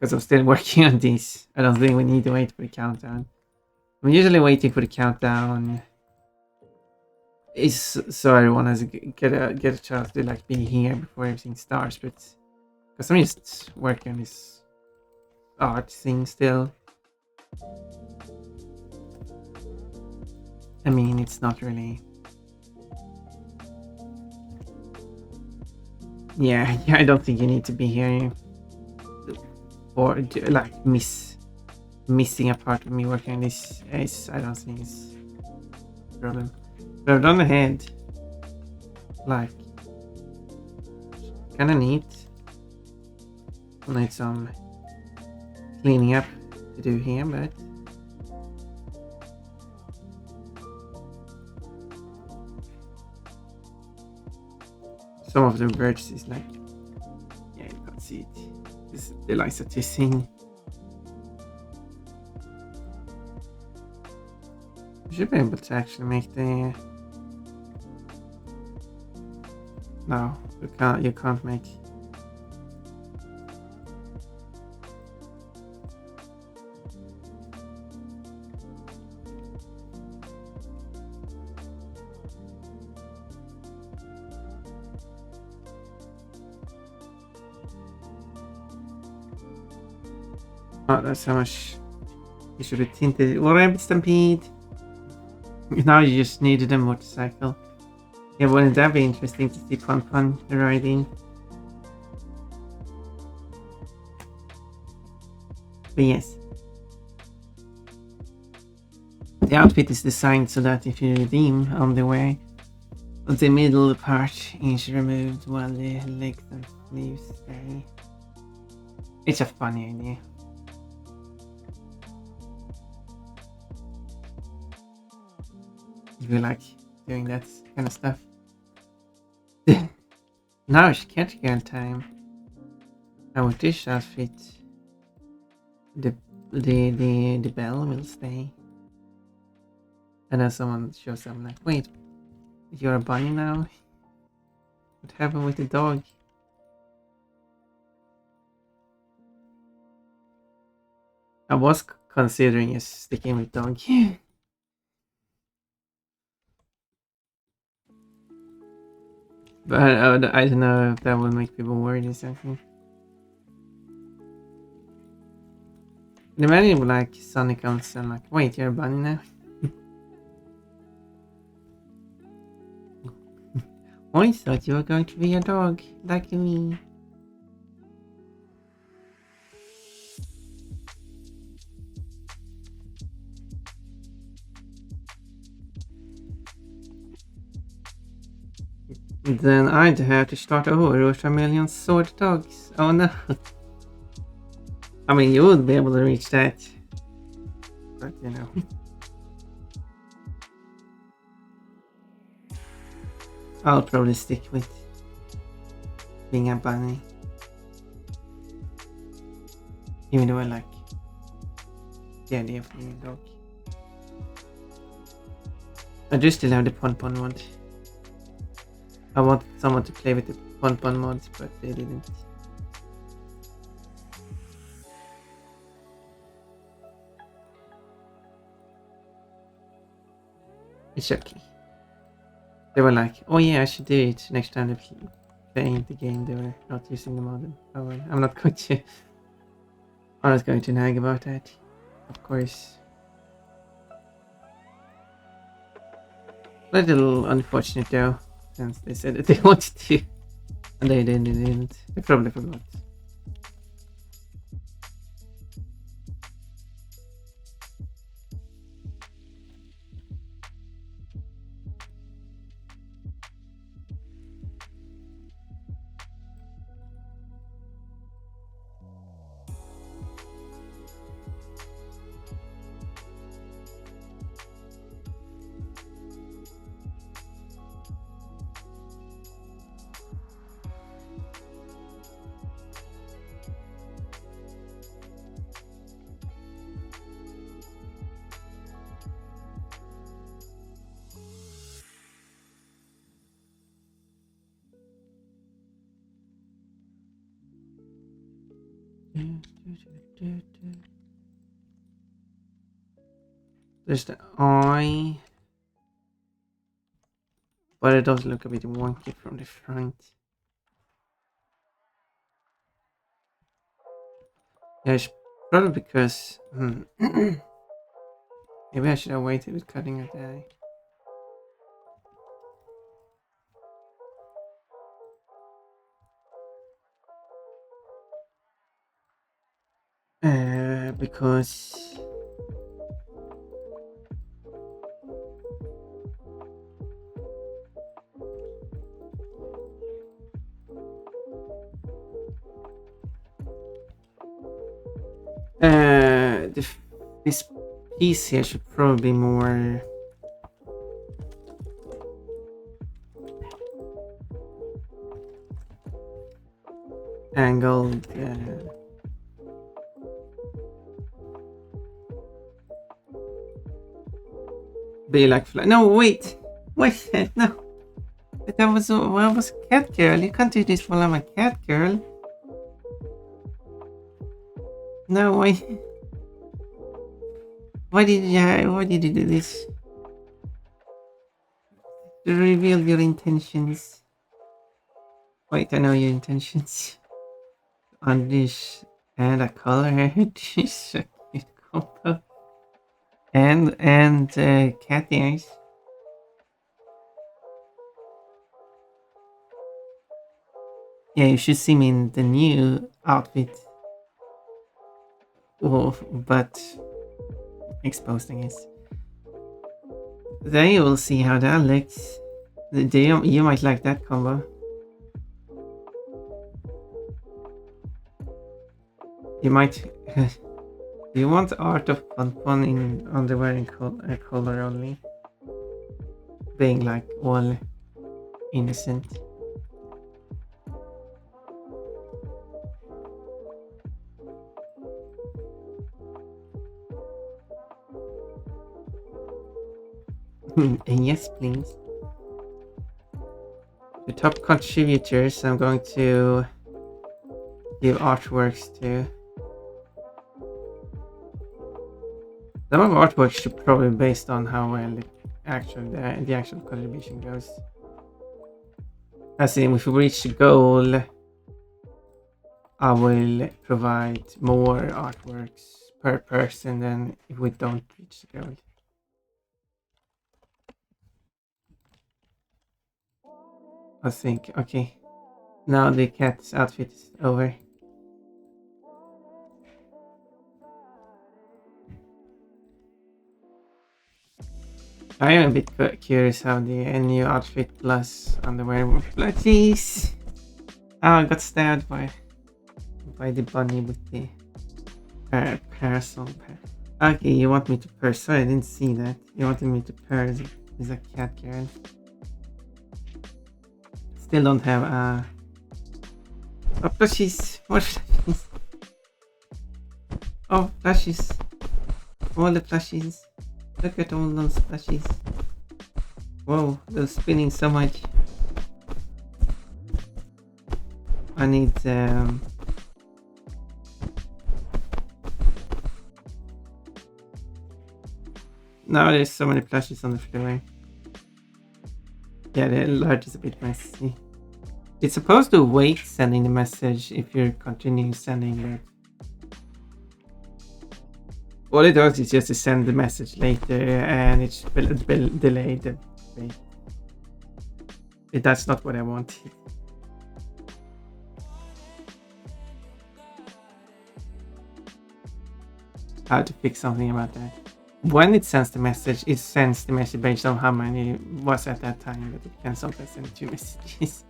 because I'm still working on this. I don't think we need to wait for the countdown. I'm usually waiting for the countdown is so everyone has get a chance to like be here before everything starts. But because I'm just working on this art thing still. I mean, it's not really. Yeah, yeah. I don't think you need to be here or like missing a part of me working on this. I don't think it's a problem. But I've done ahead, like kind of neat. I'll need some cleaning up to do here, but some of the words is like, yeah, you can't see it. It's the lights that you sing. You should be able to actually make the. No, you can't. You can't make. Oh, that's how much you should have tinted. Well, Rabbit Stampede. Now you just needed a motorcycle. Yeah, wouldn't that be interesting to see Pun Pun riding? But yes. The outfit is designed so that if you redeem on the way, the middle part is removed while the legs and sleeves stay. It's a funny idea. If you like doing that kind of stuff. Now it's cat girl time. Now with this outfit, the bell will stay. And then someone shows up like, wait, you're a bunny now? What happened with the dog? I was considering a sticking with dog. But I don't know if that would make people worried or something. And imagine like Sonny comes and like, wait, you're a bunny now? I thought you were going to be a dog, like me. Then I'd have to start over with a million sword dogs. Oh no. I mean, you would be able to reach that. But, you know. I'll probably stick with being a bunny. Even though I like the idea of being a dog. I do still have the Pon Pon mod. I want someone to play with the Pon Pon mods, but they didn't. It's okay. They were like, oh yeah, I should do it next time they're playing the game. They were not using the mod. Oh well, I'm not going to nag about that, of course. A little unfortunate though, since they said that they wanted to, and they didn't. They probably forgot. There's the eye, but it does look a bit wonky from the front. Yeah, it's probably because maybe I should have waited with cutting it eye. Because this piece here should probably be more angled. Be like no, wait, no. That was cat girl. You can't do this while I'm a cat girl. No, why did you do this? To reveal your intentions. Wait, I know your intentions. On this and a color. This is a cute combo. And cat ears. Yeah, you should see me in the new outfit. Oh, but exposing is. Then you will see how that looks. You might like that combo. You might. Do you want art of Pon in underwear in color only? Being like all innocent. Yes, please. The top contributors I'm going to give artworks to. Some of artworks should probably be based on how well the actual contribution goes. As in, if we reach the goal, I will provide more artworks per person than if we don't reach the goal. I think, okay. Now the cat's outfit is over. I am a bit curious how the new outfit plus underwear plushies. Oh, I got stabbed by the bunny with the parasol. Okay, you want me to purr? Sorry, I didn't see that. You wanted me to purr as a cat girl. Still don't have oh, plushies. More plushies. Oh, plushies. All the plushies. Look at all those plushies. Whoa, they're spinning so much. I need now there's so many plushies on the floor. Yeah, the alert is a bit messy. It's supposed to wait sending the message if you're continuing sending it. All it does is just to send the message later and it's delayed. That's not what I want. How to fix something about that. When it sends the message, it sends the message based on how many was at that time, but it can sometimes send 2 messages.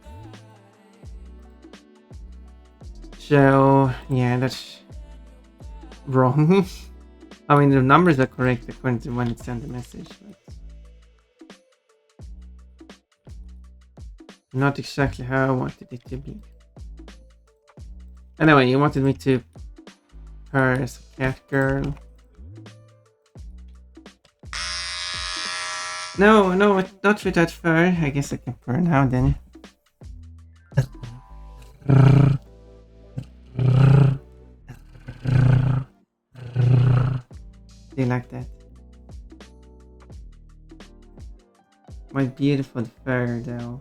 So, yeah, that's wrong. I mean, the numbers are correct according to when it sent the message, but not exactly how I wanted it to be. Anyway, you wanted me to purr as a cat girl. No, not with that fur. I guess I can purr now then. Do you like that? My beautiful fur, though.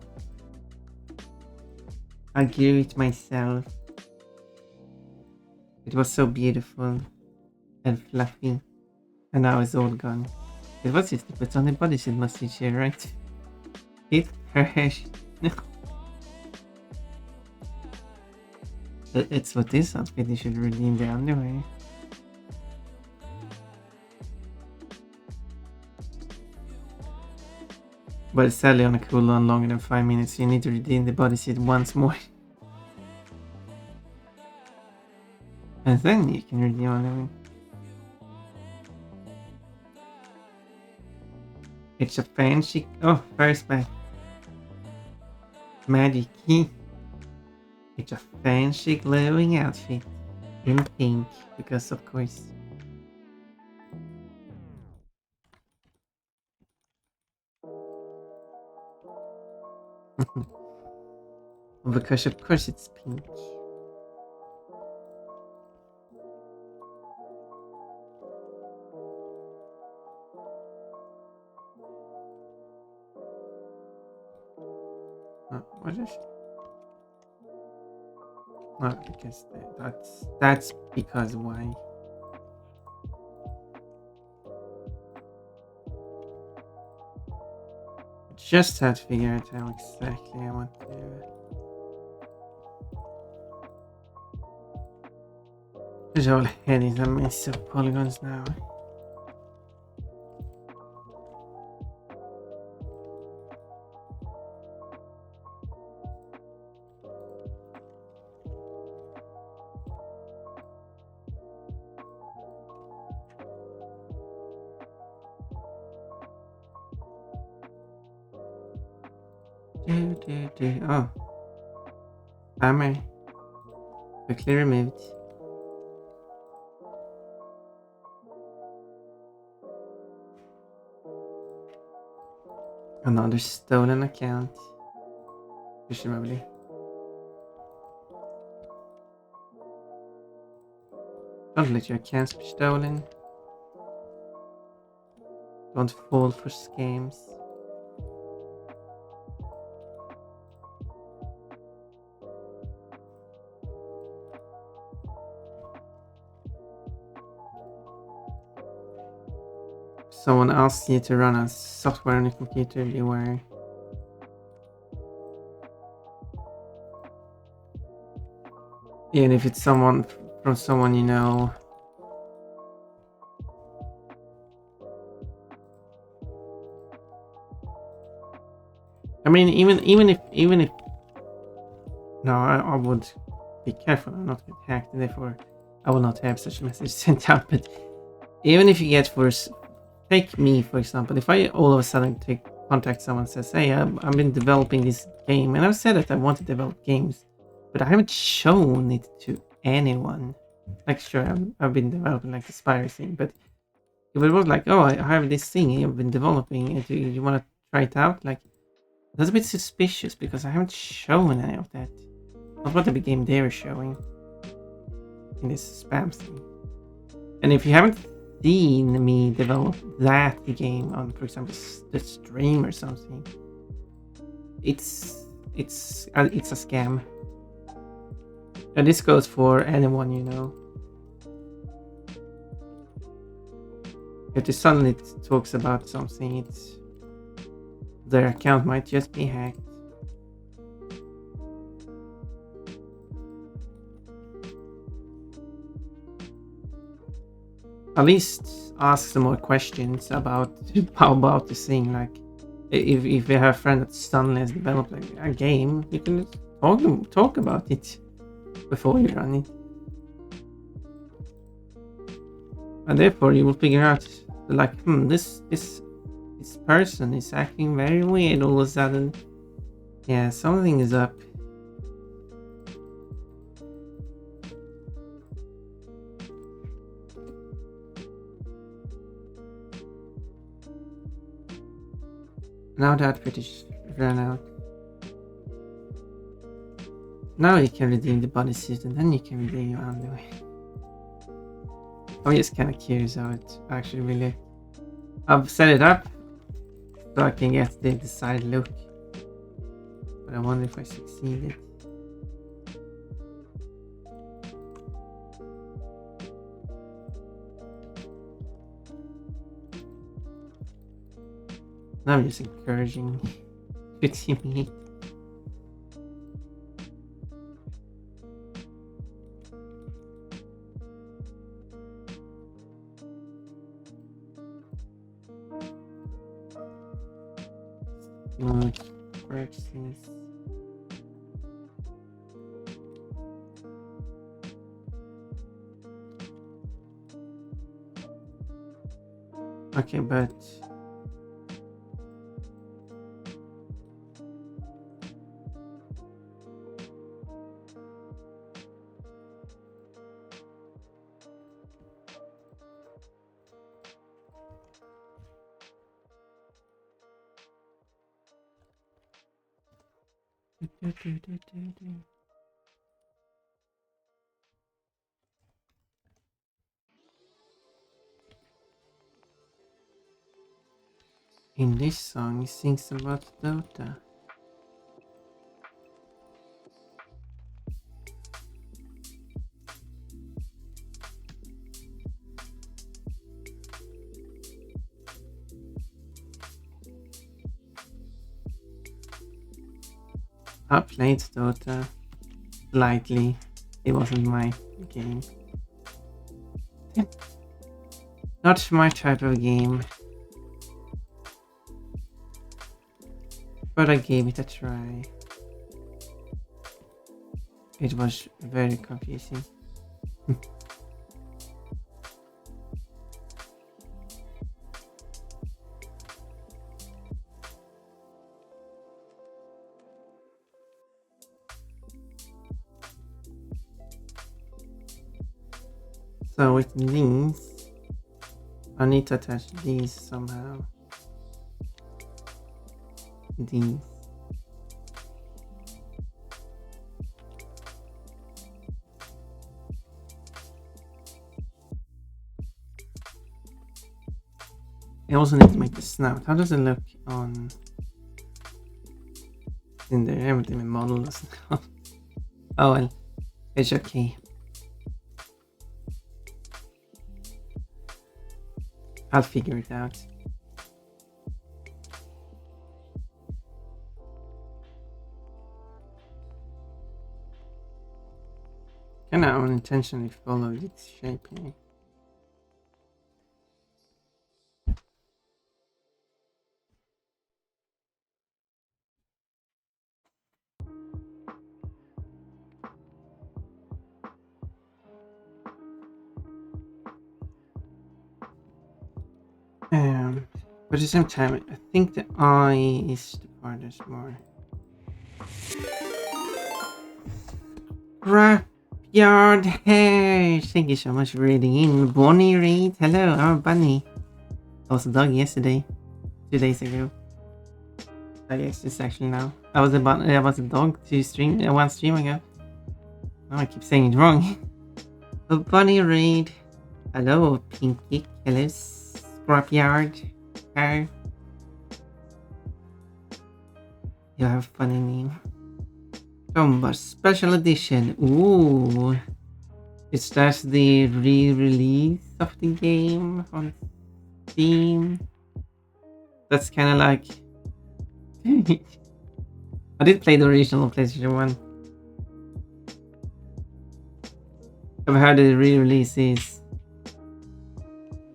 I grew it myself. It was so beautiful and fluffy, and now it's all gone. It was just to put on the bodysuit mustache here, right? Her hair. It's what this outfit you should redeem the underwear. But it's sadly on a cooldown longer than 5 minutes, so you need to redeem the bodysuit once more. And then you can redeem underwear. It's a fancy... Oh, first back. Magic key. It's a fancy glowing outfit. In pink, because of course. Because of course it's pink. What is... Oh, because that's because why? Just had to figure out how exactly I want to do it. This whole head is a mess of polygons now. Oh. Hammer. Quickly removed. Another stolen account. Presumably. Don't let your accounts be stolen. Don't fall for scams. Someone asks you to run a software on your computer, beware. Even if it's someone from someone you know. I mean, even if no, I would be careful and not get hacked, and therefore I will not have such a message sent out. But even if you get take me for example, if I all of a sudden contact someone and says, hey, I've been developing this game, and I've said that I want to develop games, but I haven't shown it to anyone. Like, sure, I've been developing like the Spire thing, but if it was like, oh, I have this thing I've been developing, and you want to try it out, like, that's a bit suspicious because I haven't shown any of that. Not what the big game they were showing in this spam thing. And if you haven't seen me develop that game on, for example, the stream or something, it's a scam. And this goes for anyone, you know. If it suddenly talks about something, their account might just be hacked. At least ask some more questions about how about this thing. Like, if you have a friend that suddenly has developed a game, you can talk about it before you run it, and therefore you will figure out like, this person is acting very weird all of a sudden. Yeah, something is up. Now the outfit is run out. Now you can redeem the bodysuit and then you can redeem your underwear. I'm just kind of curious how it actually really. I've set it up so I can get the desired look, but I wonder if I succeeded. Now I'm just encouraging you to see me. Versus. Okay, but in this song, he sings about Dota. I played Dota slightly. It wasn't my game. Not my type of game. But I gave it a try. It was very confusing. So with these, I need to attach these somehow. These. I also need to make the snout. How does it look on in there? Everything model the snout. Oh well, it's okay. I'll figure it out. Kinda unintentionally follow its shape here. But at the same time, I think the eye is the hardest more. Scrapyard, hey! Thank you so much for reading in. Bonnie Reed, hello, I'm a bunny. I was a dog yesterday, 2 days ago. I guess it's actually now. I was a dog one stream ago. Oh, I keep saying it wrong. So Bunny Reed, hello, Pinky, hello, Scrapyard. Hi. You have a funny name. Tomba Special Edition. Ooh. Is that the re-release of the game on Steam? That's kind of like... I did play the original PlayStation 1. I've heard the re-release is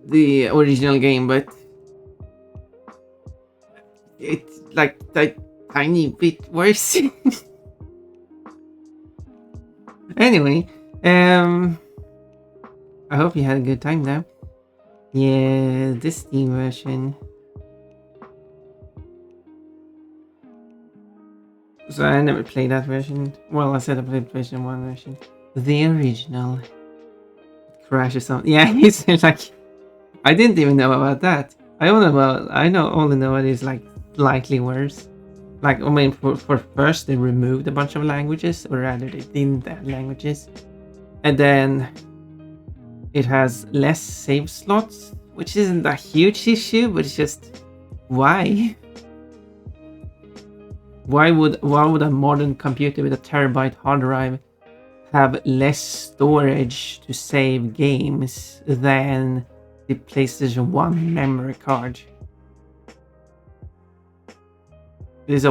the original game, but it's like a tiny bit worse. Anyway, I hope you had a good time though. Yeah, this Steam version. So I never played that version. Well, I said I played PlayStation 1 version. The original. It crashes on. Yeah, it's like... I didn't even know about that. I only know it is like slightly worse. Like, I mean, for first they removed a bunch of languages, or rather they didn't add languages. And then it has less save slots, which isn't a huge issue, but it's just why? Why would a modern computer with a terabyte hard drive have less storage to save games than the PlayStation 1 memory card? This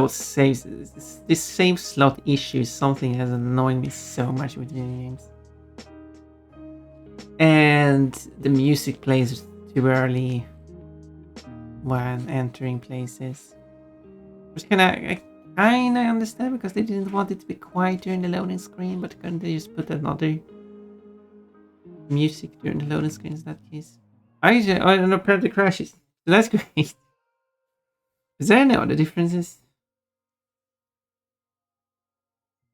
save slot issue is something that has annoyed me so much with video games. And the music plays too early when entering places. Which I kinda understand because they didn't want it to be quiet during the loading screen, but couldn't they just put another music during the loading screen in that case? I don't know, apparently crashes. So that's great. Is there any other differences?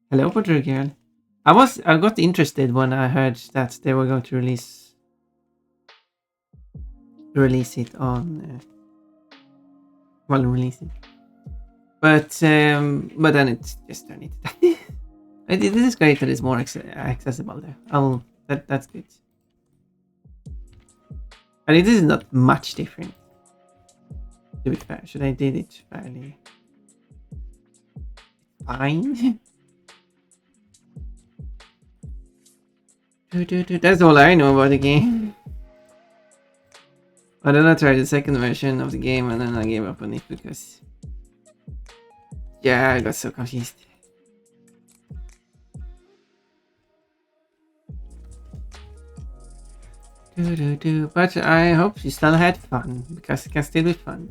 Hello, Portugal. I got interested when I heard that they were going to release it on release it. But then it's just turned it. This is great that it's more accessible there. That's good. I mean, this is not much different. To be fair, should I did it fairly fine? That's all I know about the game. I then I tried the second version of the game and then I gave up on it because yeah, I got so confused. But I hope you still had fun because it can still be fun.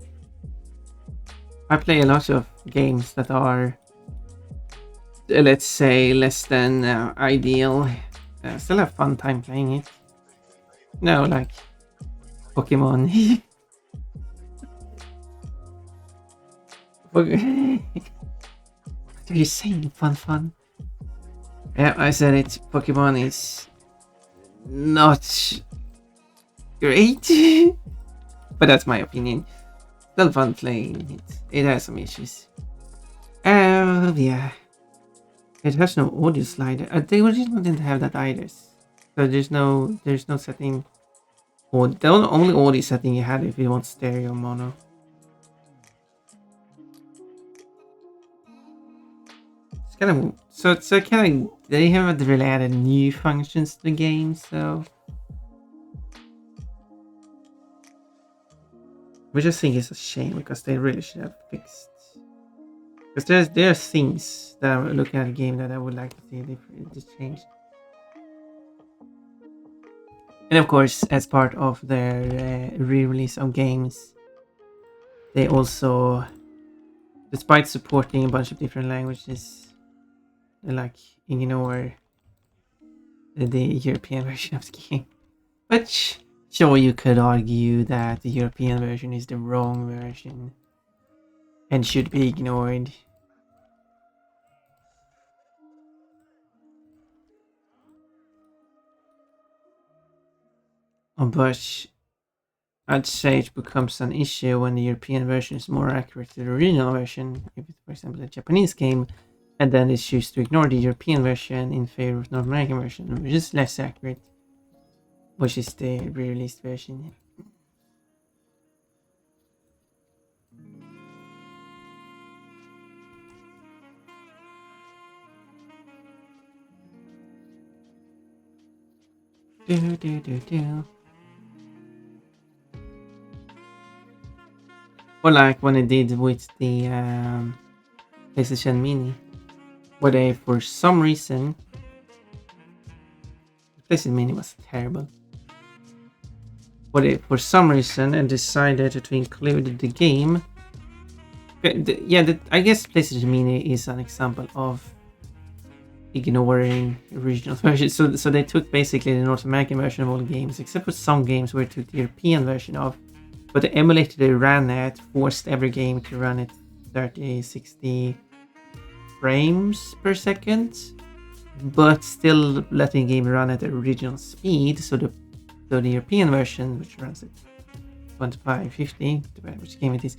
I play a lot of games that are, let's say, less than ideal. Still have fun time playing it. No, like Pokemon. What are you saying? Fun? Yeah, I said it. Pokemon is not great, but that's my opinion. Still fun playing it. It has some issues. Yeah. It has no audio slider. They originally didn't have that either. So there's no setting. Or the only audio setting you had if you want stereo mono. It's kind of so kind of they haven't really added new functions to the game, so which I think is a shame because they really should have fixed. Because there are things that I'm looking at the game that I would like to see just changed. And of course, as part of their re-release of games, they also, despite supporting a bunch of different languages, like ignore the European version of the game. But sure, you could argue that the European version is the wrong version and should be ignored. But I'd say it becomes an issue when the European version is more accurate to the original version. If it's, for example, a Japanese game, and then they choose to ignore the European version in favor of North American version, which is less accurate, which is the re-released version. Or like when I did with the PlayStation Mini, where they, for some reason, the PlayStation Mini was terrible. Where they, for some reason, and decided to include the game. I guess PlayStation Mini is an example of ignoring original versions. So they took basically the North American version of all the games, except for some games where it took the European version of. But the emulator they ran at forced every game to run at 30, 60 frames per second, but still letting the game run at the original speed. So the European version, which runs at 25, 50, depending which game it is,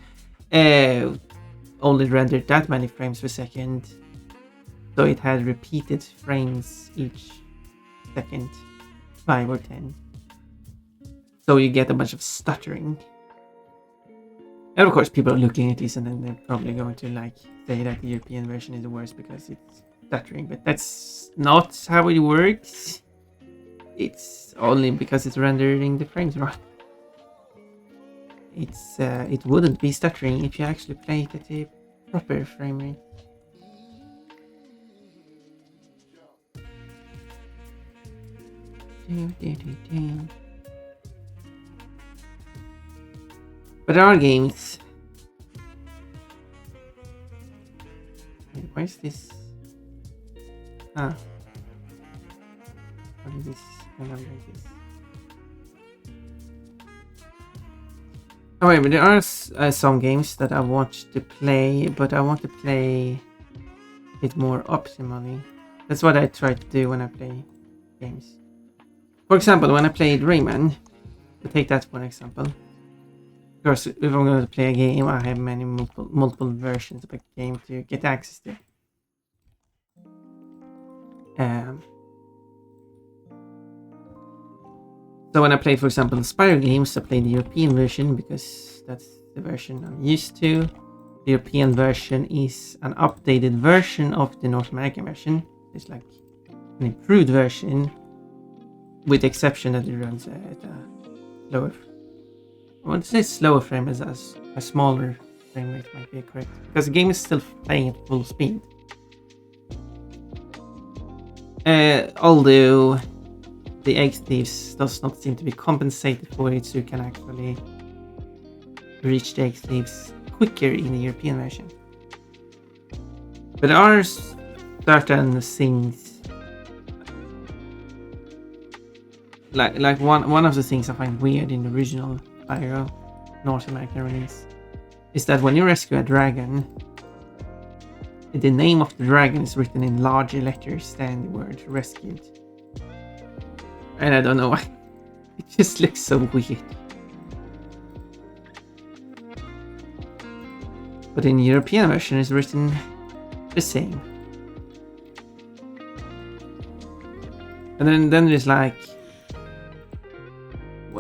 only rendered that many frames per second. So it had repeated frames each second, 5 or 10. So you get a bunch of stuttering. And of course, people are looking at this and then they're probably going to like say that the European version is the worst because it's stuttering, but that's not how it works. It's only because it's rendering the frames wrong. It wouldn't be stuttering if you actually play it at a proper frame rate. But there are games. Wait, why is this? Ah. What is this? I don't like this. However, there are some games that I want to play, but I want to play it more optimally. That's what I try to do when I play games. For example, when I played Rayman, to take that for example. Of course, if I'm going to play a game, I have many multiple versions of a game to get access to. So when I played, for example, the Spyro games, I played the European version because that's the version I'm used to. The European version is an updated version of the North American version. It's like an improved version, with the exception that it runs at a lower. I want to say slower frame as a smaller frame rate might be correct, because the game is still playing at full speed. Although the egg thieves does not seem to be compensated for it, so you can actually reach the egg thieves quicker in the European version. But there are certain things, like one of the things I find weird in the original Spyro North American release is that when you rescue a dragon, the name of the dragon is written in larger letters than the word rescued. And I don't know why. It just looks so weird. But in the European version, it's written the same. And then there's like,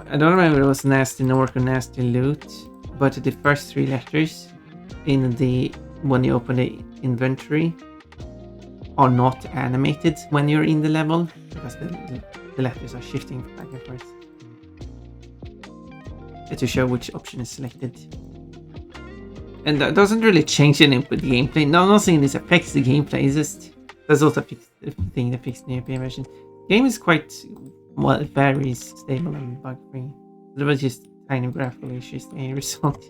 I don't remember if it was Nasty North or Nasty Loot, but the first three letters in when you open the inventory are not animated when you're in the level, because the letters are shifting back and forth to show which option is selected. And that doesn't really change any with the gameplay. No, I'm not saying this affects the gameplay, it's just there's also a thing that fixed in the European version. The game is quite, well, very stable and bug free. There was just tiny graphical issues they resolved.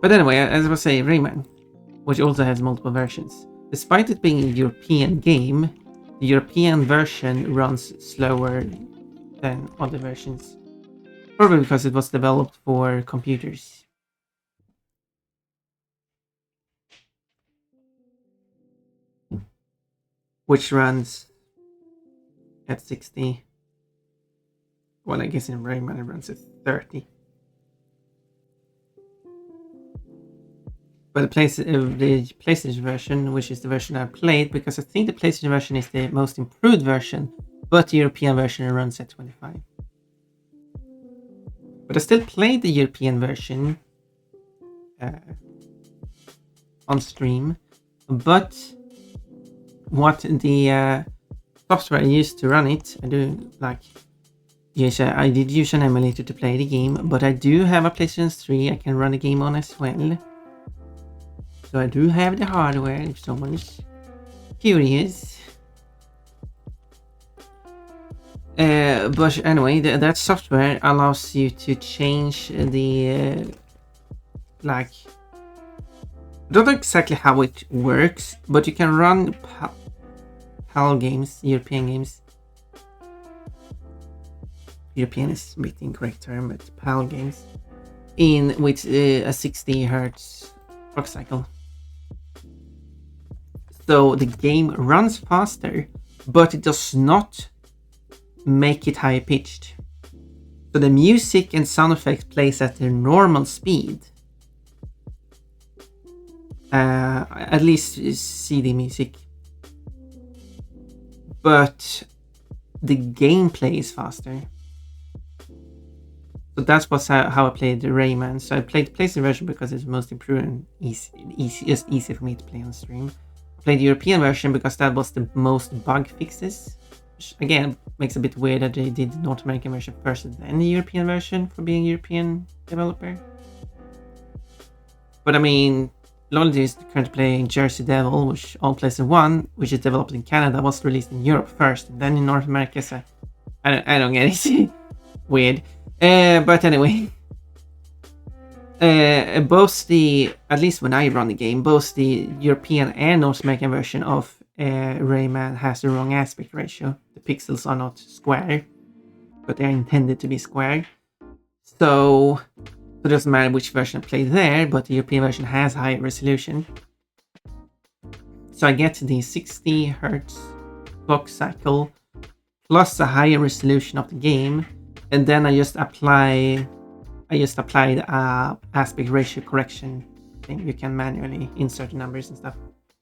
But anyway, as I was saying, Rayman, which also has multiple versions. Despite it being a European game, the European version runs slower than other versions. Probably because it was developed for computers. Which runs at 60. Well, I guess in Rayman it runs at 30. But the PlayStation version, which is the version I played, because I think the PlayStation version is the most improved version, but the European version runs at 25. But I still played the European version on stream, but what the software I used to run it, I do like, yes, I did use an emulator to play the game, but I do have a PlayStation 3 I can run the game on as well. So I do have the hardware if someone is curious. But anyway, that software allows you to change the like, I don't know exactly how it works, but you can run PAL games, European games. European is a bit incorrect term, but PAL games with a 60 Hz clock cycle. So the game runs faster, but it does not make it high pitched. So the music and sound effects plays at their normal speed. At least CD music. but the gameplay is faster. So that's how I played the Rayman. So I played the PlayStation version because it's most improved and easy for me to play on stream. I played the European version because that was the most bug fixes. Which again makes it a bit weird that they did the North American version first and then the European version for being a European developer. But I mean, Lolly is currently playing Jersey Devil, which on PlayStation 1, which is developed in Canada, was released in Europe first, and then in North America. So I don't get it. Weird. But anyway, both at least when I run the game, both the European and North American version of Rayman has the wrong aspect ratio. The pixels are not square, but they're intended to be square. So it doesn't matter which version I play there, but the European version has higher resolution. So I get the 60 Hz clock cycle plus a higher resolution of the game, and then I just applied aspect ratio correction thing. You can manually insert numbers and stuff.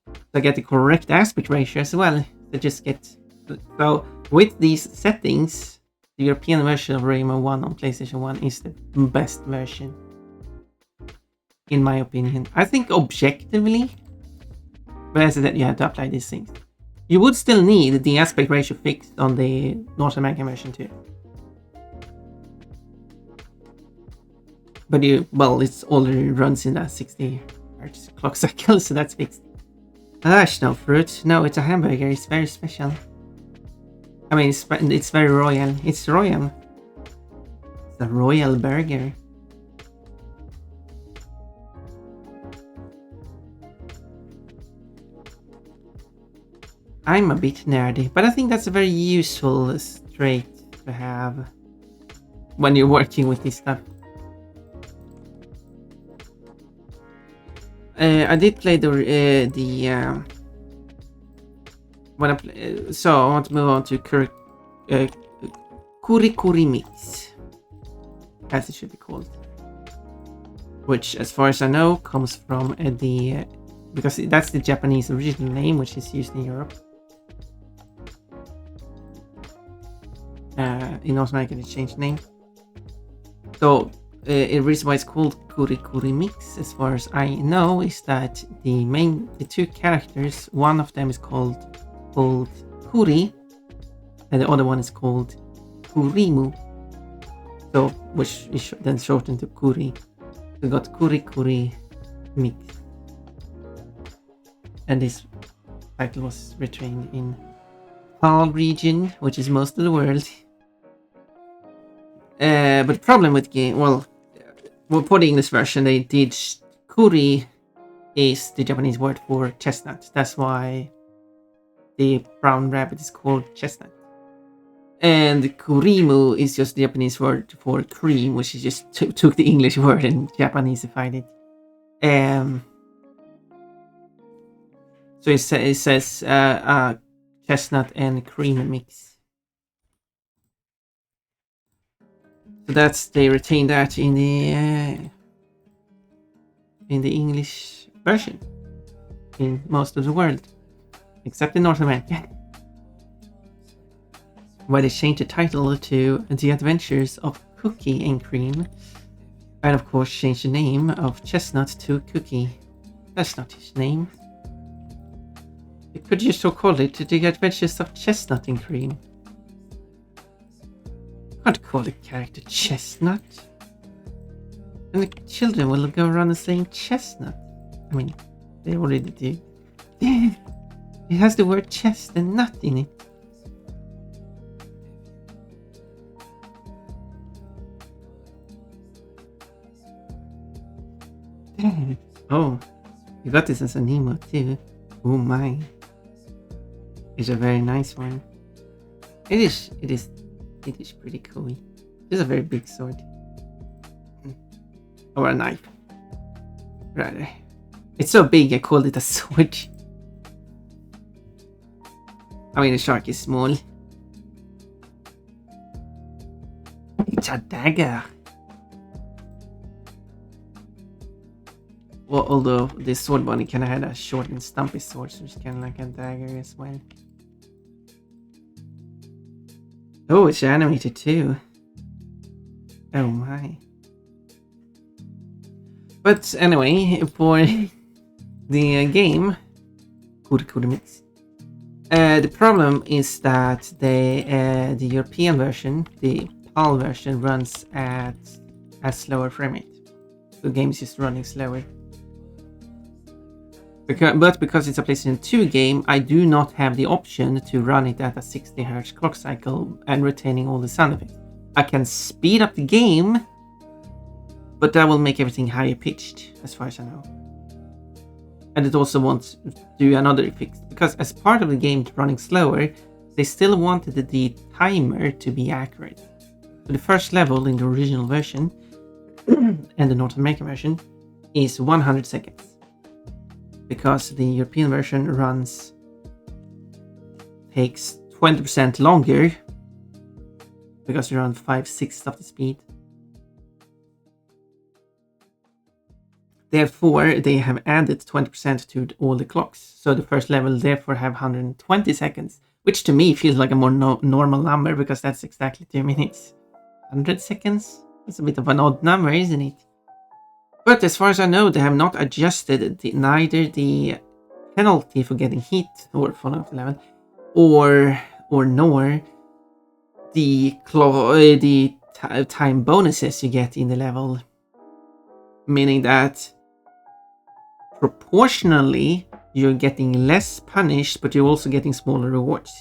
So I get the correct aspect ratio as well. So with these settings, the European version of Rayman 1 on PlayStation 1 is the best version, in my opinion. I think objectively, but as I said, you have to apply these things. You would still need the aspect ratio fixed on the North American version too. But it already runs in a 60 Hz clock cycle, so that's fixed. No fruit. No, it's a hamburger. It's very special. I mean, it's very royal. It's royal. It's a royal burger. I'm a bit nerdy, but I think that's a very useful trait to have when you're working with this stuff. I did play when I play, so I want to move on to Kuri Kuri Mix, as it should be called, which, as far as I know, comes from because that's the Japanese original name, which is used in Europe. In North America, they changed the name. So the reason why it's called Kuri Kuri Mix, as far as I know, is that the two characters, one of them is called Kuri, and the other one is called Kurimu. So which is then shortened to Kuri. We got Kuri Kuri Mix, and this title was retained in PAL region, which is most of the world. But the problem with the game, for the English version, they did Kuri is the Japanese word for chestnut. That's why the brown rabbit is called chestnut. And Kurimu is just the Japanese word for cream, which is just took the English word and Japaneseified it. So it says chestnut and cream mix. So they retain that in the English version in most of the world, except in North America, where they changed the title to The Adventures of Cookie and Cream, and of course changed the name of Chestnut to Cookie. That's not his name. They could just so call it The Adventures of Chestnut and Cream. Can't call the character Chestnut. And the children will go around and saying chestnut. I mean, they already do. It has the word chest and nut in it. Oh, you got this as an emote too. Oh my. It's a very nice one. It is pretty cool. It's a very big sword. Or a knife. Rather. It's so big I called it a sword. I mean, the shark is small. It's a dagger. Well, although the sword bunny kind of had a short and stumpy sword, so it's kind of like a dagger as well. Oh, it's animated too. Oh my. But anyway, for the game, Mix. The problem is that the European version, the PAL version, runs at a slower frame rate. The game is just running slower. Because it's a PlayStation 2 game, I do not have the option to run it at a 60 Hz clock cycle and retaining all the sound effects. I can speed up the game, but that will make everything higher pitched, as far as I know. And it also wants to do another fix, because as part of the game running slower, they still wanted the timer to be accurate. So the first level in the original version and the North American version is 100 seconds. Because the European version takes 20% longer, because you're on 5/6 of the speed. Therefore, they have added 20% to all the clocks. So the first level therefore have 120 seconds, which to me feels like a more normal number, because that's exactly 2 minutes. 100 seconds? That's a bit of an odd number, isn't it? But as far as I know, they have not adjusted neither the penalty for getting hit or falling off the level, nor the time bonuses you get in the level. Meaning that proportionally, you're getting less punished, but you're also getting smaller rewards.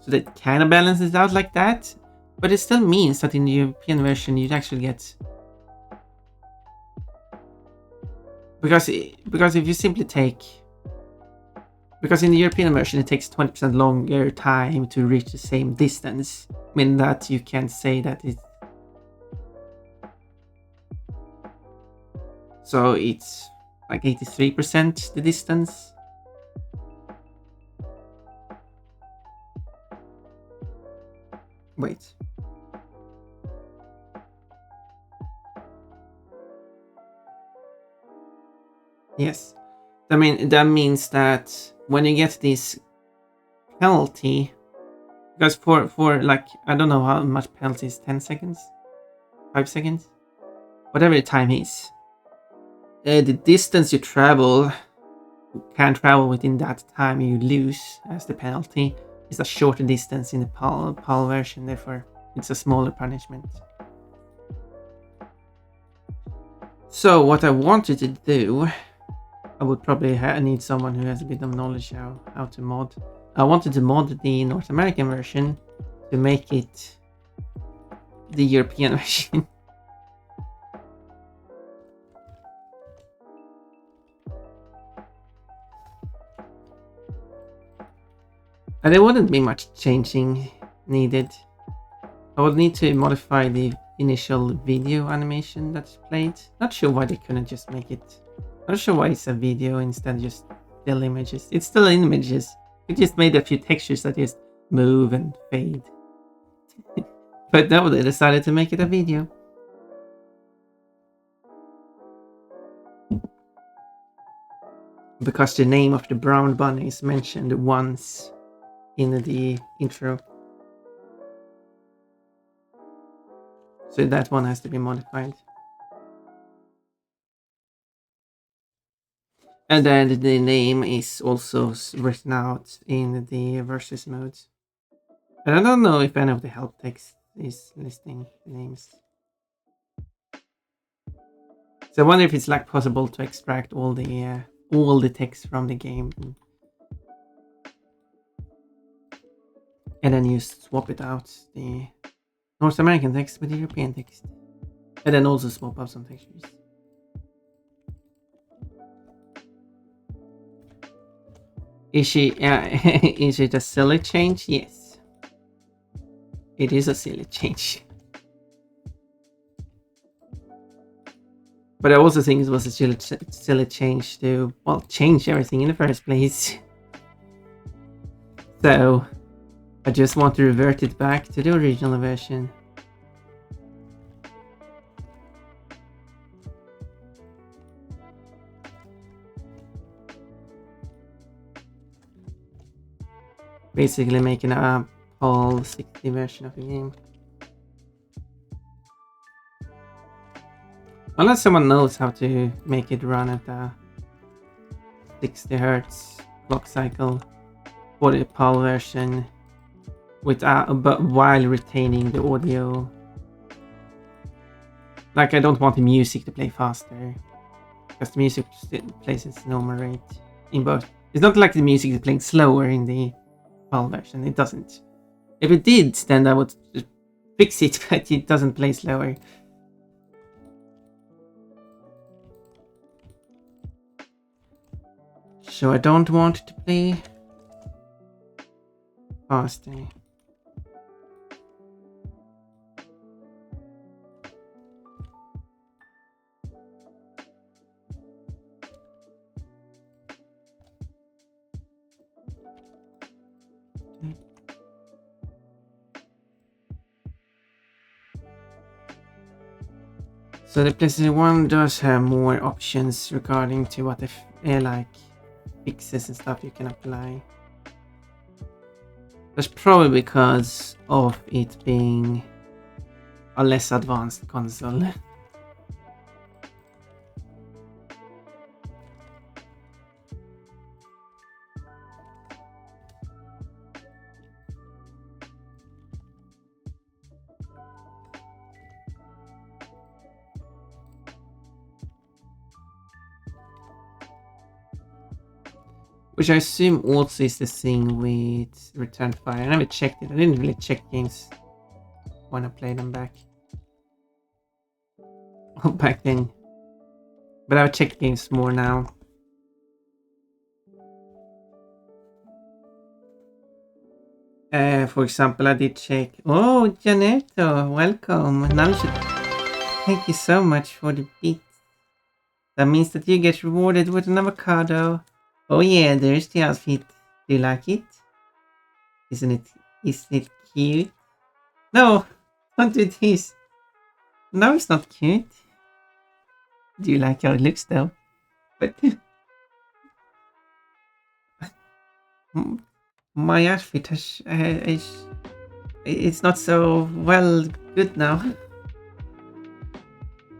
So that kind of balances out like that, but it still means that in the European version, you'd actually get... Because if you simply take... Because in the European version, it takes 20% longer time to reach the same distance, meaning that you can say that it's... So it's like 83% the distance. Wait. Yes. I mean, that means that when you get this penalty, because for like, I don't know how much penalty is, 10 seconds? 5 seconds? Whatever the time is. The distance you can travel within that time, you lose as the penalty. It's a shorter distance in the PAL version, therefore it's a smaller punishment. So what I wanted to do, I would probably need someone who has a bit of knowledge how to mod. I wanted to mod the North American version to make it the European version. And there wouldn't be much changing needed. I would need to modify the initial video animation that's played. Not sure why they couldn't just make it... Not sure why it's a video instead of just still images. It's still images. We just made a few textures that just move and fade. But no, they decided to make it a video. Because the name of the brown bunny is mentioned once in the intro. So that one has to be modified. And then the name is also written out in the versus modes. And I don't know if any of the help text is listing the names. So I wonder if it's like possible to extract all the text from the game and then you swap it out, the North American text with the European text, and then also swap out some textures. Is it a silly change? Yes, it is a silly change. But I also think it was a silly change to, well, change everything in the first place. So I just want to revert it back to the original version. basically making a PAL 60 version of the game. Unless someone knows how to make it run at a 60 hertz clock cycle for the PAL version, but while retaining the audio. Like, I don't want the music to play faster, because the music still plays its normal rate in both. It's not like the music is playing slower in the PAL version. It doesn't. If it did, then I would fix it, but it doesn't play slower. So I don't want it to play faster. So the PlayStation 1 does have more options regarding to what like fixes and stuff you can apply. That's probably because of it being a less advanced console. Which I assume also is the thing with Return to Fire. I never checked it. I didn't really check games when I played them back then. But I've checked games more now. For example, I did check. Oh, Janetto, welcome. Now you should thank you so much for the beat. That means that you get rewarded with an avocado. Oh yeah, there's the outfit. Do you like it? Isn't it cute? No, don't do this. No, it's not cute. Do you like how it looks though? But my outfit it's not so well good now.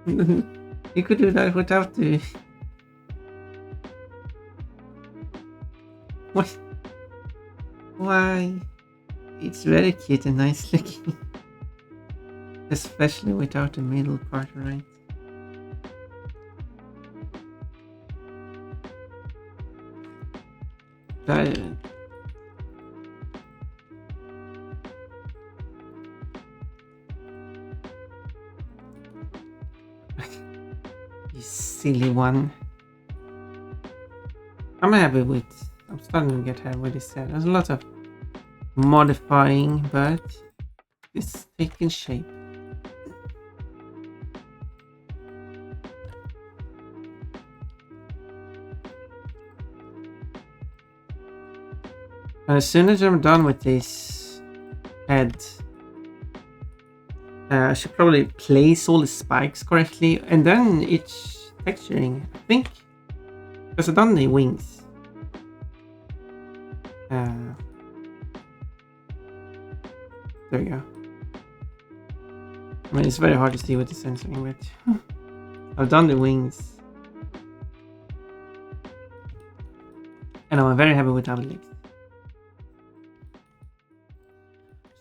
You could do that without the... What? Why? It's very cute and nice looking. Especially without the middle part, right? But... you silly one. I'm happy with... I'm starting to get happy with this set. There's a lot of modifying, but it's taking shape. And as soon as I'm done with this head, I should probably place all the spikes correctly, and then it's texturing, I think, because I've done the wings. There we go. I mean, it's very hard to see with the censoring, but I've done the wings. And I'm very happy with how it looks.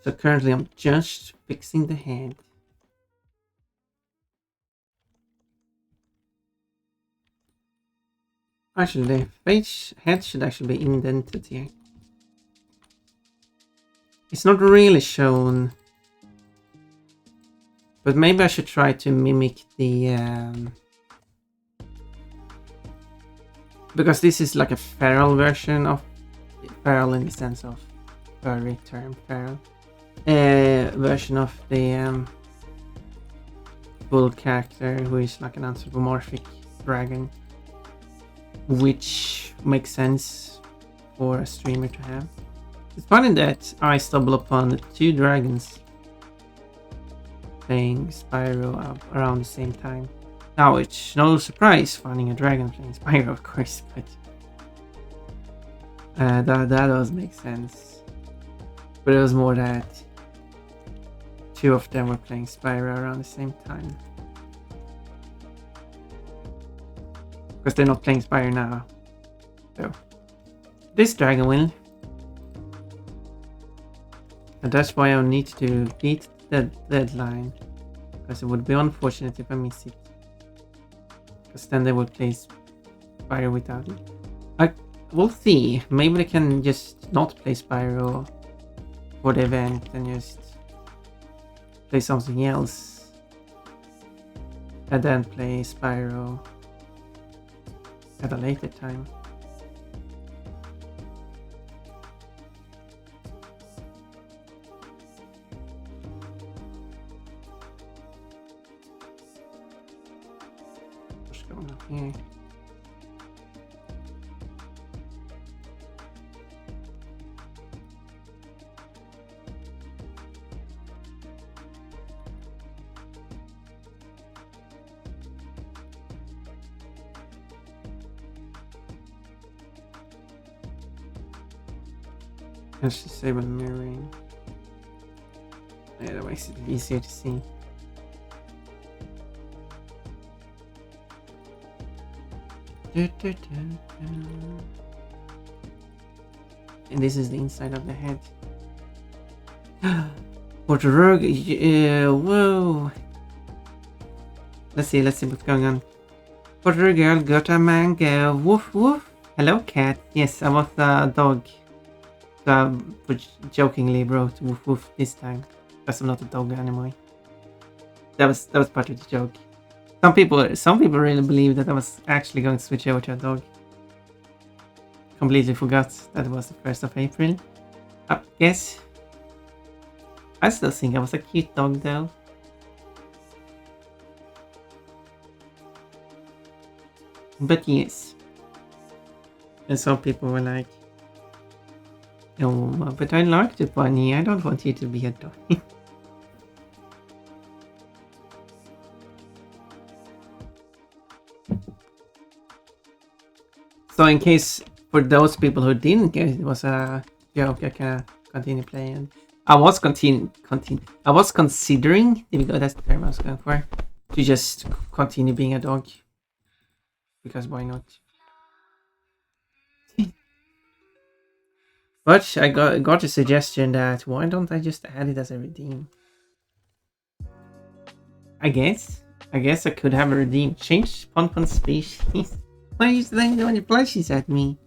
So currently I'm just fixing the head. Actually, the face head should actually be indented here. It's not really shown, but maybe I should try to mimic the because this is like a feral version of feral in the sense of furry term feral version of the bull character, who is like an anthropomorphic dragon, which makes sense for a streamer to have. It's funny that I stumble upon two dragons playing Spyro around the same time. Now, it's no surprise finding a dragon playing Spyro, of course, but that does make sense. But it was more that two of them were playing Spyro around the same time. Because they're not playing Spyro now. So, this dragon will. And that's why I need to beat the deadline. Because it would be unfortunate if I miss it. Because then they would play Spyro without it. We'll see. Maybe they can just not play Spyro for the event and just play something else. And then play Spyro at a later time. What's going on here? Let's disable mirroring. Yeah, that makes it easier to see. And this is the inside of the head. Portrug, whoa. Let's see what's going on. Portrug girl got a mango. Woof woof. Hello cat. Yes, I was a dog. So I jokingly wrote woof woof this time. Because I'm not a dog anymore. That was part of the joke. Some people really believe that I was actually going to switch over to a dog. Completely forgot that it was the 1st of April. Yes. I still think I was a cute dog though. But yes. And some people were like, oh, but I like the bunny. I don't want you to be a dog. So in case for those people who didn't get it, was a joke, I can continue playing. I was considering, there we go, that's the term I was going for, to just continue being a dog. Because why not? But I got a suggestion that why don't I just add it as a redeem? I guess I could have a redeem. Change Ponpon species. Why are you throwing the plushies at me?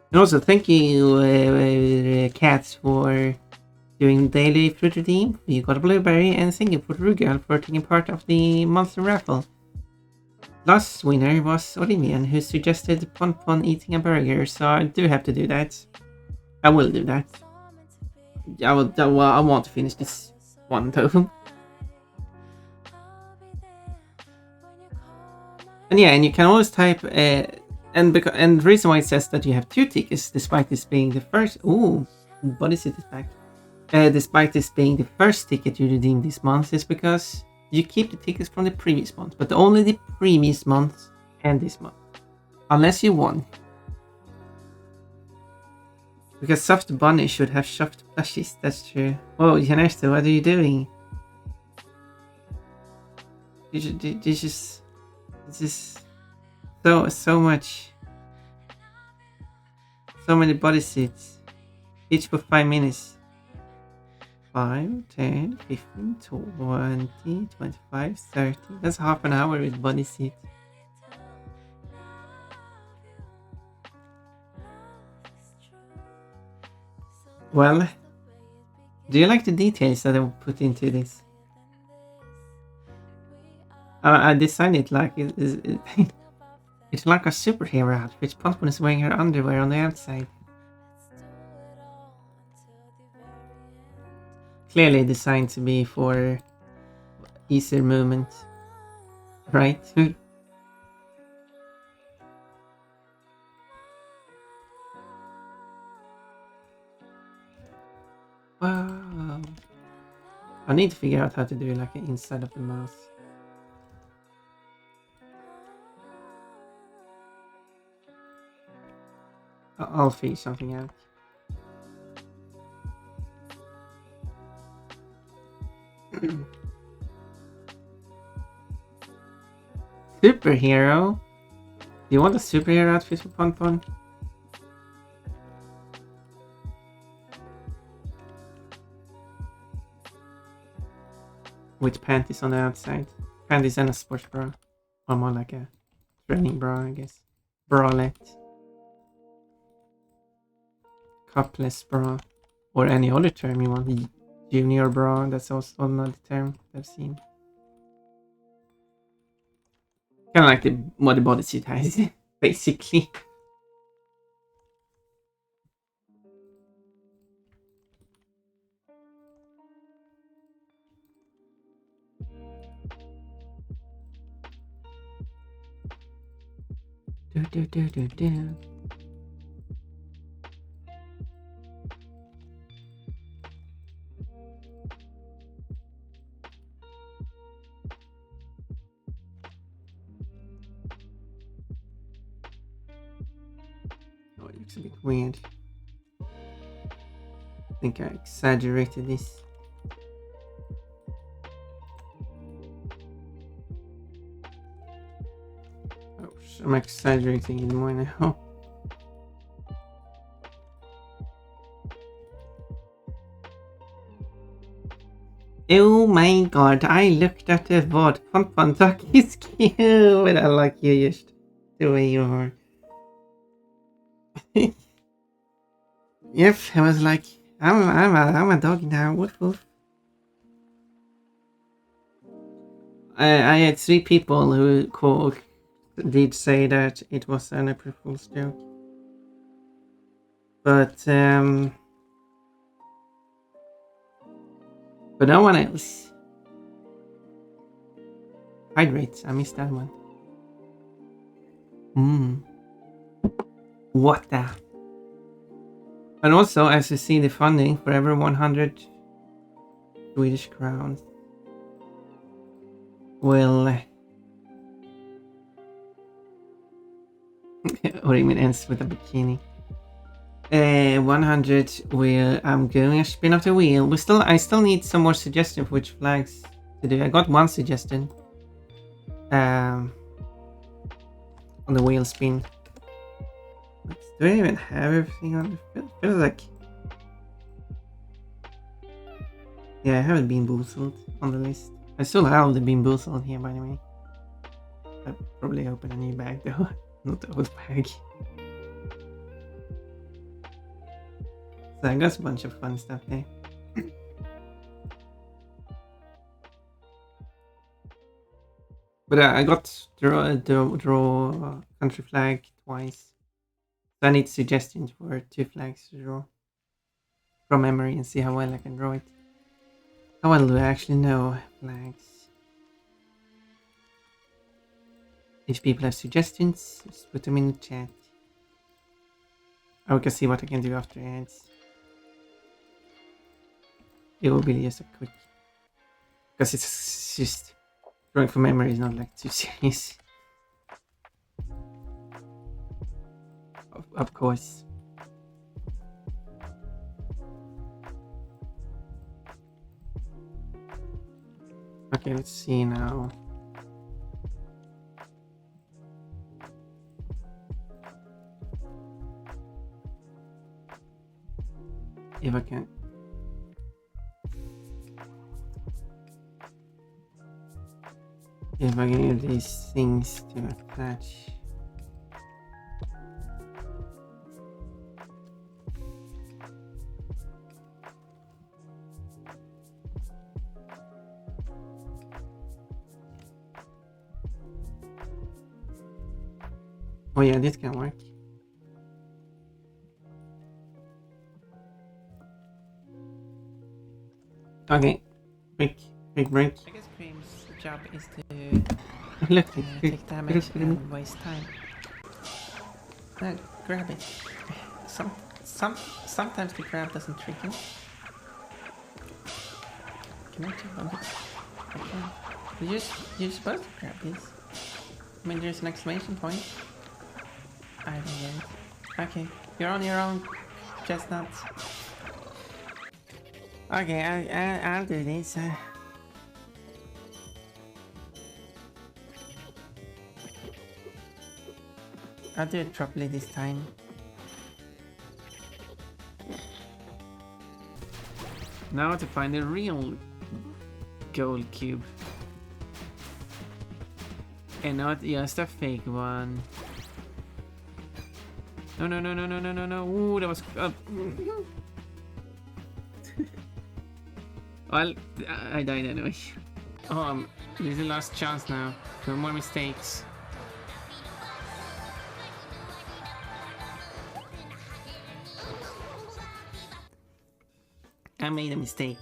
And also thank you cats for doing daily fruit redeem. You got a blueberry, and thank you for Rugal for taking part of the monster raffle. Last winner was Olivian, who suggested Ponpon eating a burger, so I do have to do that. I will do that. I want to finish this one though. And yeah, and you can always type and the reason why it says that you have 2 tickets, despite this being the first. Ooh, body suit is back. Despite this being the first ticket you redeem this month, is because you keep the tickets from the previous month, but only the previous month and this month, unless you won. Because Soft Bunny should have soft plushies. That's true. Oh, Janesto, what are you doing? This is so much. So many bodysuits. Each for 5 minutes. 5, 10, 15, 20, 25, 30. That's half an hour with bodysuit. Well, do you like the details that I put into this? I designed it like it's like a superhero outfit. Ponpon is wearing her underwear on the outside. Clearly designed to be for easier movement, right? Wow. I need to figure out how to do like an inside of the mouse. I'll figure something out. Superhero? Do you want a superhero outfit for Pon Pon? With panties on the outside. Panties and a sports bra. Or more like a training bra, I guess. Bralette. Cupless bra. Or any other term you want. Junior bra, that's also another term I've seen. Kind of like what the bodysuit has, basically. Do. Oh, it looks a bit weird. I think I exaggerated this. Oh, I'm exaggerating it more now. Oh my god, I looked at the VOD. Pon is cute. I like you just the way you are. Yep, I was like, I'm a dog now. Woof woof. I had 3 people who did say that it was an April Fool's joke. But no one else. Hydrate, I missed that one. What the? And also, as you see, the funding for every 100 Swedish crowns will... What do you mean ends with a bikini? 100 will... I'm going to spin off the wheel. I still need some more suggestions for which flags to do. I got one suggestion. On the wheel spin. Do I even have everything on? It feels like... Yeah, I haven't been boozled on the list. I still have the bean boozled here, by the way. I'll probably open a new bag though, not the old bag. So I got a bunch of fun stuff there. But I got draw country flag twice. So I need suggestions for 2 flags to draw from memory and see how well I can draw it. How well do I actually know flags? If people have suggestions, just put them in the chat. I can see what I can do after ads. It will be just a quick... Because it's just... Drawing from memory is not like too serious. Of course. Okay, let's see now. If I can... If I can use these things to attach... Oh yeah, this can work. Okay, quick break. I guess Cream's job is to take damage and waste time. Grab it. Sometimes the grab doesn't trigger. Can I jump on it? I can. You're supposed to grab this. I mean, there's an exclamation point. I don't get it. Okay, you're on your own, Chestnut. Okay, I'll do this. I'll do it properly this time. Now to find the real gold cube. And not just a fake one. No, no, no, no, no, no, no, no. Ooh, that was... Well, I died anyway. Oh, this is the last chance now. No more mistakes. I made a mistake.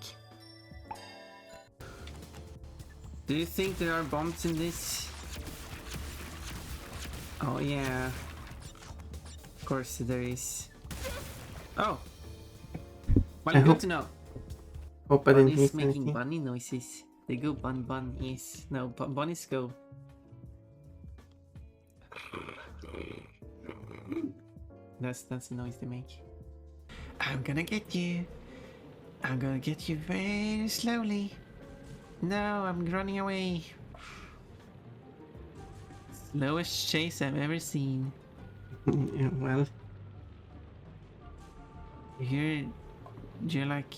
Do you think there are bombs in this? Oh yeah. Of course there is. Oh! Well, good to know. Hope I didn't Bunny's miss making anything. bunny noises. They go bunnies. No, bunnies go. That's the noise they make. I'm gonna get you. I'm gonna get you very slowly. No, I'm running away. Slowest chase I've ever seen. Yeah, well, You're like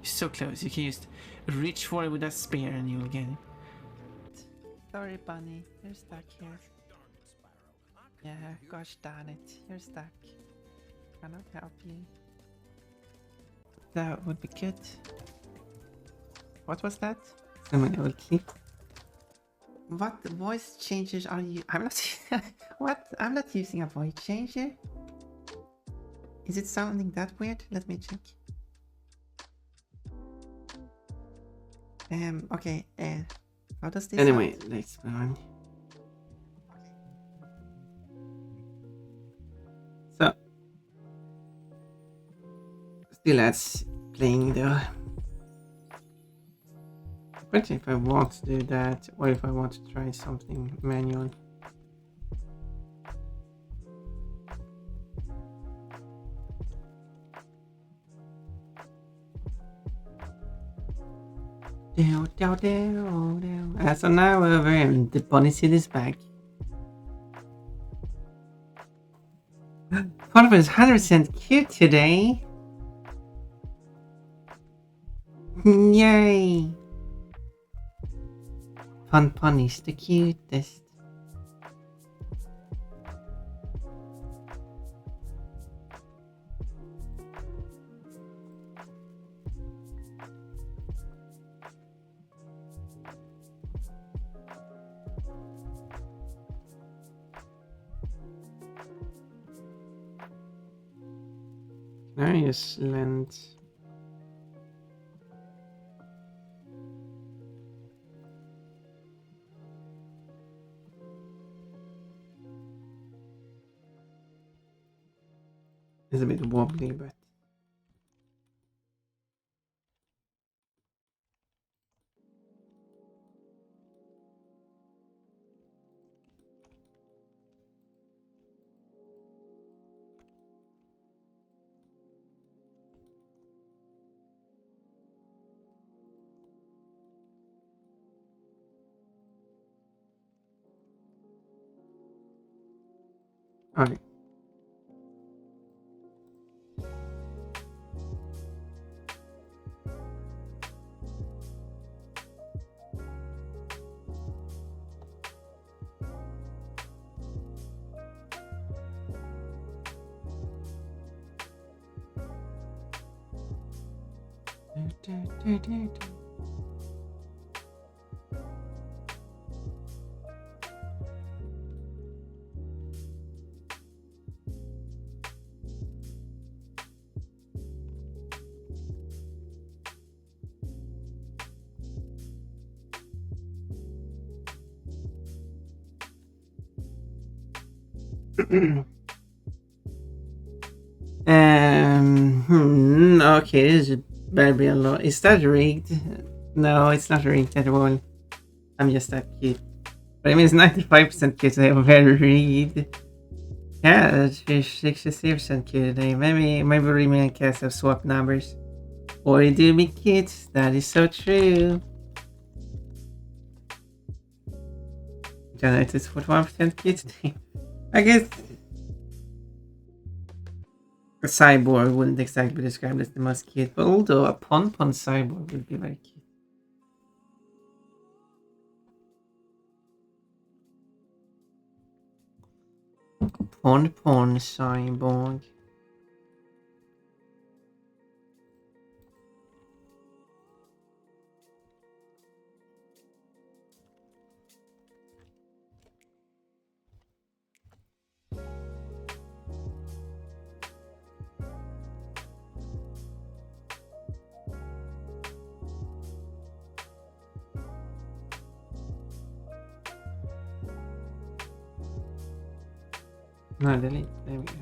so close. You can just reach for it with that spear and you'll get it. Sorry, Bunny. You're stuck here. Yeah, gosh darn it. You're stuck. Cannot help you. That would be good. What was that? someone will keep. What voice changes are you? I'm not. What? I'm not using a voice changer. Is it sounding that weird? Let me check. Okay. How does this Anyway, sound? let's go on. So, still that's playing though. Question if I want to do that or if I want to try something manual. So now we're over and the bunny seed is back. One of us is 100% cute today. Yay! Fun Punish, the cutest. Nice land. It's a bit wobbly, but alright. Okay, this is better be a lot. Is that rigged? No, it's not rigged at all. I'm just that cute. But I mean, it's 95% cute, so they are very rigged. Yeah, she's 66% cute today. Maybe Remy and Cass have swapped numbers. Or you do be cute. That is so true. Janet is 41% cute today. I guess a cyborg wouldn't exactly be described as the most cute, but although a Pon Pon cyborg would be very cute. Pon Pon cyborg. No, delete. There we go.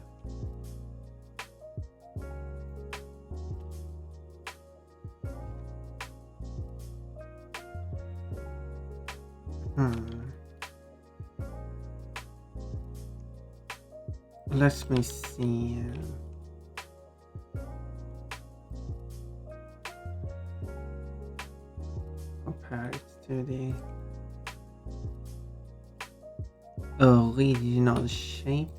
Let me see. Compare it to the original shape.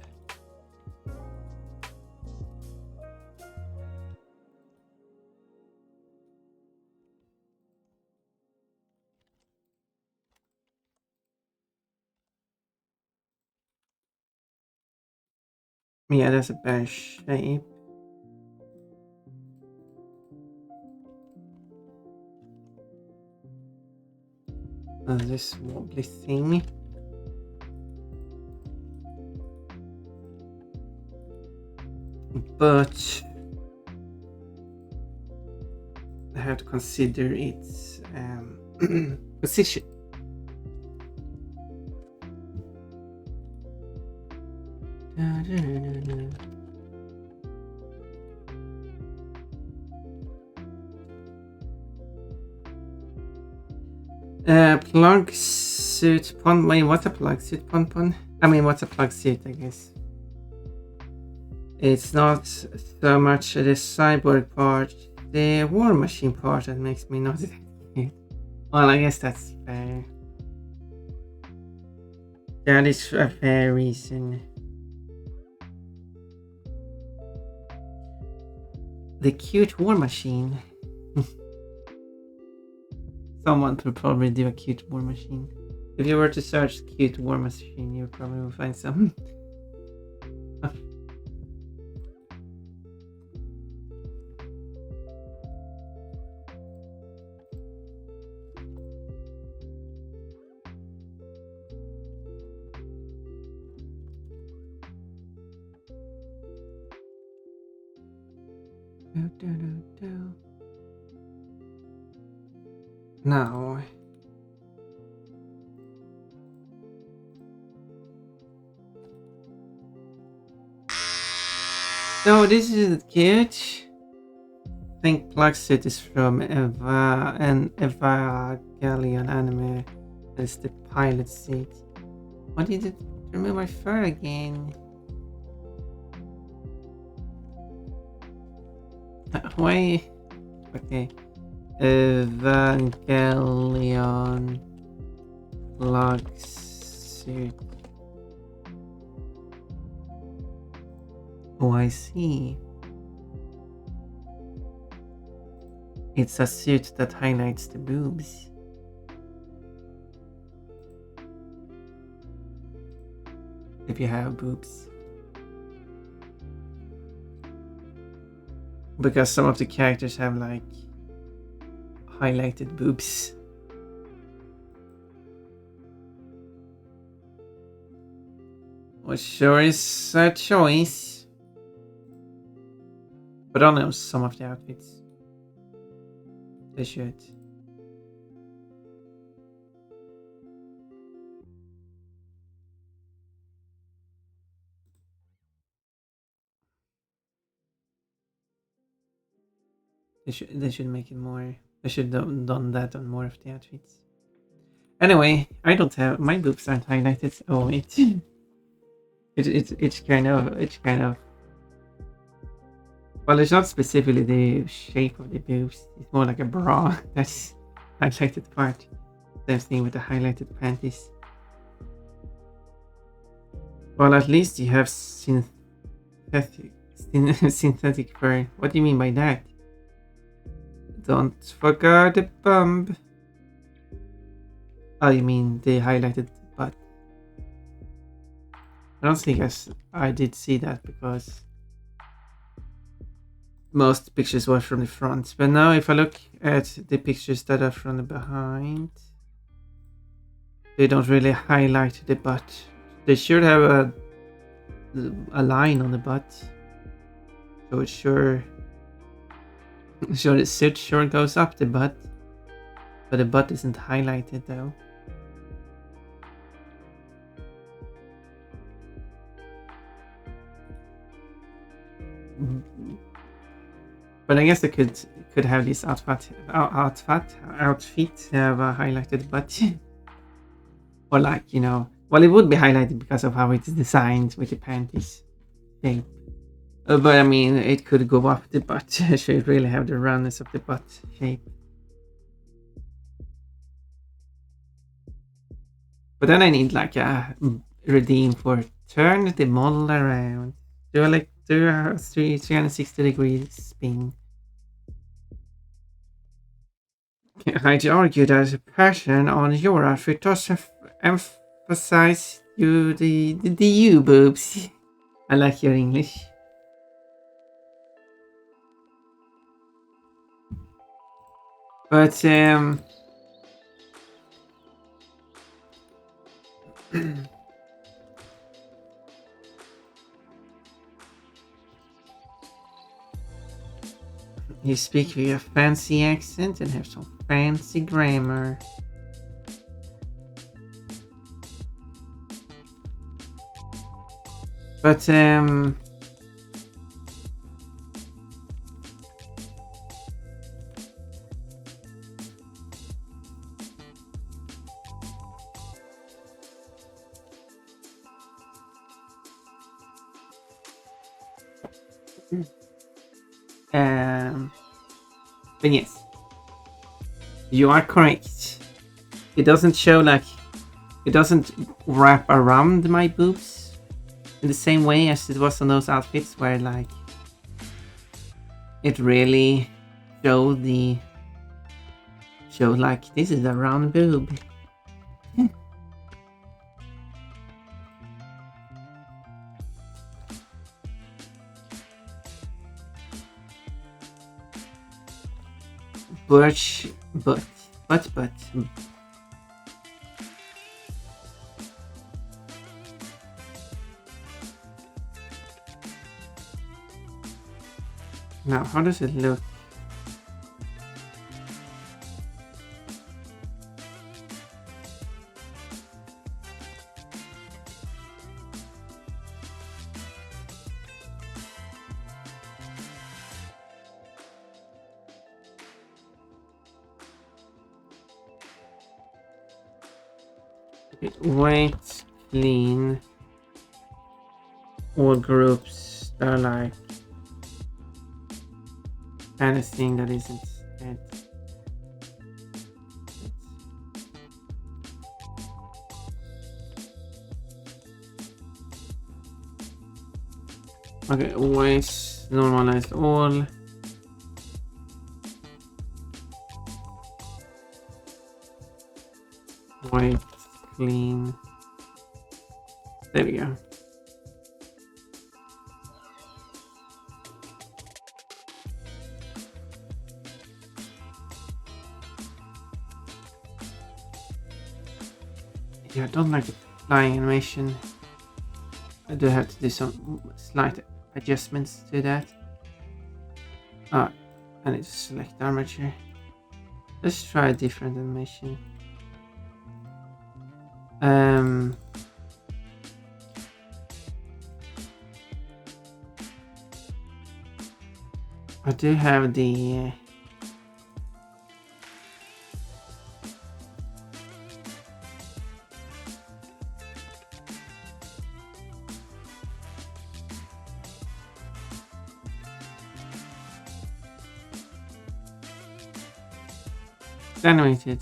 Yeah, that's a better shape. This wobbly thing. But I have to consider its position. Plug suit pon. Wait, what's a plug suit pon pon? I mean, what's a plug suit? I guess it's not so much the cyborg part, the war machine part that makes me not. Well, I guess that's fair. That is a fair reason. The cute war machine. Someone could probably do a cute war machine. If you were to search cute war machine, you probably will find some. Now. No, this isn't cute. I think Plug Suit is from an Evangelion anime. It's the pilot seat. Why did it remove my fur again? Why? Okay. Evangelion Plug Suit. Oh, I see. It's a suit that highlights the boobs. If you have boobs. Because some of the characters have like highlighted boobs. Which sure is a choice. But I don't know some of the outfits. They should. They should make it more. They should have done that on more of the outfits. Anyway, I don't have my boobs aren't highlighted. Oh wait. It's kind of well, it's not specifically the shape of the boobs. It's more like a bra. That's highlighted part. Same thing with the highlighted panties. Well, at least you have synthetic fur. What do you mean by that? Don't forget the bump. Oh, you mean the highlighted butt? I don't think I did see that because most pictures were from the front. But now, if I look at the pictures that are from the behind, they don't really highlight the butt. They should have a line on the butt, so it sure the suit sure goes up the butt, but the butt isn't highlighted though. But I guess they could have this outfit have a highlighted butt, or like well, it would be highlighted because of how it's designed with the panties shape. But I mean, it could go up the butt, so it really have the roundness of the butt shape. But then I need like a redeem for turn the model around. Do a 360-degree spin. I'd argue that passion on your outfit does emphasize the you boobs. I like your English. But you speak with a fancy accent and have some fancy grammar. But um, but yes, you are correct. It doesn't show like it doesn't wrap around my boobs in the same way as it was on those outfits where like it really showed like this is a round boob. Birch but now how does it look? Weight, clean, all groups that are like anything that isn't dead. Okay, always normalize all. Weight, clean. There we go. Yeah, I don't like the flying animation. I do have to do some slight adjustments to that. Ah, I need to select armature. Let's try a different animation. I do have the it's animated.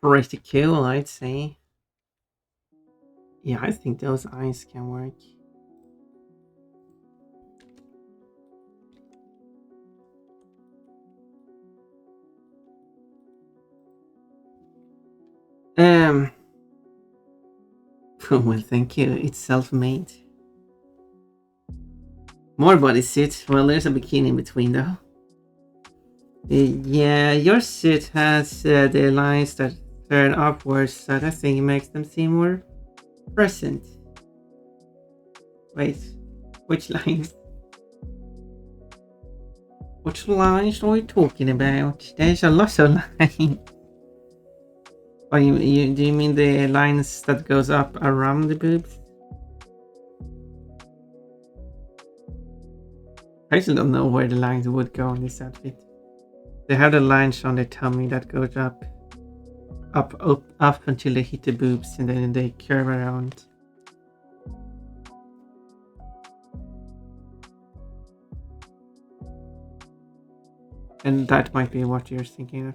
Pretty cool, I'd say. Yeah, I think those eyes can work. Um. Well, thank you. It's self-made. More bodysuit. Well, there's a bikini in between, though. Yeah, your suit has the lines that turn upwards, so I think it makes them seem more present. Wait, which lines? Which lines are we talking about? There's a lot of lines. Oh, do you mean the lines that goes up around the boobs? I still don't know where the lines would go on this outfit. They have the lines on the tummy that goes up until they hit the boobs, and then they curve around. And that might be what you're thinking of.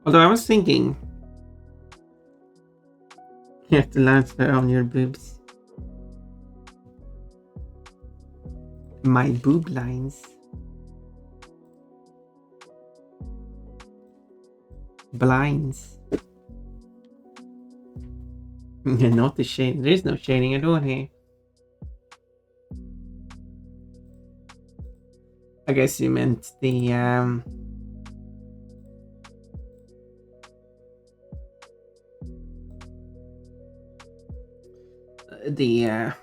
Although I was thinking, you have to lines on your boobs. My boob lines. Blinds. Not the shade. There's no shading at all here. I guess you meant the um the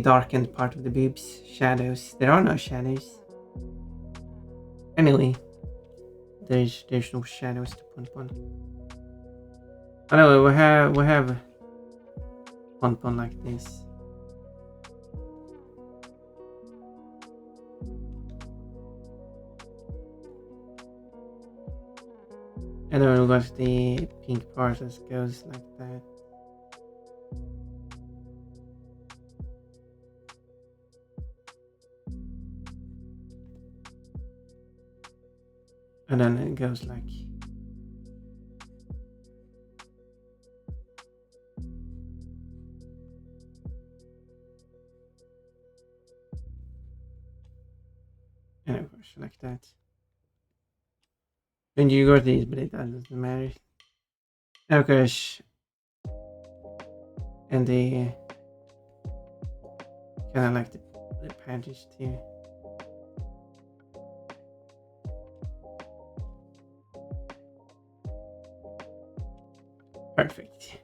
darkened part of the boobs, shadows. There are no shadows. Anyway, there's no shadows to pun pun. Anyway, we have pun pun like this. And then we got the pink part that goes like that. And then it goes like. And of course, like that. And you got these, but it doesn't matter. Of course. And the kind of like the panties too. Perfect.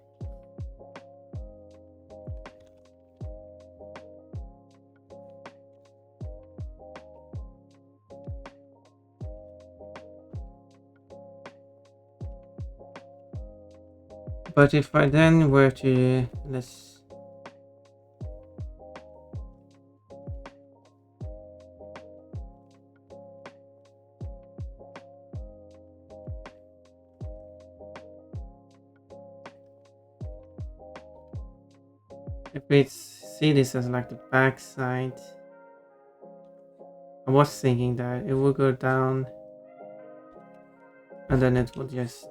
But if I then were to let's if we see this as like the back side, I was thinking that it will go down and then it will just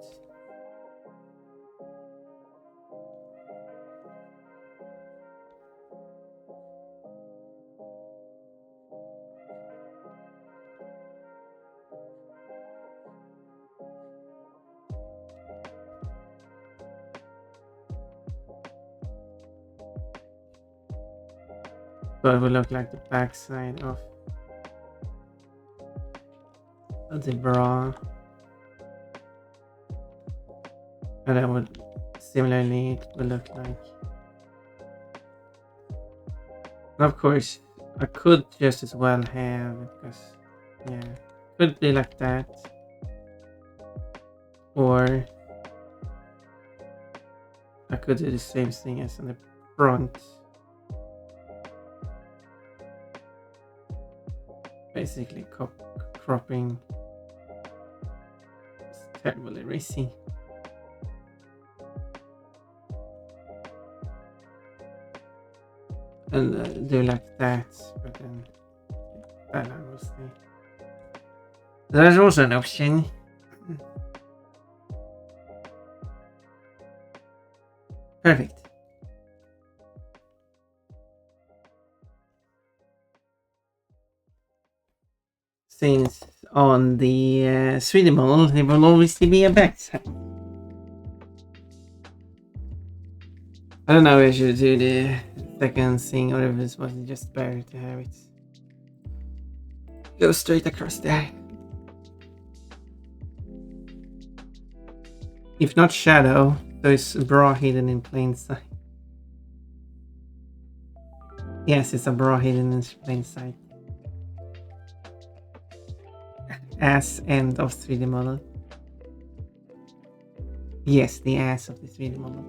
so it will look like the back side of the bra. And that would similarly it will look like. And of course I could just as well have because yeah, could be like that. Or I could do the same thing as on the front. Basically cropping. It's terribly racy. And do like that, but then that line will stay. There's also an option. Perfect. Since on the 3D model, there will always be a backside. I don't know if I should do the second thing or if it was just better to have it go straight across there. If not shadow, there's bra hidden in plain sight. Yes, it's a bra hidden in plain sight. Ass end of 3D model. Yes, the ass of the 3D model.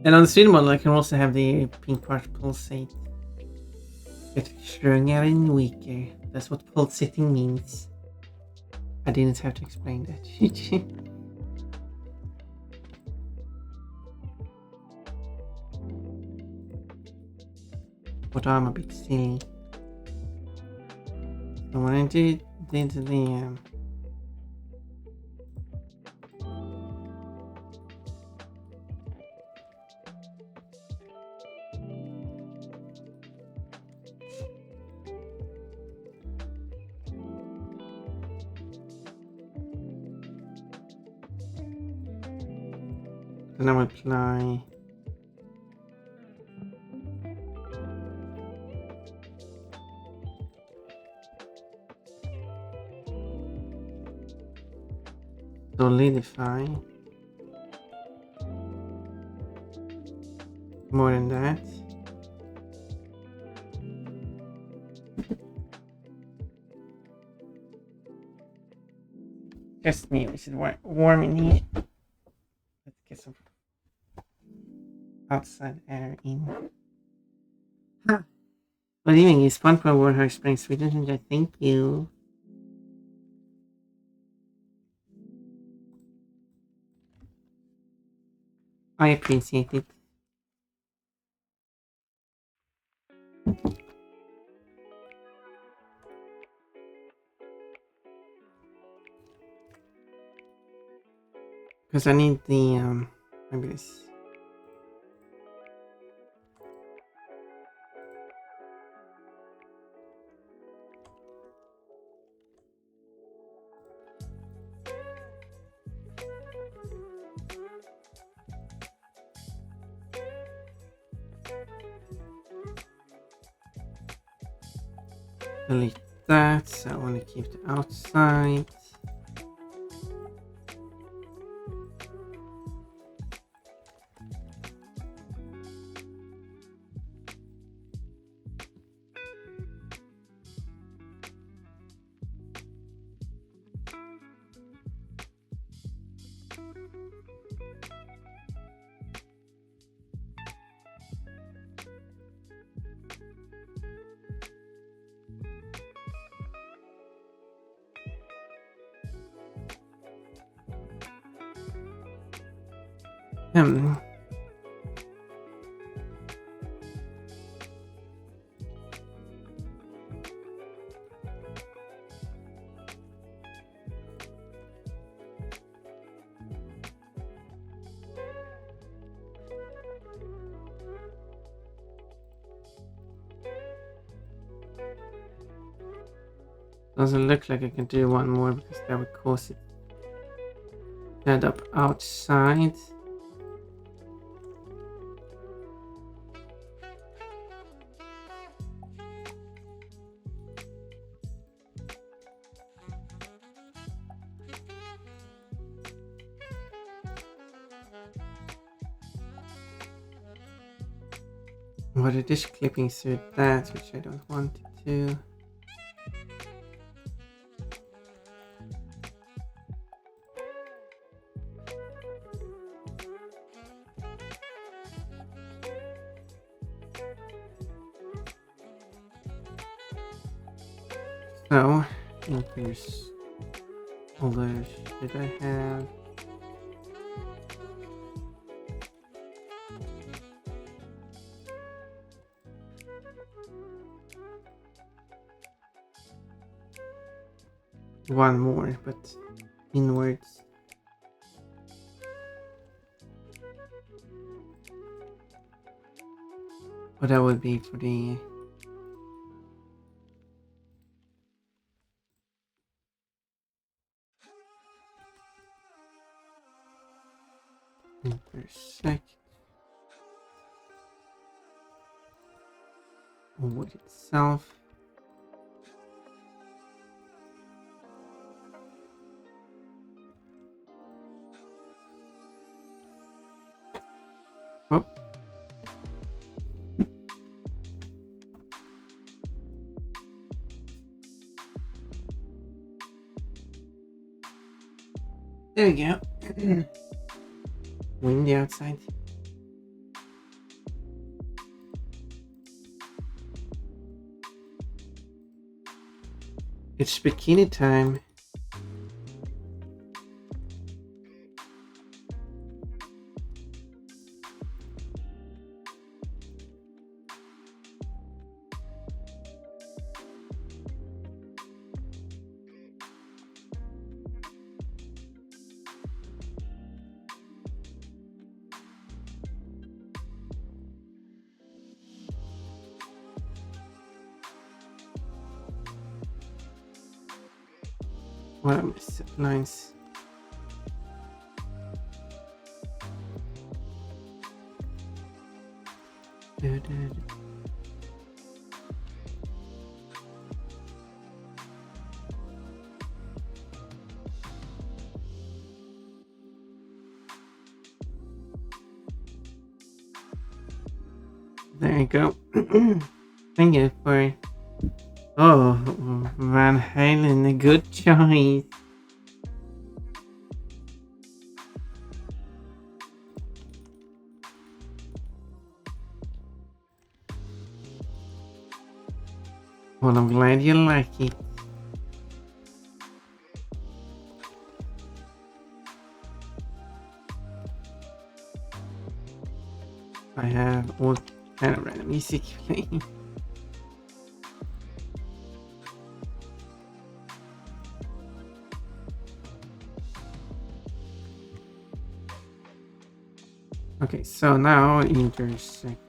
And on the 3D model, I can also have the pink part pulsate. Get stronger and weaker. That's what pulsating means. I didn't have to explain that. But I'm a bit silly. So when I did the then I will apply solidify. More than that. Just me, which is warm in here. Let's get some outside air in. Huh. Good evening, it's fun for Warhawk Springs, Sweden. Thank you. I appreciate it. Because I need the maybe this. Delete that, so I want to keep the outside. Hmm. Doesn't look like I can do one more because that would cause it to end up outside. But it is clipping through that, which I don't want it to. So, increase all the shit I have. One more, but inwards. But that would be for the intersect wood itself. Oh. There we go. Windy outside. It's bikini time. What are my set lines? There you go. Thank you for. Oh, Van Halen, a good choice. Well, I'm glad you like it. I have all kind of random music playing. Okay, so now intersect.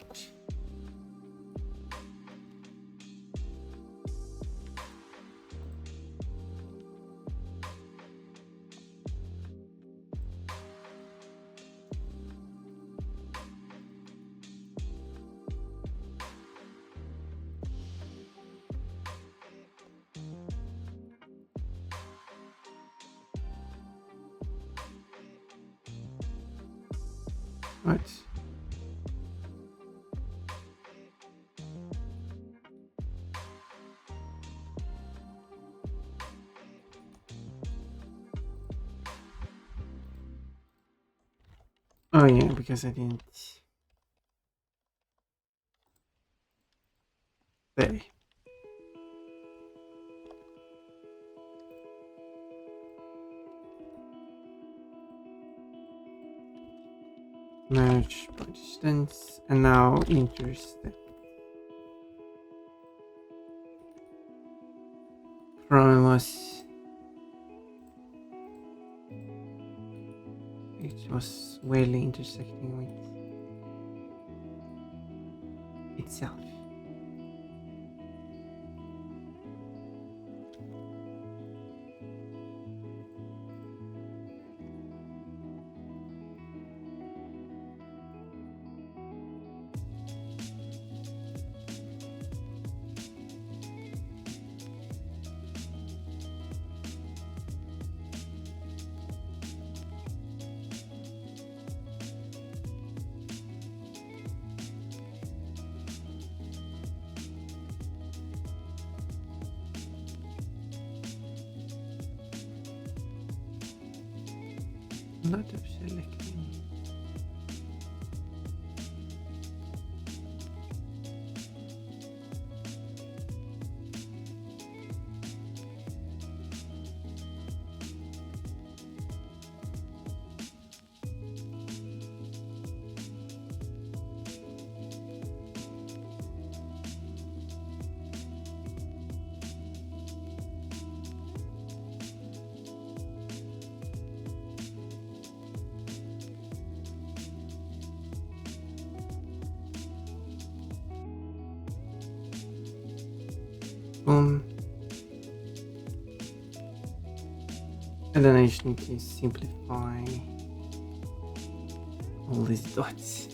What? Oh yeah, because I didn't. There. Merge by distance, and now intersect. Problem was it was weirdly intersecting with itself. Lot of selecting. boom. And then I just need to simplify all these dots.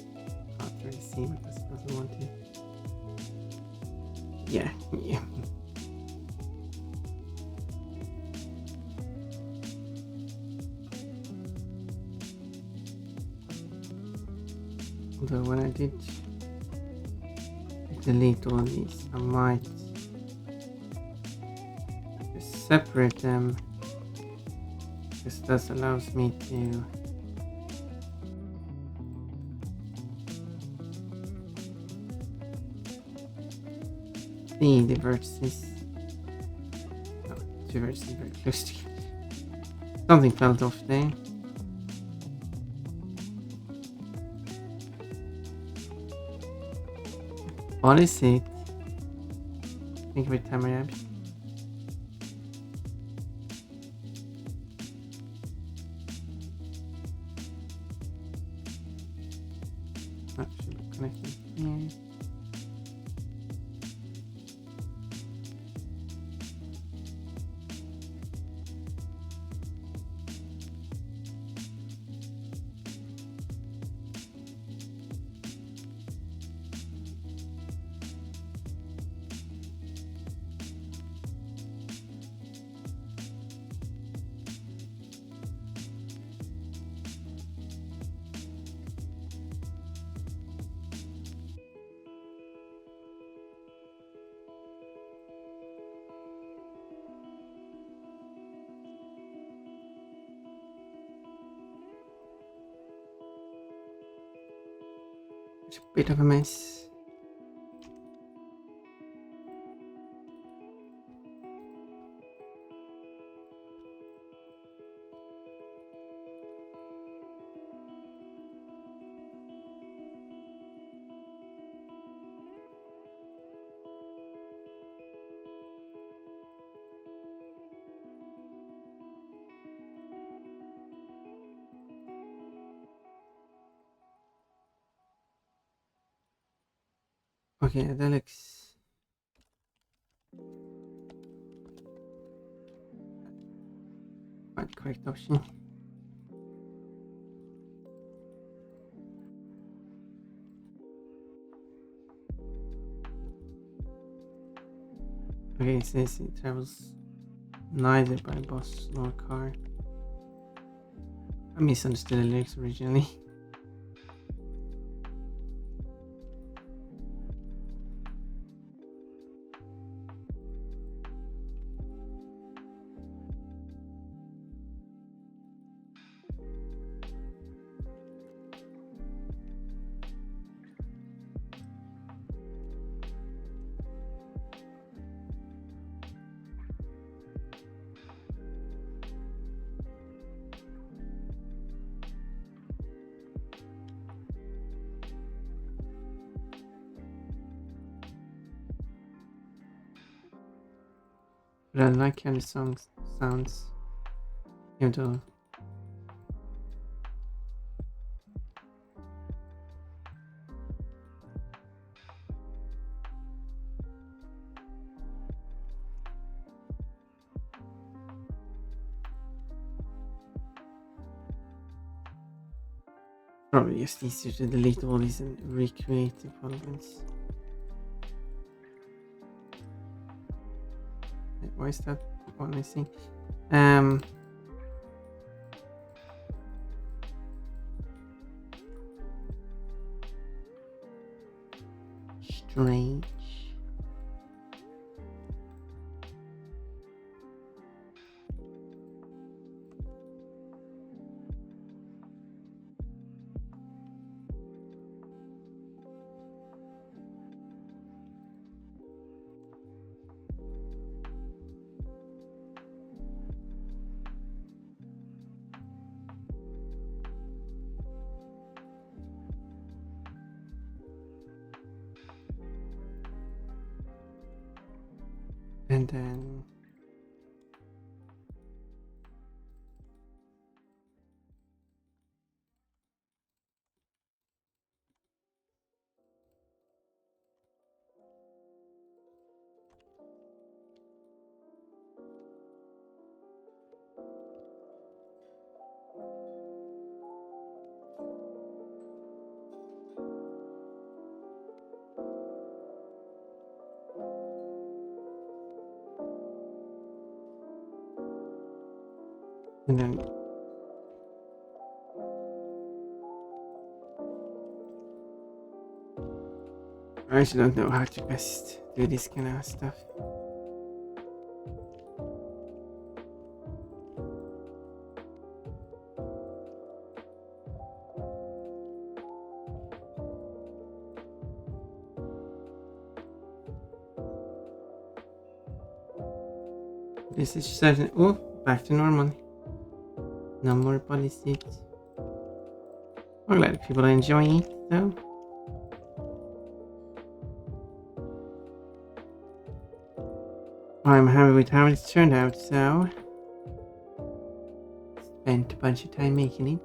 Can't really see because it doesn't want to. Yeah. Although when I did delete all these, I might just separate them, because that allows me to see the vertices. No, two vertices very close together. Something felt off there. What is it? Think of it, Tamarab. Actually connected here. It's a bit of a mess. Okay, that looks quite correct option. Okay, it says it travels neither by bus nor car. I misunderstood the lyrics originally. But I like how the song sounds, even though probably just easier to delete all these and recreate the polygons. Why is that one missing? Strange. And then And then I actually don't know how to best do this kind of stuff. This is certain. Oh, back to normal. No more body seats. I'm glad people are enjoying it though. I'm happy with how it's turned out, so spent a bunch of time making it.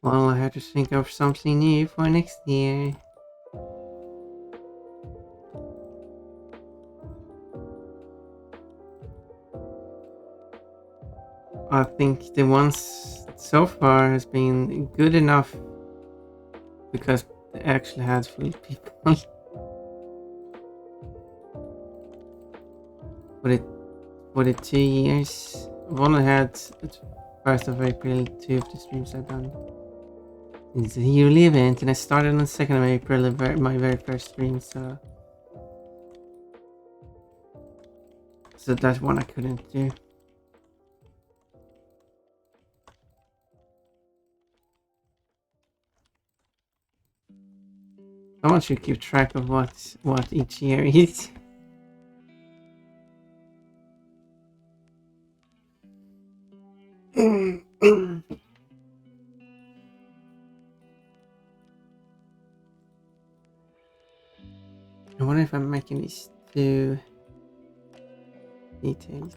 Well, I have to think of something new for next year. I think the ones so far has been good enough because they actually had full people. for the 2 years, I've only had the 1st of April, 2 of the streams I've done. It's a yearly event, and I started on the 2nd of April, my very first stream, so that one I couldn't do. Someone should keep track of what each year is. I wonder if I'm making this too detailed.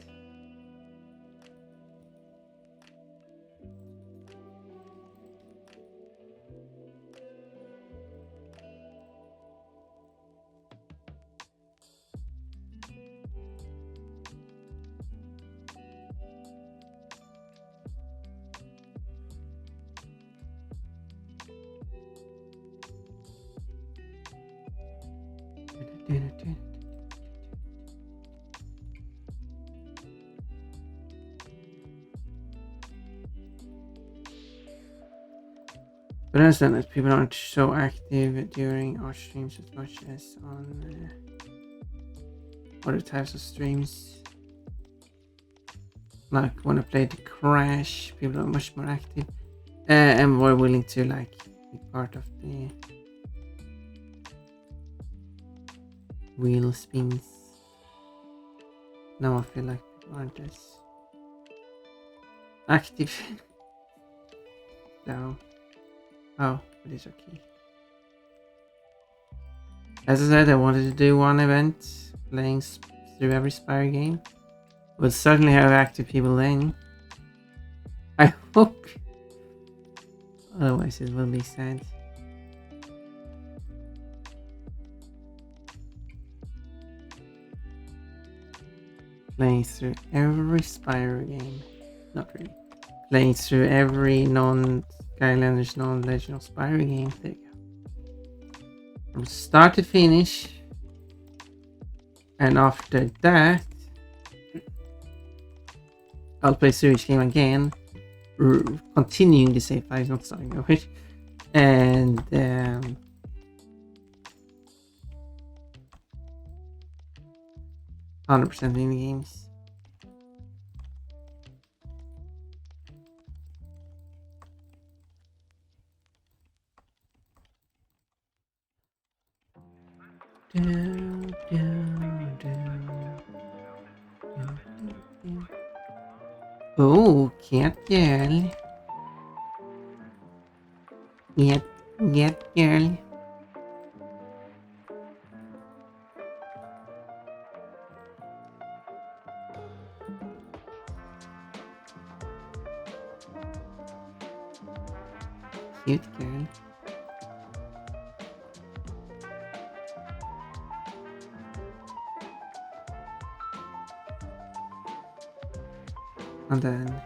But I understand that people aren't so active during our streams as much as on other types of streams. Like when I played Crash, people are much more active and more willing to like be part of the wheel spins. Now I feel like people aren't as active. So, oh, it is okay. As I said, I wanted to do one event, playing through every Spire game. We'll certainly have active people then. I hope. Otherwise it will be sad. Playing through every Spire game. Not really. Playing through every Skylanders non-Legend of Spyro games. There you go. From start to finish. And after that, I'll play Sewage Game again. Continuing the save files, not starting over. And 100% mini games. Oh, cat girl. Cat girl. Cute girl. And then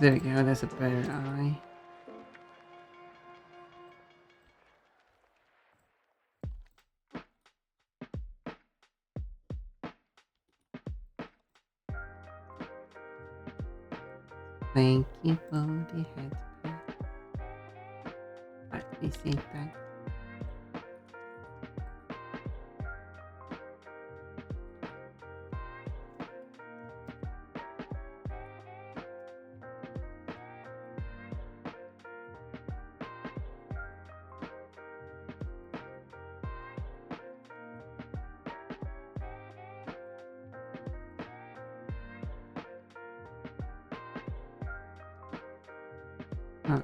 there we go, that's a better eye. Thank you for the headset. Appreciate that. Oh.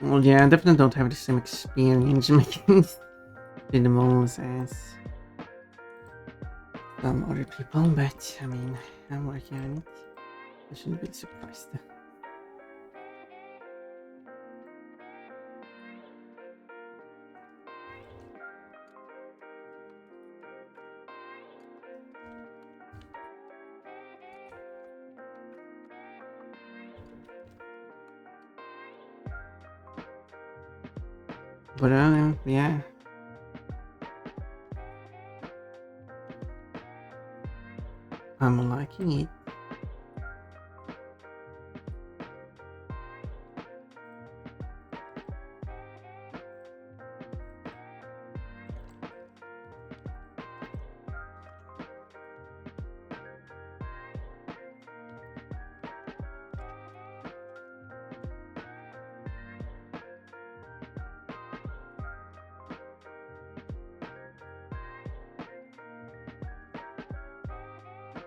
Well, yeah, I definitely don't have the same experience making cinnamons as some other people, but I mean, I'm working on it. I shouldn't be surprised. But yeah. I'm liking it.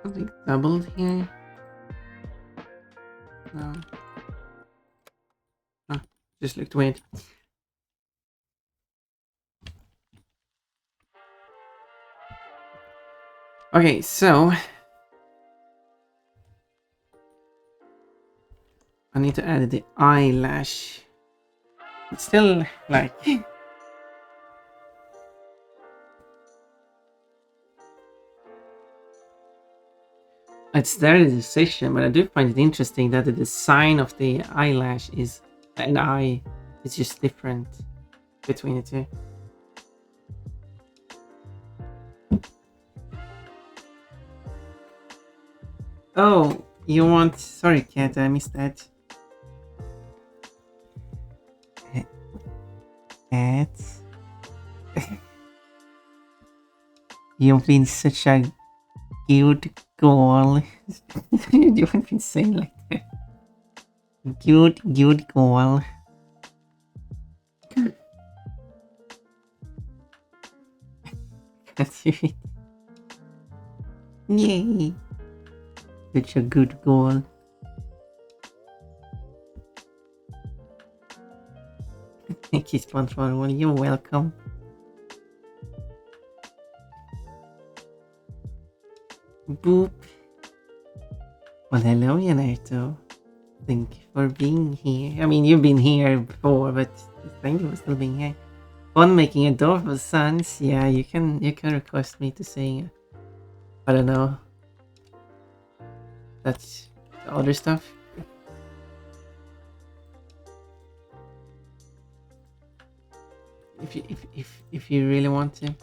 Something doubled here? No. Oh, just looked weird. Okay, so I need to add the eyelash. It's still like it's their decision, but I do find it interesting that the design of the eyelash is an eye. It's just different between the two. Oh, you want? Sorry, cat, I missed that. Cat, you've been such a good girl. You haven't been saying like that. Good girl. That's it. Yay. Such a good girl. Thank you, SpongeBob. You're welcome. Boop. Well, hello, Yanato. Thank you for being here. I mean, you've been here before, but thank you for still being here. Fun making adorable sounds. Yeah, you can request me to sing. I don't know. That's the other stuff. If you really want to.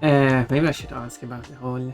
Maybe I should ask about the whole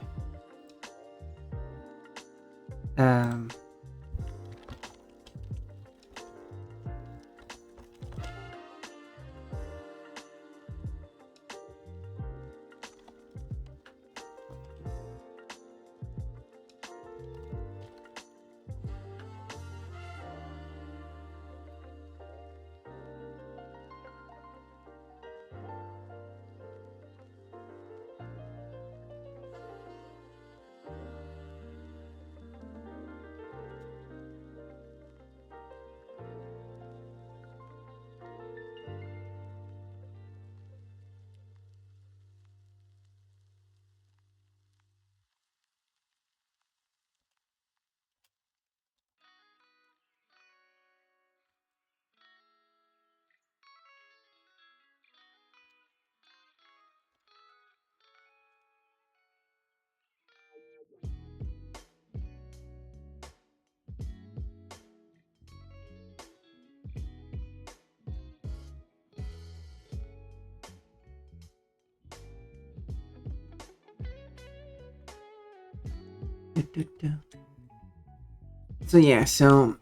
So yeah, so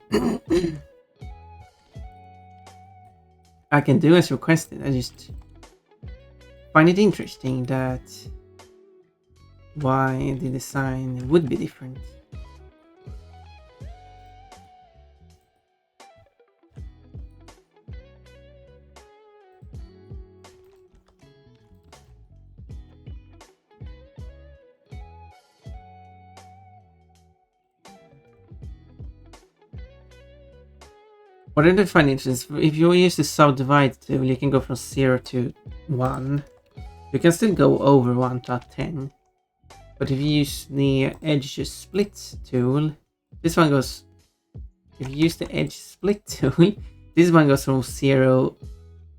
I can do as requested. I just find it interesting that why the design would be different. What I do find interesting, if you use the subdivide tool, you can go from 0 to 1. You can still go over 1 to 10. But if you use the edge split tool, this one goes... If you use the edge split tool, this one goes from 0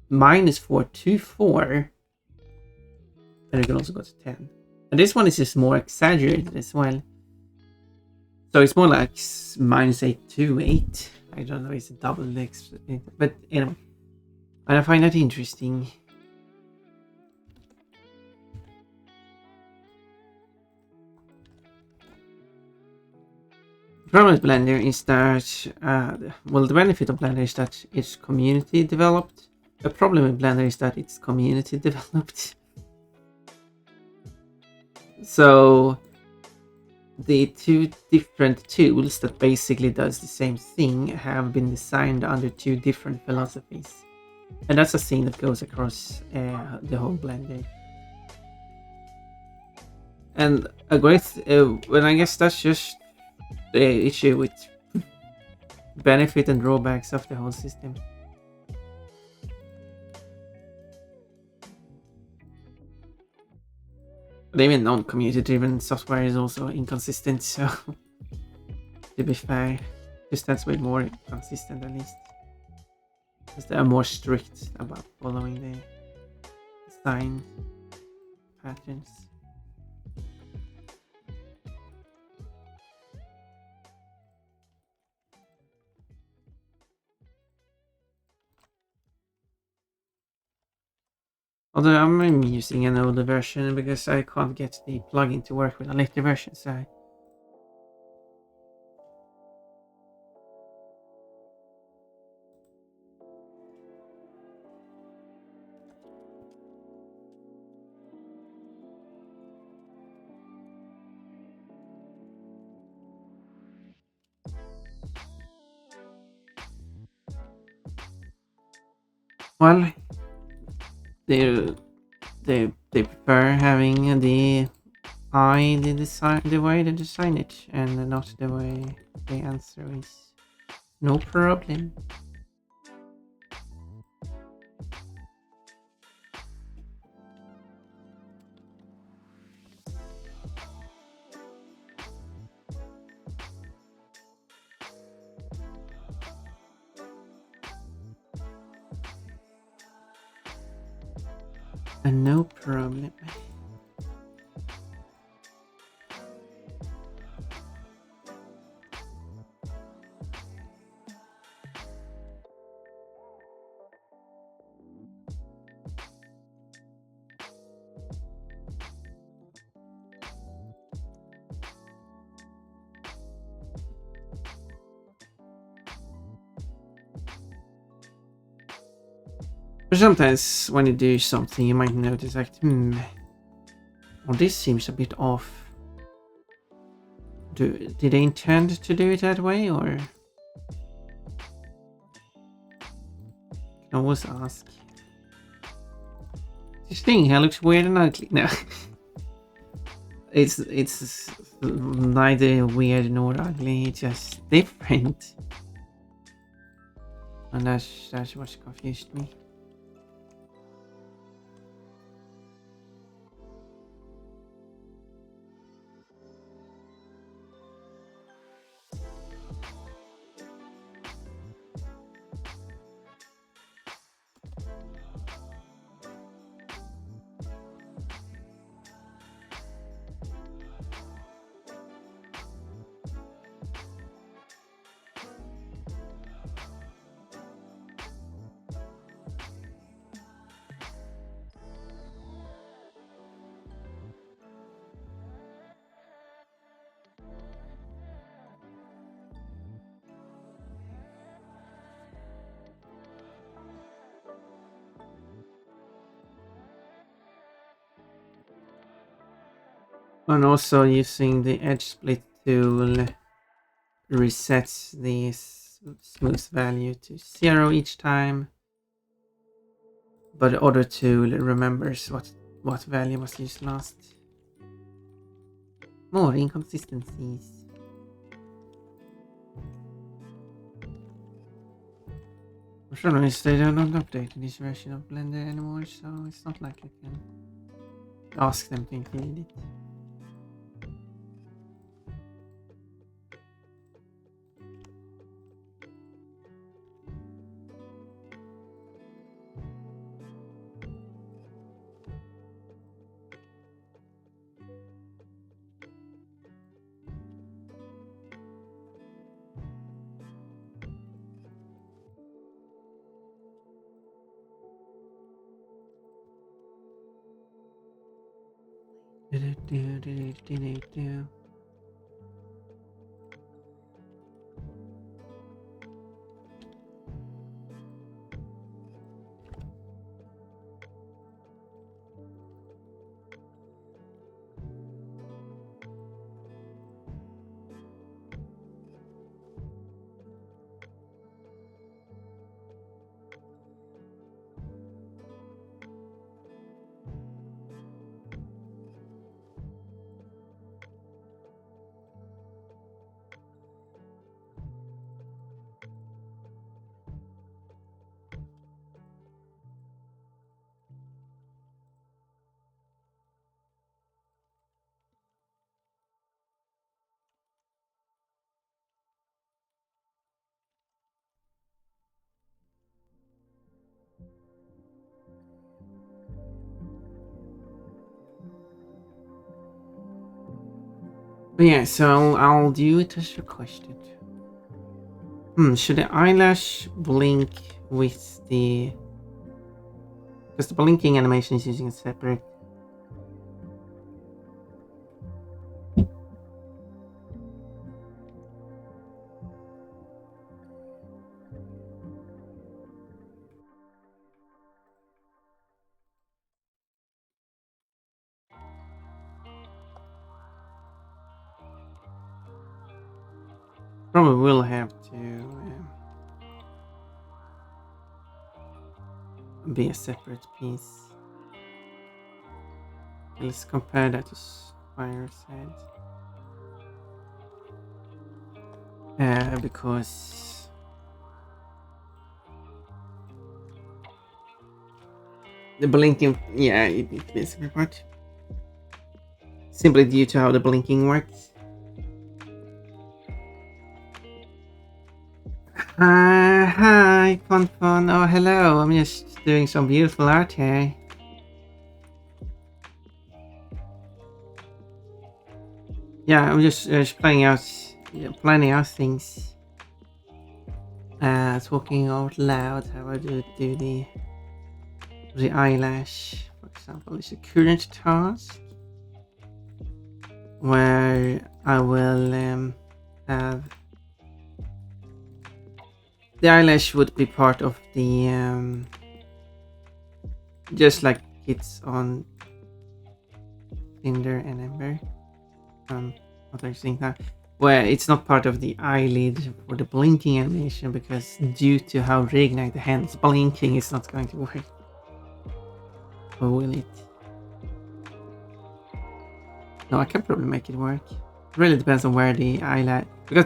minus 4 to 4. And you can also go to 10. And this one is just more exaggerated as well. So it's more like minus 8 to 8. I don't know, it's a double X, but you know, and I find that interesting. The problem with Blender is that, well, the benefit of Blender is that it's community developed. The problem with Blender is that it's community developed. So the two different tools that basically does the same thing have been designed under two different philosophies. And that's a thing that goes across the whole Blender. And a great, and I guess that's just the issue with benefit and drawbacks of the whole system. But even non-community driven software is also inconsistent, so to be fair, just that's way more consistent at least. Because they are more strict about following the design patterns. Although I'm using an older version because I can't get the plugin to work with a later version, so well, they they prefer having the design the way they design it and not the way the answer is. No problem. And no problem. But sometimes when you do something, you might notice like, well, this seems a bit off. Did they intend to do it that way, or can always ask. This thing here looks weird and ugly. No, it's neither weird nor ugly. It's just different, and that's what confused me. And also using the edge split tool resets the smooth value to 0 each time, but the other tool remembers what value was used last. More inconsistencies. I'm sure they don't update this version of Blender anymore, so it's not like I can ask them to include it. Do. But yeah, so I'll do it as requested. Should the eyelash blink with the... Because the blinking animation is using a separate... Probably will have to be a separate piece. Let's compare that to Spire's head. Because the blinking, yeah, it needs to be a separate part. Simply due to how the blinking works. Hi, Fun. Oh, hello. I'm just doing some beautiful art here. Yeah, I'm just planning out things. Talking out loud. How I do the eyelash, for example, is a current task where I will have the eyelash would be part of the just like it's on Tinder and Ember. What are you saying that? Where it's not part of the eyelid for the blinking animation because due to how reignite the hands blinking is not going to work. Or will it? No, I can probably make it work. It really depends on where the eyelid, because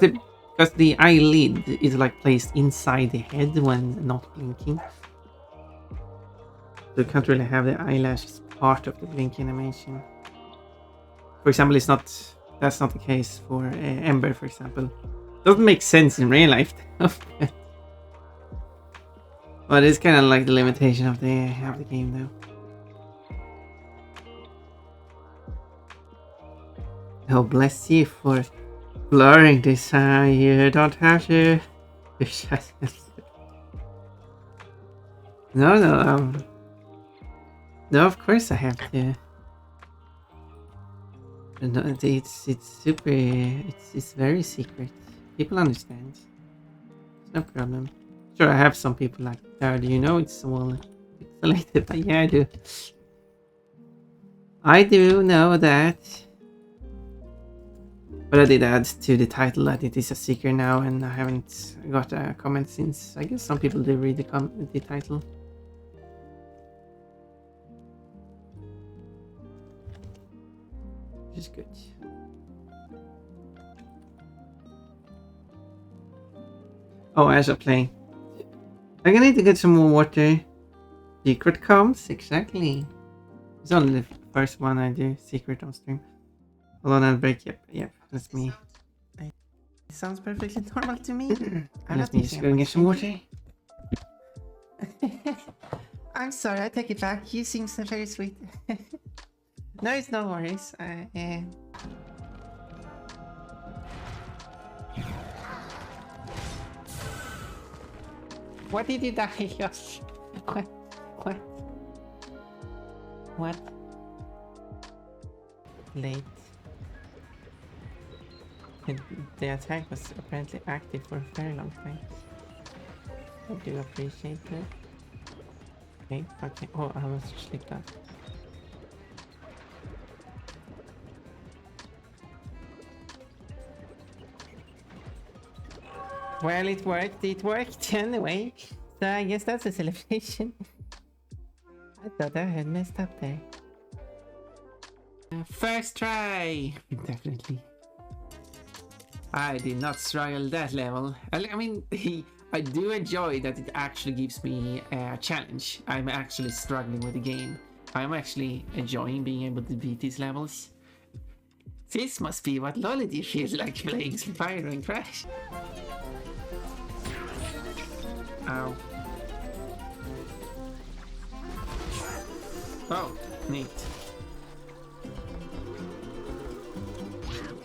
the eyelid is like placed inside the head when not blinking. So you can't really have the eyelash as part of the blinking animation. For example, that's not the case for Ember, for example. Doesn't make sense in real life, but it's kind of like the limitation of the game, though. Oh, bless you for blurring this. You don't have to. No, no. Of course I have to. No, it's super. It's very secret. People understand. It's no problem. Sure, I have some people like, do you know it's all pixelated? But yeah, I do. I do know that. But I did add to the title that it is a secret now, and I haven't got a comment since. I guess some people do read the title. Which is good. Oh, as I play. I'm gonna need to get some more water. Secret comes, exactly. It's only the first one I do, secret on stream. Hold on, I'll break. Yep, that's me. It sounds perfectly normal to me. Let me just go and get some water. I'm sorry, I take it back. You seem so very sweet. No, it's no worries. What did you die, Yosh? What? Late. The attack was apparently active for a very long time. I do appreciate that. Okay. Oh, I almost slipped that. Well, it worked anyway. So I guess that's a celebration. I thought I had messed up there. First try! Definitely. I did not struggle that level. I mean, I do enjoy that it actually gives me a challenge. I'm actually struggling with the game. I'm actually enjoying being able to beat these levels. This must be what Lolity feels like playing Spyro and Crash. Ow. Oh, neat.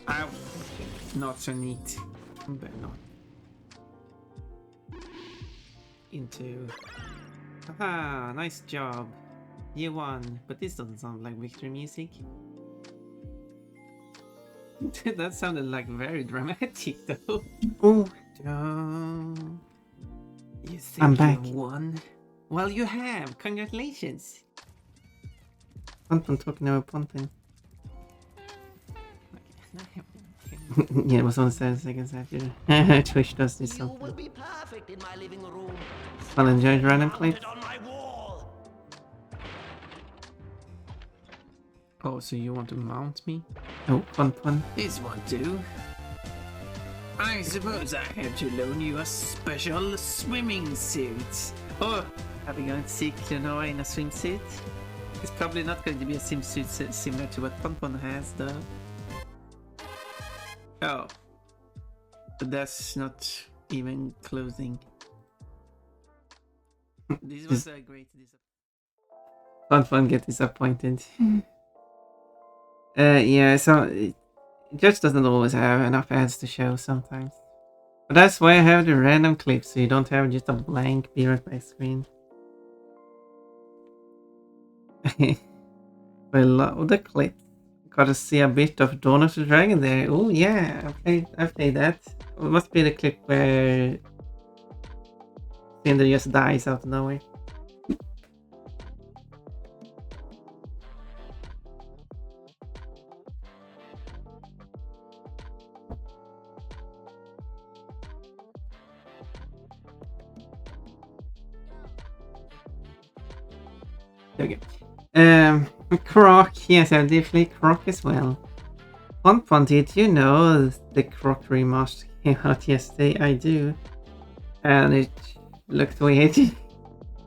Ow. not so neat, but not into. Haha, nice job. You won, but this doesn't sound like victory music. That sounded like very dramatic though. Oh, You think I'm back. you won? Well, you have. Congratulations. Ponton talking about Ponton. Yeah, it was on 7 seconds after Twitch does this You will something. be perfect in my living room. Well, enjoy random Mount clips. it on my wall. Oh, so you want to mount me? Oh, Ponton. This one too. I suppose I have to loan you a special swimming suit. Oh, have you gone sick in a swimsuit? It's probably not going to be a swimsuit similar to what Pompon has, though. Oh, but that's not even clothing. This was a great disappointment. Ponton get disappointed. Yeah, so it just doesn't always have enough ads to show sometimes. But that's why I have the random clips, so you don't have just a blank be right back screen. I love the clip. Gotta see a bit of Dawn of the Dragon there. Oh yeah, I played that. It must be the clip where Cinder just dies out of nowhere. Okay. Croc, yes, I did play Croc as well. Pon, did you know the Croc remaster came out yesterday? I do. And it looked weird. I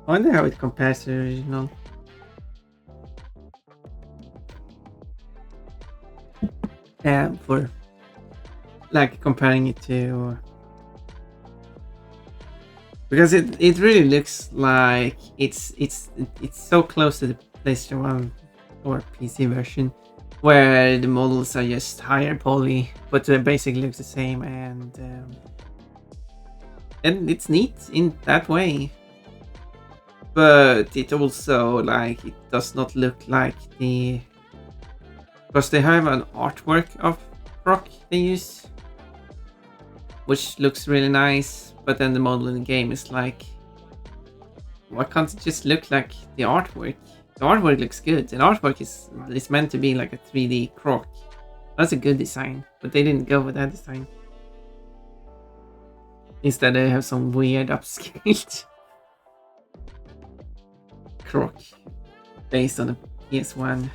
wonder how it compares to the original. For like comparing it to, because it really looks like it's so close to the PlayStation 1 or PC version, where the models are just higher poly, but they basically looks the same, and it's neat in that way. But it also like it does not look like because they have an artwork of Croc they use, which looks really nice, but then the model in the game is like, why can't it just look like the artwork? The artwork looks good. The artwork is meant to be like a 3D Croc. That's a good design, but they didn't go with that design. Instead they have some weird upscaled Croc based on the PS1.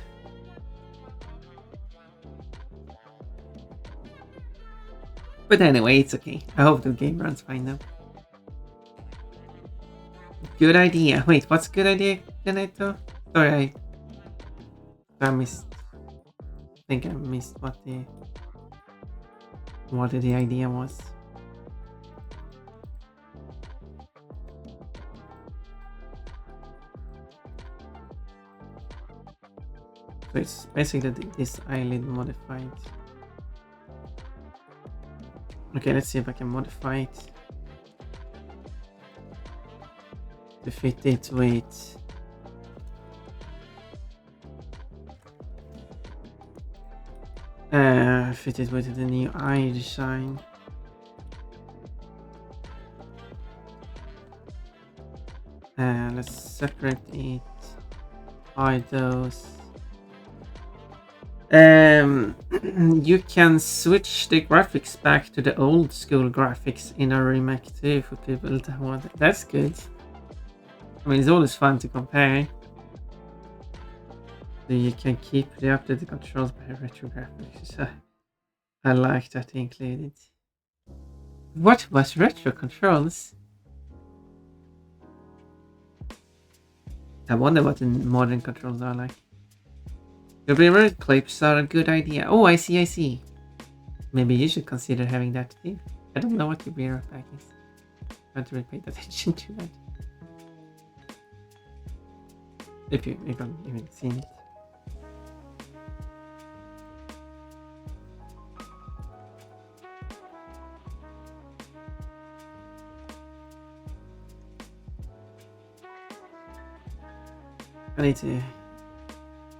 But anyway, it's okay. I hope the game runs fine now. Good idea. Wait, what's good idea, Janeto? Sorry, I missed. I think I missed what the idea was. So it's basically this eyelid modified. Okay, let's see if I can modify it to fit it with the new eye design. Let's separate it. Hide those. You can switch the graphics back to the old school graphics in a remake too for people that want it. That's good. I mean, it's always fun to compare. So you can keep the updated controls by retro graphics. So I like that they included. What was retro controls? I wonder what the modern controls are like. The reverse clips are a good idea. Oh, I see. Maybe you should consider having that too. I don't know what the rear back is. I haven't really paid attention to that. If you haven't even seen it. I need to...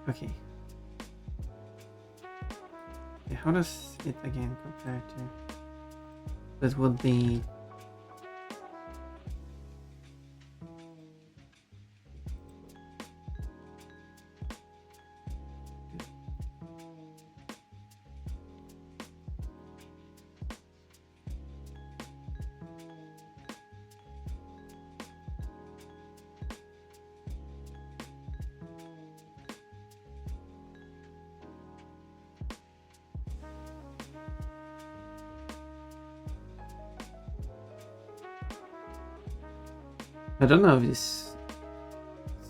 Okay. Okay, how does it again compare to... That would be... I don't know if this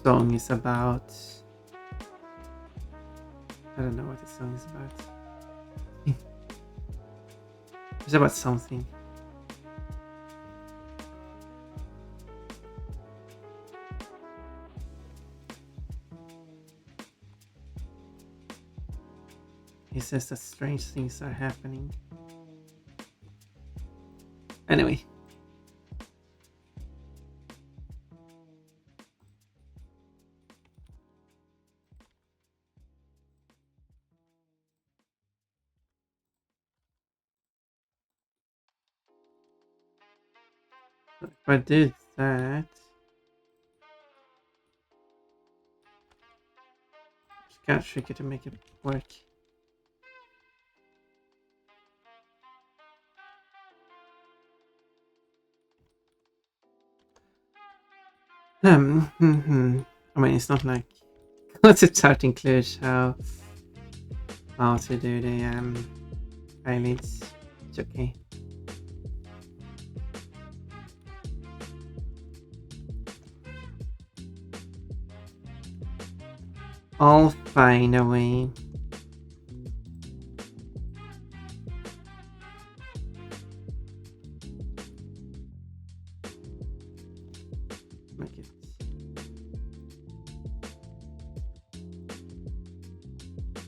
song is about... I don't know what this song is about. It's about something. He says that strange things are happening. Anyway. If I did that... Just gotta trick it to make it work. I mean, it's not like concept art includes how to do the eyelids. It's okay. I'll find a way. Make it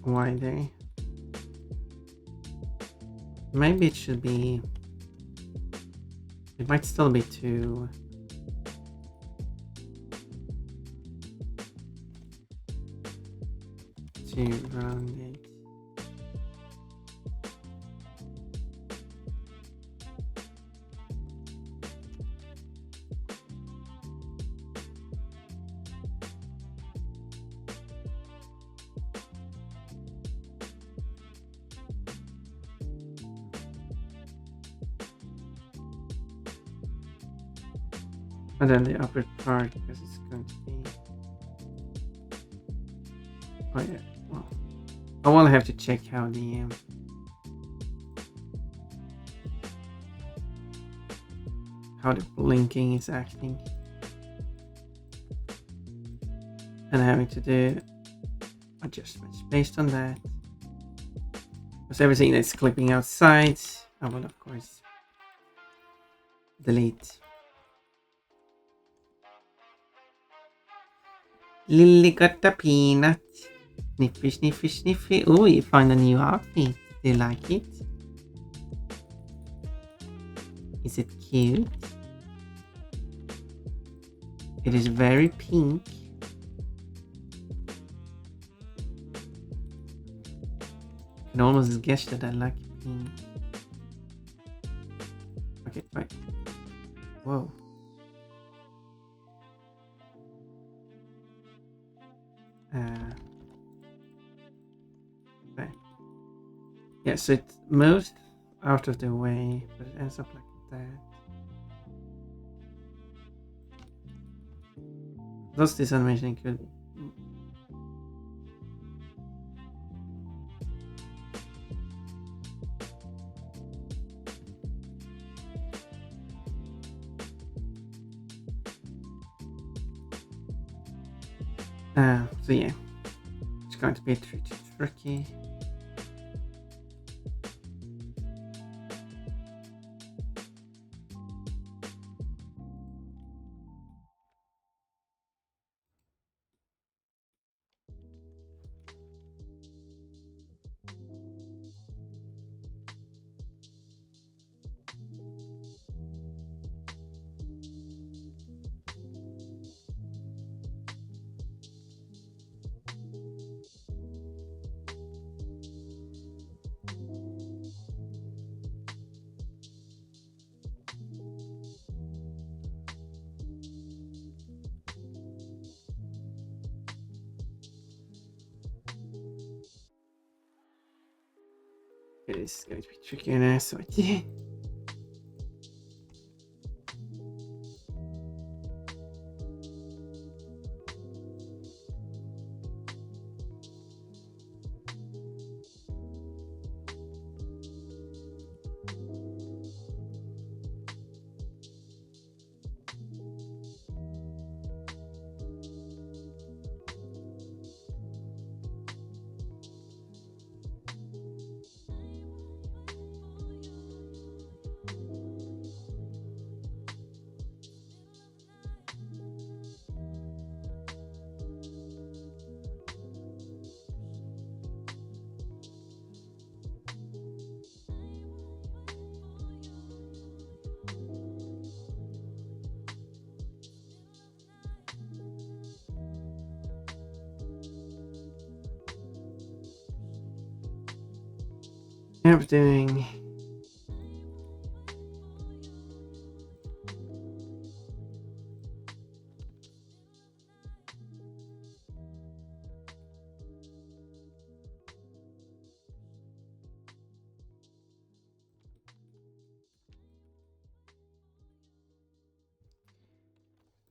wider. Maybe it should be... It might still be too rounded. And then the upper part, because it's going to be... Oh yeah, well, I will have to check how the blinking is acting, and having to do adjustments based on that. Because everything that's clipping outside, I will of course delete. Lily got the peanut. Sniffy, sniffy, sniffy. Oh, you found a new outfit. Do you like it? Is it cute? It is very pink. I can almost guess that I like pink. Okay, right. Whoa. Right. Yeah, so it moves out of the way, but it ends up like that. Thus this animation could be. So yeah, it's going to be tricky. Okay, this is going to be trickier now, so I am doing.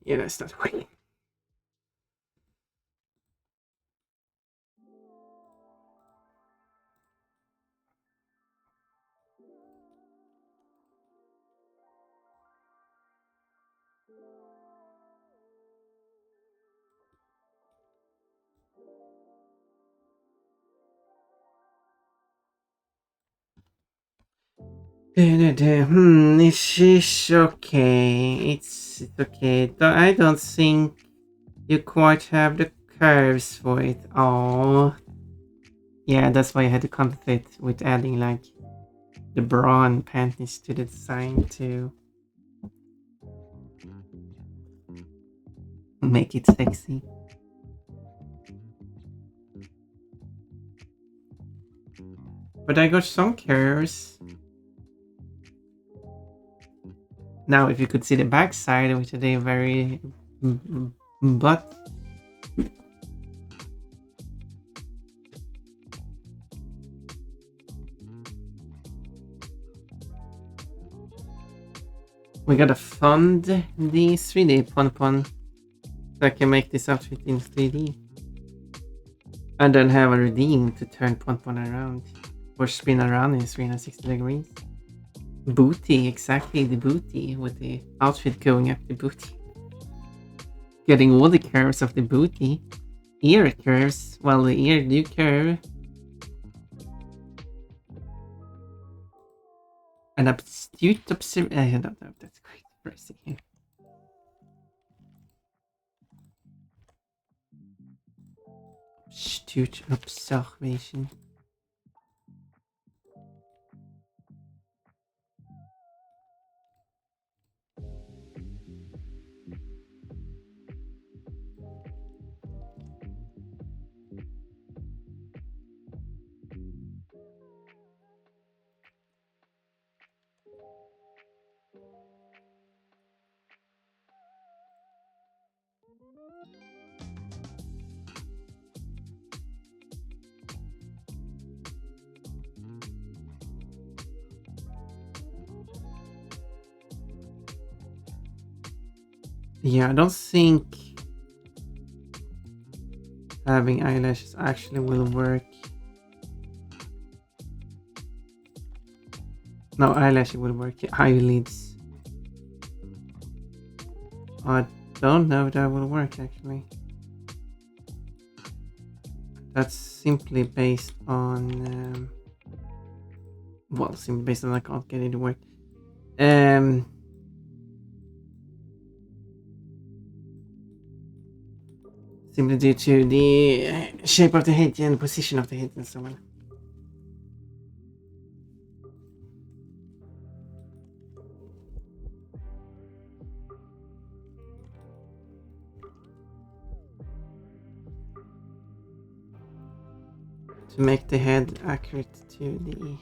Yeah, that's not working. It's okay. It's okay. I don't think you quite have the curves for it. Oh, yeah, that's why I had to compensate with adding like the bra and panties to the design to make it sexy. But I got some curves. Now, if you could see the backside, which they very but we gotta fund the 3D Pon so I can make this outfit in 3D. And then have a redeem to turn Pon around or spin around in 360 degrees. Booty, exactly the booty with the outfit going up the booty. Getting all the curves of the booty. Ear curves, while the ear do curve. An astute observation. No, that's quite crazy here. Astute observation. Yeah, I don't think having eyelashes actually will work. No, eyelashes will work. Eyelids. I don't know if that will work actually. That's simply based on well, simply based on I can't get it to work. Simply due to the shape of the head and position of the head and so on. To make the head accurate to the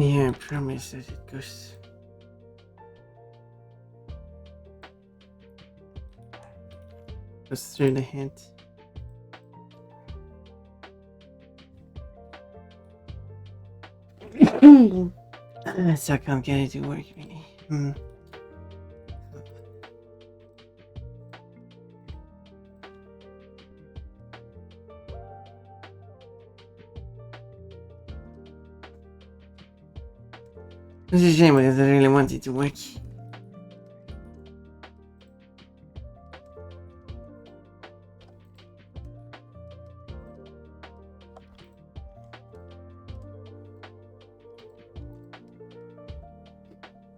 Yeah, I promise that it goes through the head. So I can't get it to work really. It's a shame because I really want it to work.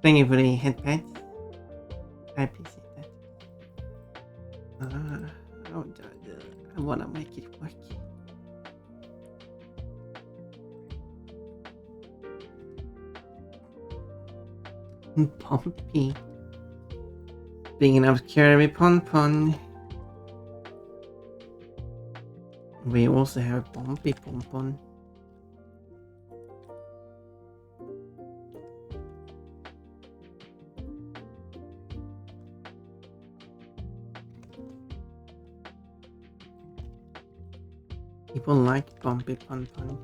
Thank you for the headpad. I appreciate that. I wanna make it work. Pompey. Speaking of Kirby Pon. We also have Pompey Pompon. People like Pompey Pompon.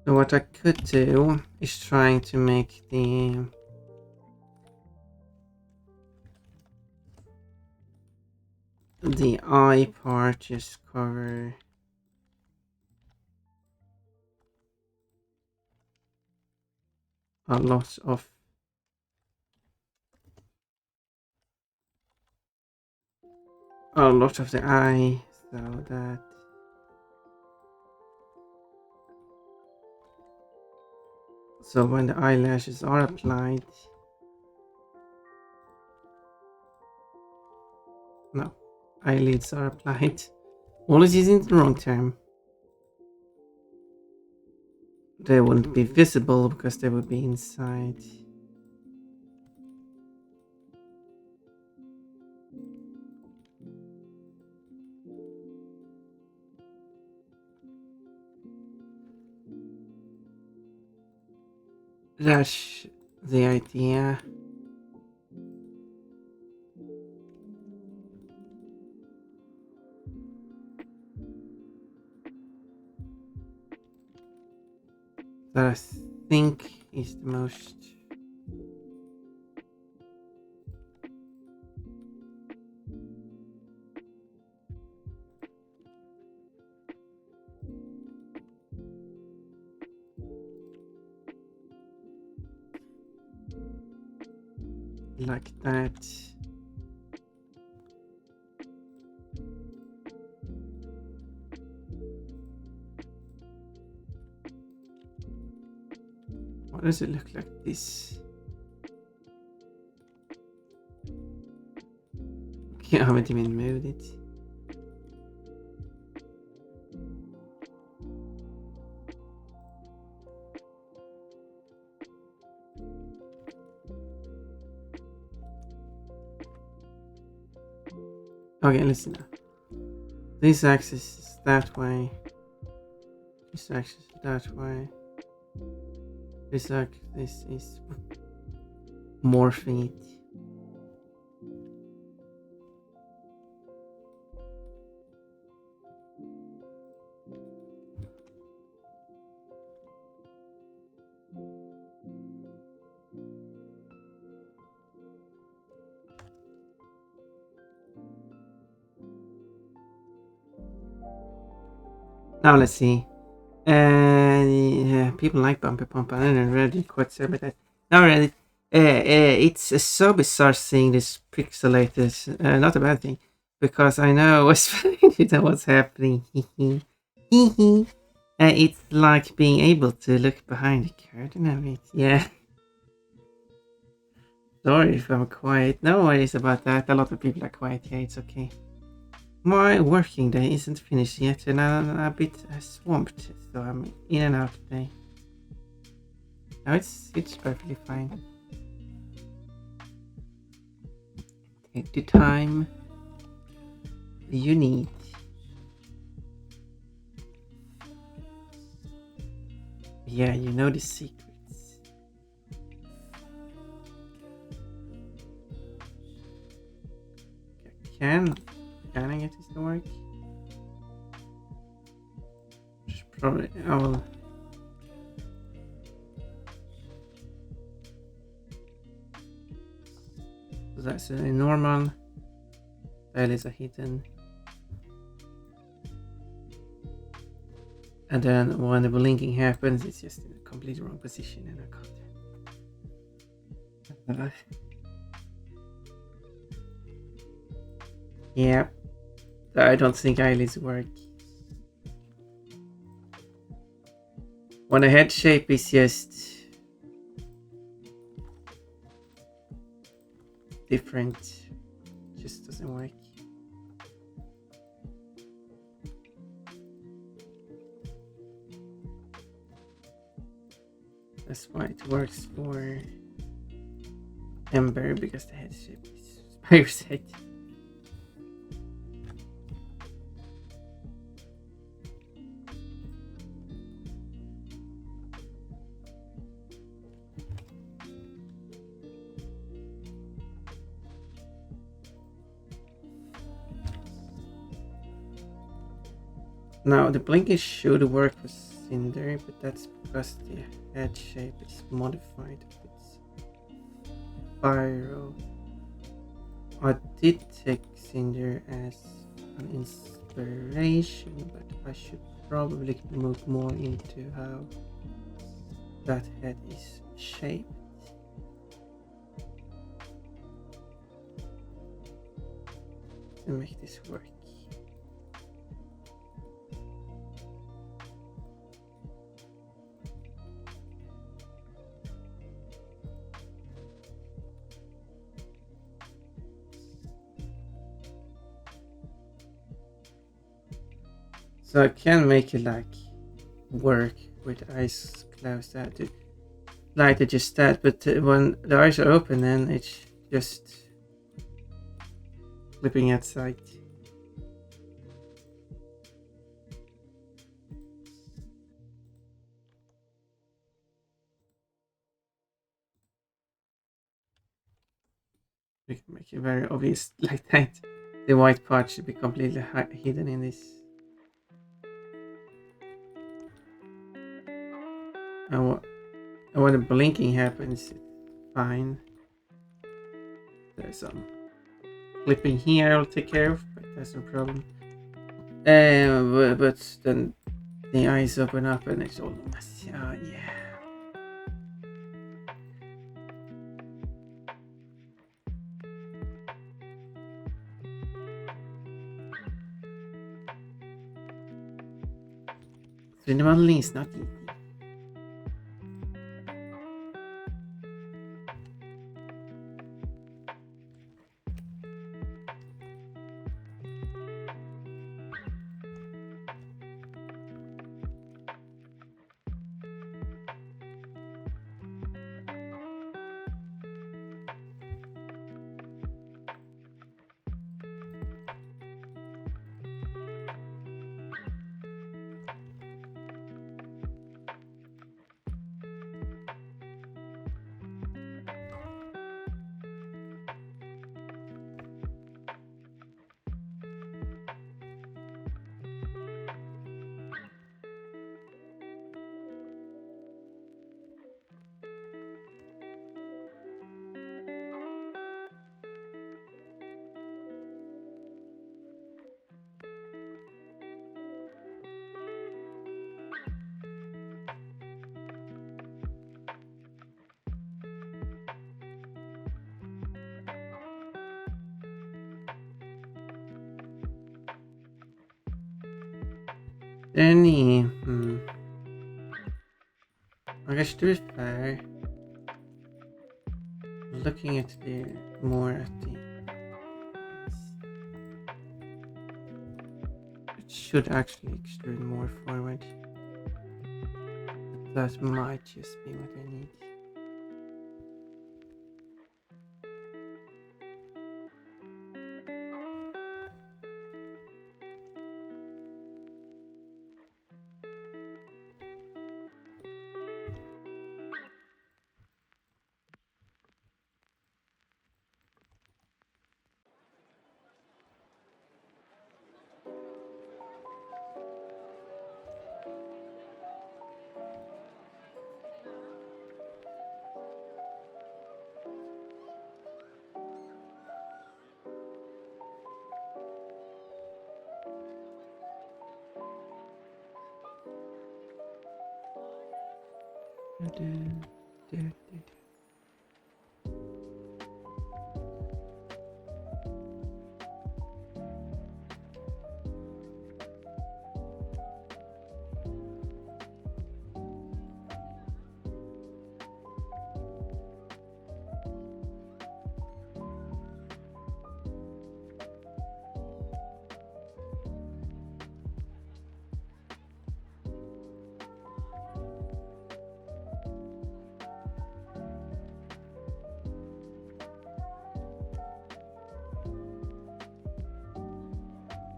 So what I could do is trying to make the eye part just cover a lot of the eye, so when the eyelashes are applied, no, eyelids are applied. Always using the wrong term. They wouldn't be visible because they would be inside. That's the idea. That I think is the most like that. Why does it look like this? Okay, I haven't even moved it. Okay, listen now. This axis is that way. This axis is that way. This axis is more feet. Now let's see. Yeah, people like Bumper Pump. I didn't really quite say about that. Now really, it's so bizarre seeing this pixelated. Not a bad thing, because I know what's happening. It's like being able to look behind the curtain a bit. Yeah. Sorry if I'm quiet. No worries about that. A lot of people are quiet here. It's okay. My working day isn't finished yet, and I'm a bit swamped, so I'm in and out today. No, it's perfectly fine. Take the time you need. Yeah, you know the secrets. Can I get this to work? Probably I will. So that's a normal. That is a hidden. And then when the blinking happens, it's just in a completely wrong position and I can't. Yeah, I don't think eyelids work. When the head shape is just different, it just doesn't work. That's why it works for Ember, because the head shape is Spire's head. Now the blinking should work with Cinder, but that's because the head shape is modified with Spyro. I did take Cinder as an inspiration, but I should probably look more into how that head is shaped. To make this work. So I can make it like work with eyes closed. That to like just that, but when the eyes are open, then it's just flipping at sight. We can make it very obvious like that. The white part should be completely hidden in this. And when the blinking happens, it's fine. There's some flipping here I'll take care of, but that's no problem. But then the eyes open up and it's all messy. Oh, yeah. Modeling is not easy. Any I guess to be fair, looking at the more at the it should actually extrude more forward. That might just be what I need.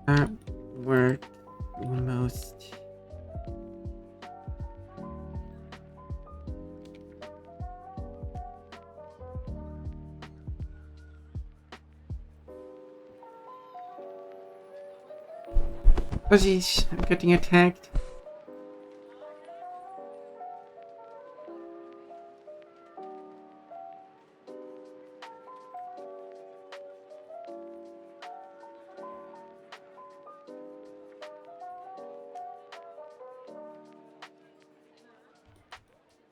That worked almost. Fuzzies, I'm getting attacked.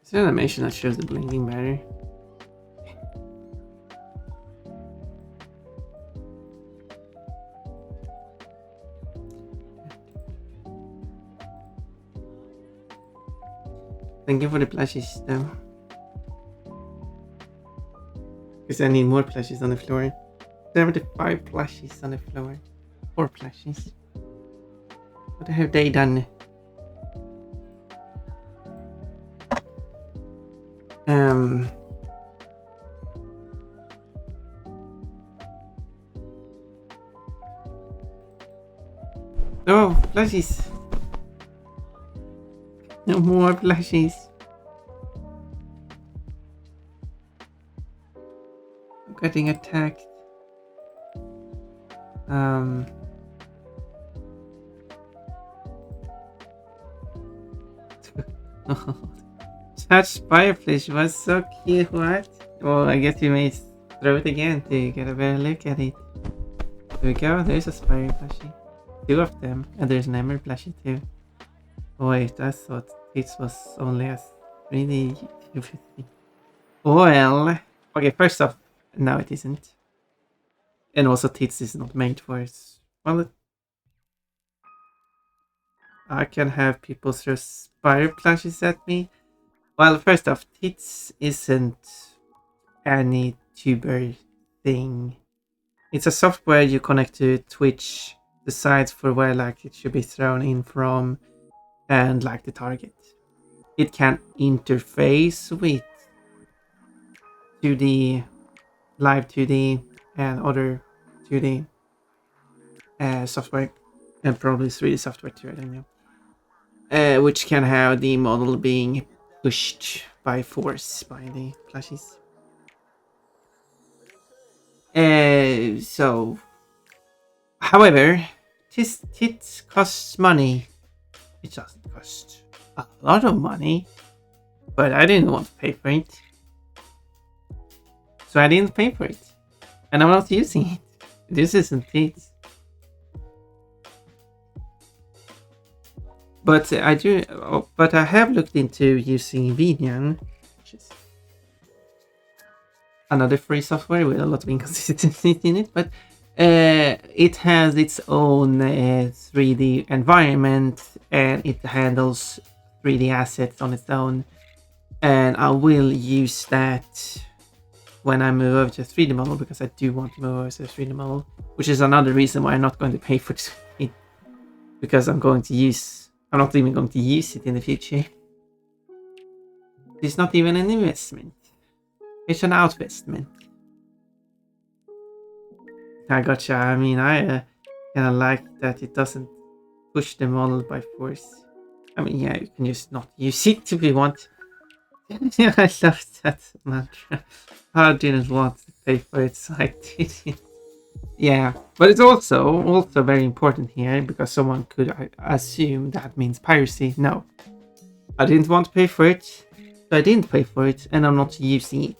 It's an animation that shows the blinking better. Thank you for the plushies though. Because I need more plushies on the floor. 75 plushies on the floor. 4 plushies. What have they done? Oh, plushies. No more plushies. I'm getting attacked. Such firefish was so cute, what? Well, I guess you may throw it again to get a better look at it. There we go, there's a spire plushie. 2 of them, and there's an emerald plushie too. Oh wait, I thought this was only a 3D. Well, okay, first off, no it isn't. And also Tits is not made for it. Well, I can have people throw spire plushies at me. Well, first off, Tits isn't any tuber thing. It's a software you connect to Twitch, decides for where like it should be thrown in from, and like the target. It can interface with 2D, live 2D, and other 2D software, and probably 3D software too, I don't know. Which can have the model being pushed by force by the plushies. So, however, it costs money. It doesn't cost a lot of money, but I didn't want to pay for it. So I didn't pay for it. And I'm not using it. This isn't it. But I have looked into using Vinian, which is another free software with a lot of inconsistency in it, but It has its own 3D environment, and it handles 3D assets on its own. And I will use that when I move over to a 3D model, because I do want to move over to a 3D model, which is another reason why I'm not going to pay for it, because I'm not even going to use it in the future. It's not even an investment. It's an outvestment. I gotcha. I mean, I kind of like that it doesn't push the model by force. I mean, yeah, you can just not use it if you want. Yeah, I love that mantra. I didn't want to pay for it, so I didn't. Yeah, but it's also very important here, because someone could assume that means piracy. No, I didn't want to pay for it, so I didn't pay for it, and I'm not using it.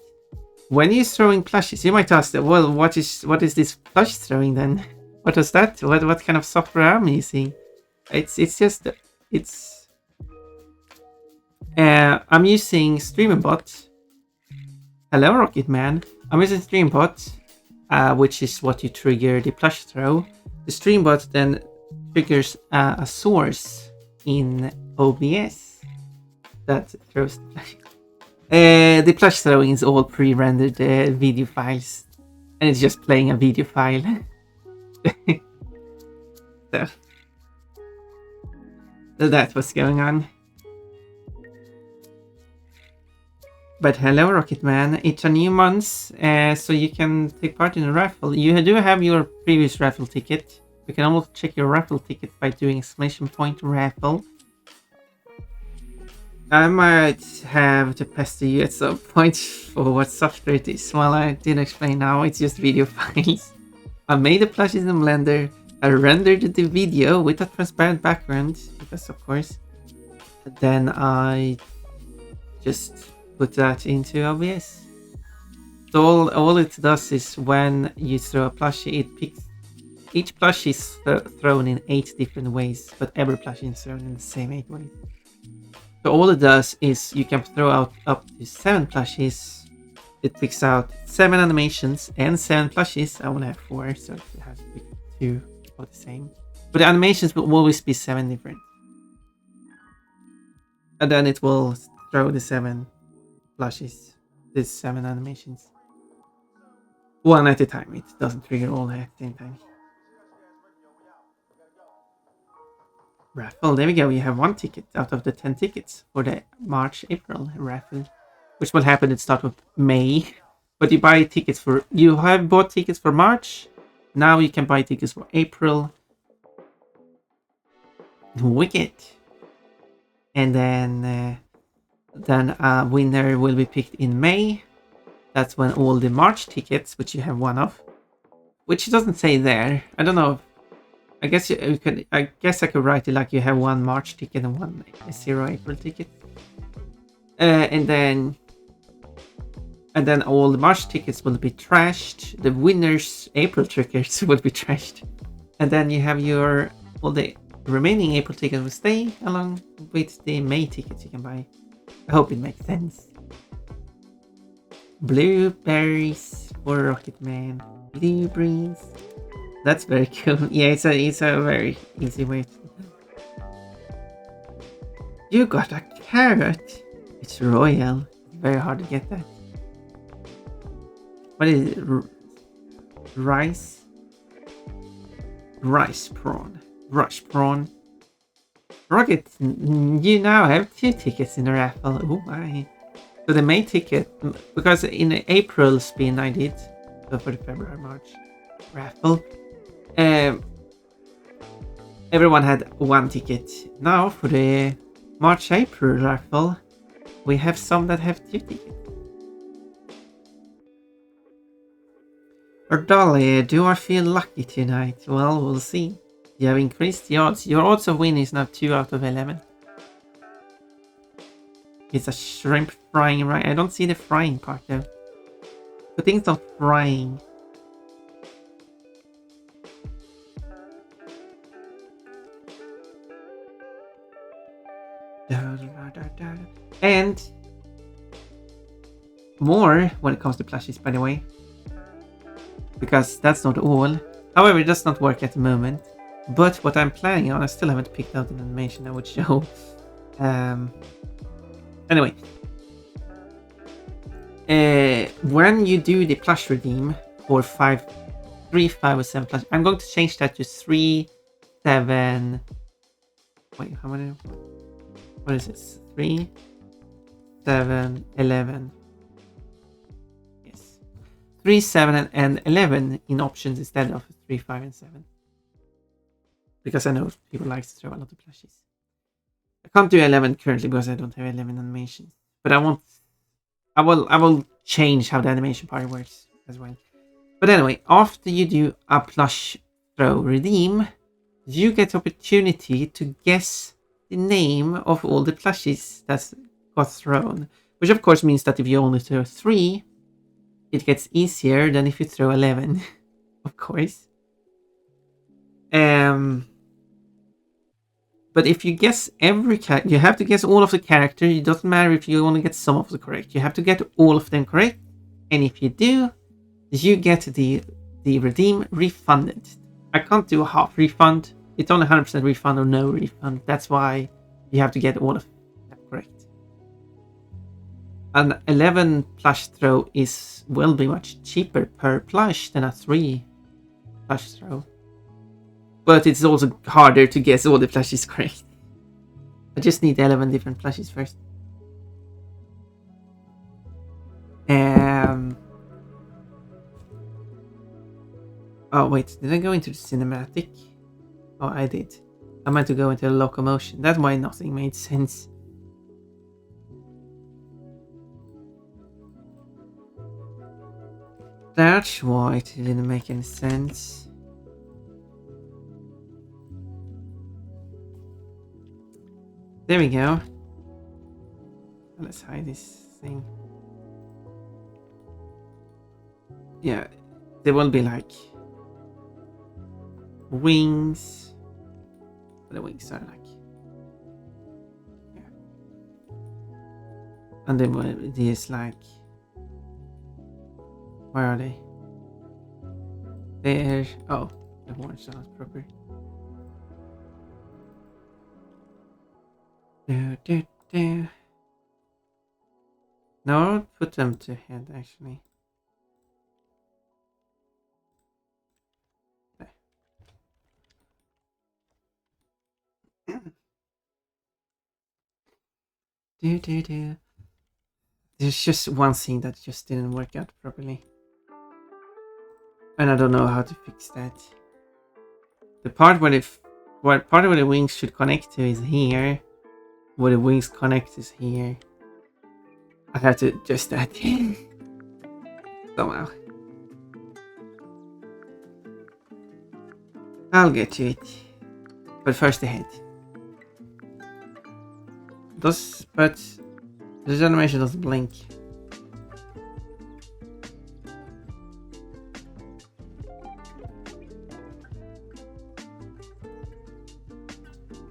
When you're throwing plushies, you might ask, well, what is this plush throwing then? What is that? What kind of software am I using? I'm using StreamerBot. Hello, Rocket Man. I'm using StreamBot, which is what you trigger the plush throw. The StreamBot then triggers a source in OBS that throws the plush. The plush throwing is all pre-rendered video files, and it's just playing a video file. So that's what's going on. But hello, Rocket Man. It's a new month, so you can take part in a raffle. You do have your previous raffle ticket. You can almost check your raffle ticket by doing !point raffle. I might have to pester you at some point for what software it is. Well, I didn't explain now. It's just video files. I made the plushes in Blender. I rendered the video with a transparent background, because of course. And then I just put that into OBS. So all it does is when you throw a plushie, it picks. Each plushie is thrown in 8 different ways, but every plushie is thrown in the same 8 ways. So all it does is you can throw out up to 7 plushies. It picks out 7 animations and 7 plushies. I only have 4, so it has to pick 2 of the same. But the animations will always be 7 different. And then it will throw the 7 plushies, the 7 animations. One at a time. It doesn't trigger all at the same time. Raffle, there we go. You have 1 ticket out of the 10 tickets for the March-April raffle, which will happen at the start of May. But you buy tickets for, you have bought tickets for March. Now you can buy tickets for April. Wicked. And then a winner will be picked in May. That's when all the March tickets, which you have 1 of, which it doesn't say there. I don't know. I guess you could. I guess I could write it like you have 1 March ticket and 1 0 April ticket, and then all the March tickets will be trashed. The winners' April tickets will be trashed, and then you have all the remaining April tickets will stay along with the May tickets you can buy. I hope it makes sense. Blueberries for Rocket Man. Blueberries. That's very cool. Yeah, it's a very easy way. You got a carrot. It's royal. Very hard to get that. What is it? Rice? Rice prawn. Rush prawn. Rocket, you now have 2 tickets in the raffle. Oh my. So the May ticket, because in the April spin I did, so for the February-March raffle, everyone had 1 ticket. Now for the March-April raffle, we have some that have 2 tickets. Or Dolly, do I feel lucky tonight? Well, we'll see. You have increased the odds. Your odds of winning is now 2 out of 11. It's a shrimp frying, right? I don't see the frying part though. Putting it's not frying. And more when it comes to plushies, by the way. Because that's not all. However, it does not work at the moment. But what I'm planning on, I still haven't picked out an animation I would show. Anyway. When you do the plush redeem for 3, 5, or 7 plush, I'm going to change that to 3, 7. Wait, how many? What is this? 3, 7, 11. Yes. 3, 7, and 11 in options instead of 3, 5, and 7. Because I know people like to throw a lot of plushies. I can't do 11 currently because I don't have 11 animations. But I will change how the animation part works as well. But anyway, after you do a plush throw redeem, you get opportunity to guess the name of all the plushies that got thrown. Which of course means that if you only throw 3, it gets easier than if you throw 11. Of course. But if you guess every character, you have to guess all of the characters. It doesn't matter if you only get some of the correct. You have to get all of them correct. And if you do, you get the redeem refunded. I can't do a half refund. It's only 100% refund or no refund. That's why you have to get all of them correct. An 11 plush throw will be much cheaper per plush than a 3 plush throw. But it's also harder to guess all the plushies correct. I just need 11 different plushies first. Oh wait, did I go into the cinematic? Oh, I did. I meant to go into the locomotion. That's why nothing made sense. That's why it didn't make any sense. There we go. Let's hide this thing. Yeah, there will be like wings. The wings are like, yeah. And then there's like, where are they? There. Oh, the horns are not proper. No, put them to head actually. There's just one thing that just didn't work out properly. And I don't know how to fix that. The part where the wings should connect to is here. Where the wings connect is here. I have to adjust that somehow. I'll get to it. But first the head. But this animation doesn't blink.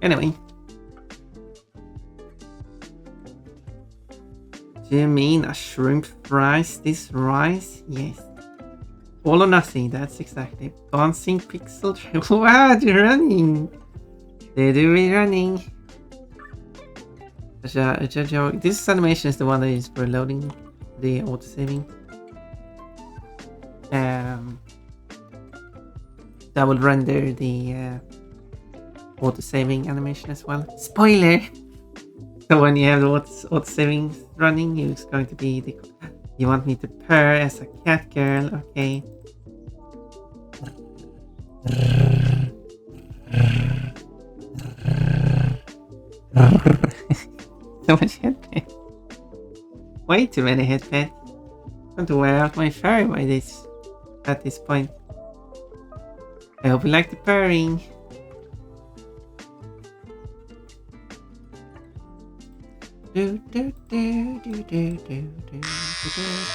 Anyway. Do you mean a shrimp fries? This rice? Yes. All or nothing, that's exactly. Bouncing pixel. Wow, they're running. They do be running. This animation is the one that is for loading the auto-saving. That will render the auto-saving animation as well. Spoiler! So when you have the auto-saving running, it's going to be the... You want me to purr as a cat girl, okay. So much head pet. Way too many head pets. I'm going to wear out my fur at this point. I hope you like the purring.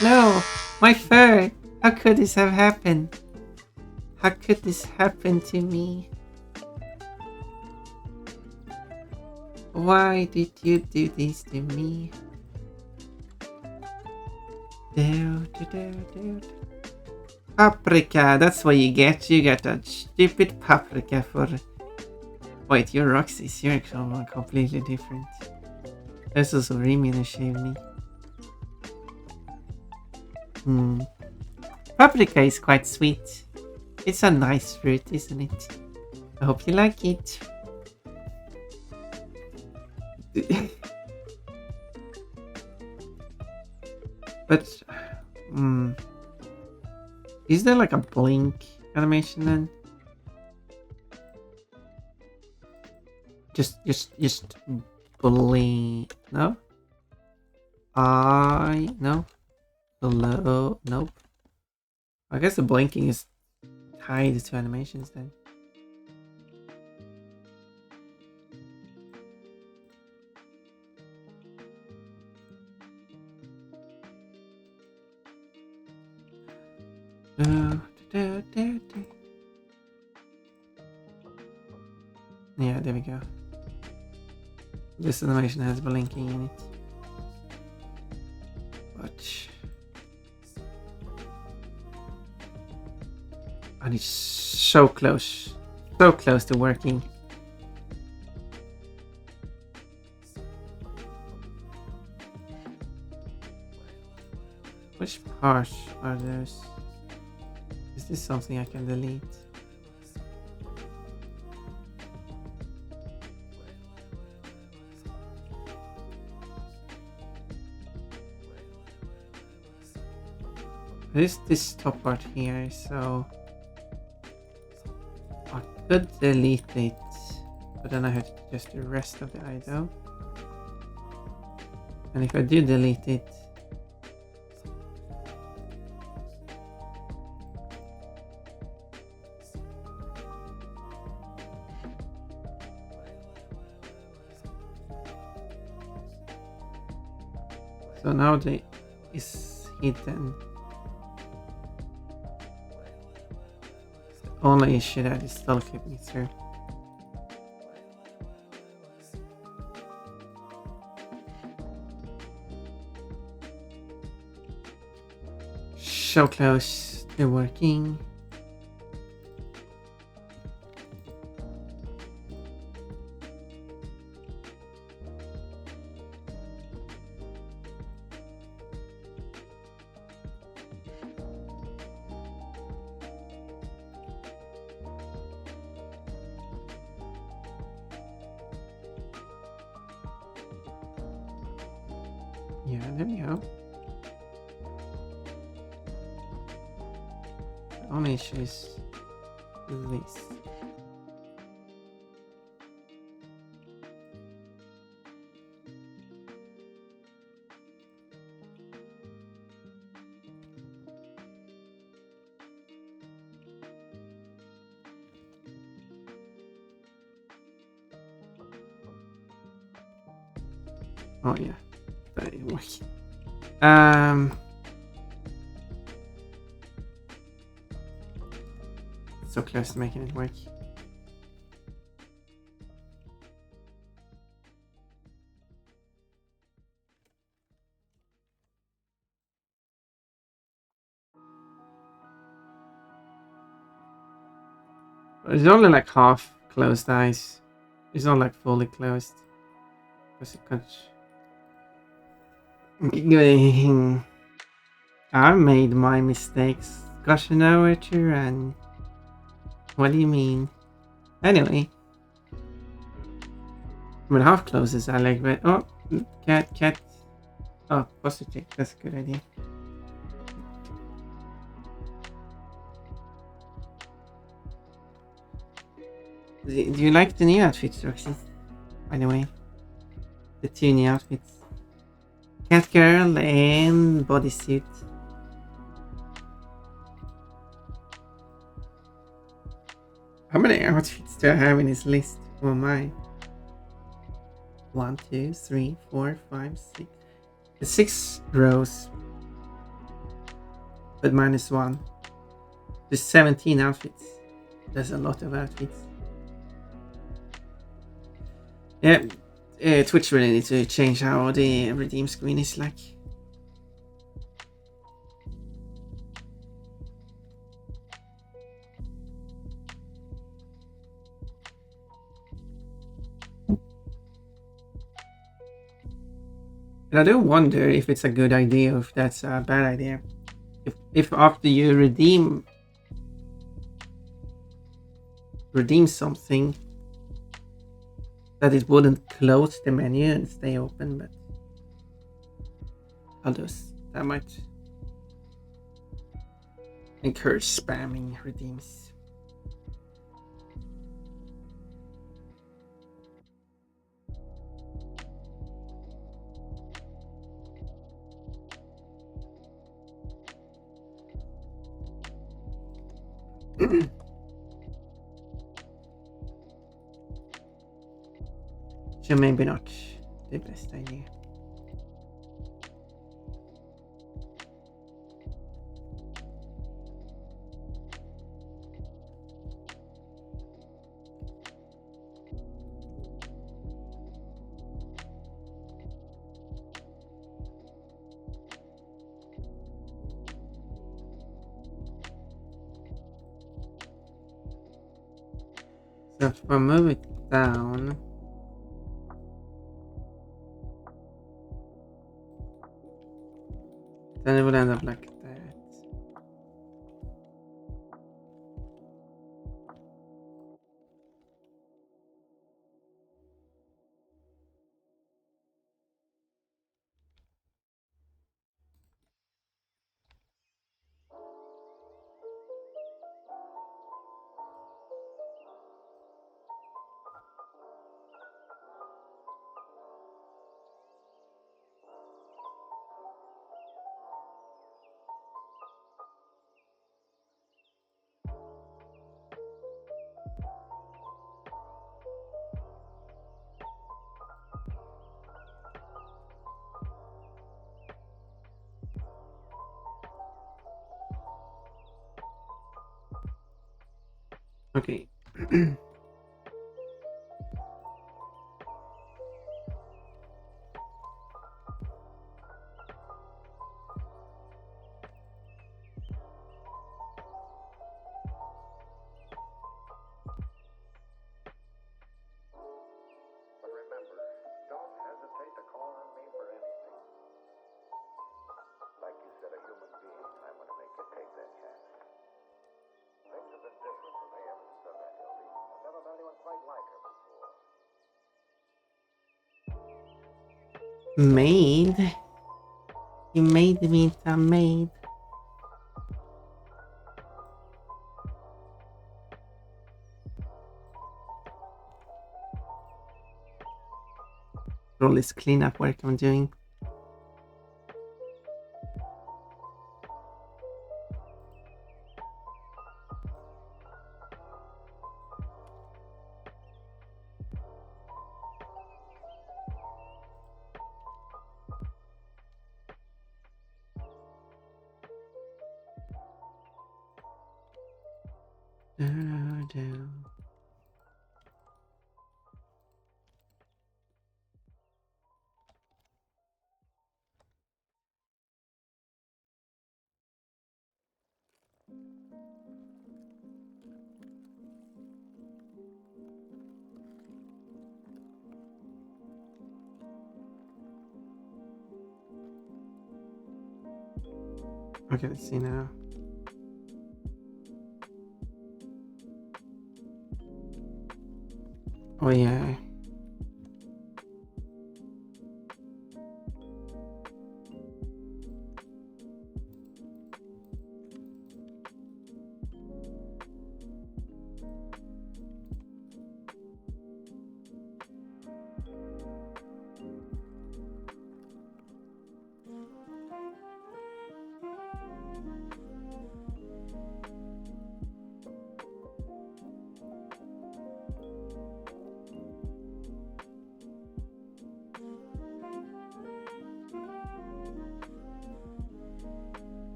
No! My fur! How could this have happened? How could this happen to me? Why did you do this to me? Paprika, that's what you get. You get a stupid paprika for... Wait, you're Roxy's. You're completely different. This is Remy and shave me. Paprika is quite sweet. It's a nice fruit, isn't it? I hope you like it. But, is there like a blink animation then? Just blink. No? No? Hello? Nope. I guess the blinking is tied to animations then. Yeah, there we go. This animation has blinking in it. But... and it's so close to working. Which parts are those? Is this something I can delete? There's this top part here, so I could delete it, but then I have to adjust the rest of the item. And if I do delete it, so now the is hidden. The only issue that is still clipping through. So close to working. Yeah, there we go. The only issue is this. Oh yeah, that didn't work. So close to making it work. But it's only like half closed eyes. It's not like fully closed. Because it can't. I made my mistakes. Gosh, I know where to run. What do you mean? Anyway. With half closes, I like that. Oh, cat. Oh, positive. That's a good idea. Do you like the new outfits, Roxy? By the way. The two new outfits. Cat girl and bodysuit. How many outfits do I have in this list? Oh my. 1, 2, 3, 4, 5, 6. 6 rows. But minus 1. There's 17 outfits. There's a lot of outfits. Yeah. Twitch really needs to change how the redeem screen is like. But I do wonder if it's a good idea or if that's a bad idea. If after you redeem something, that it wouldn't close the menu and stay open, but that might encourage spamming redeems. So maybe not the best idea. So if I move it down, then it will end up like that. Okay. Maid? You made me into a maid. For all this cleanup work I'm doing. Okay, let's see now. Oh yeah.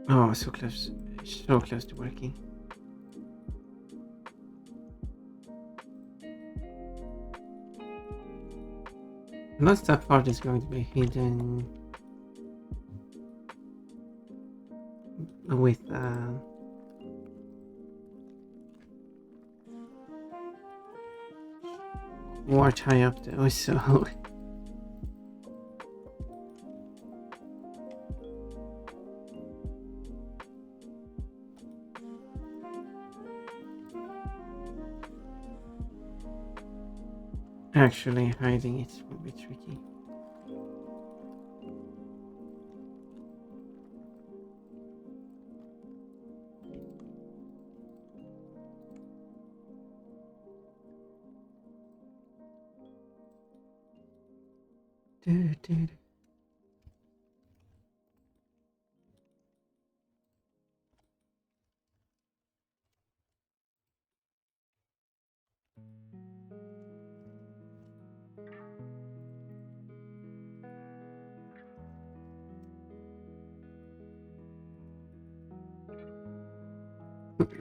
Oh, so close. So close to working. Unless that part is going to be hidden with watch high up though, so actually hiding it will be tricky.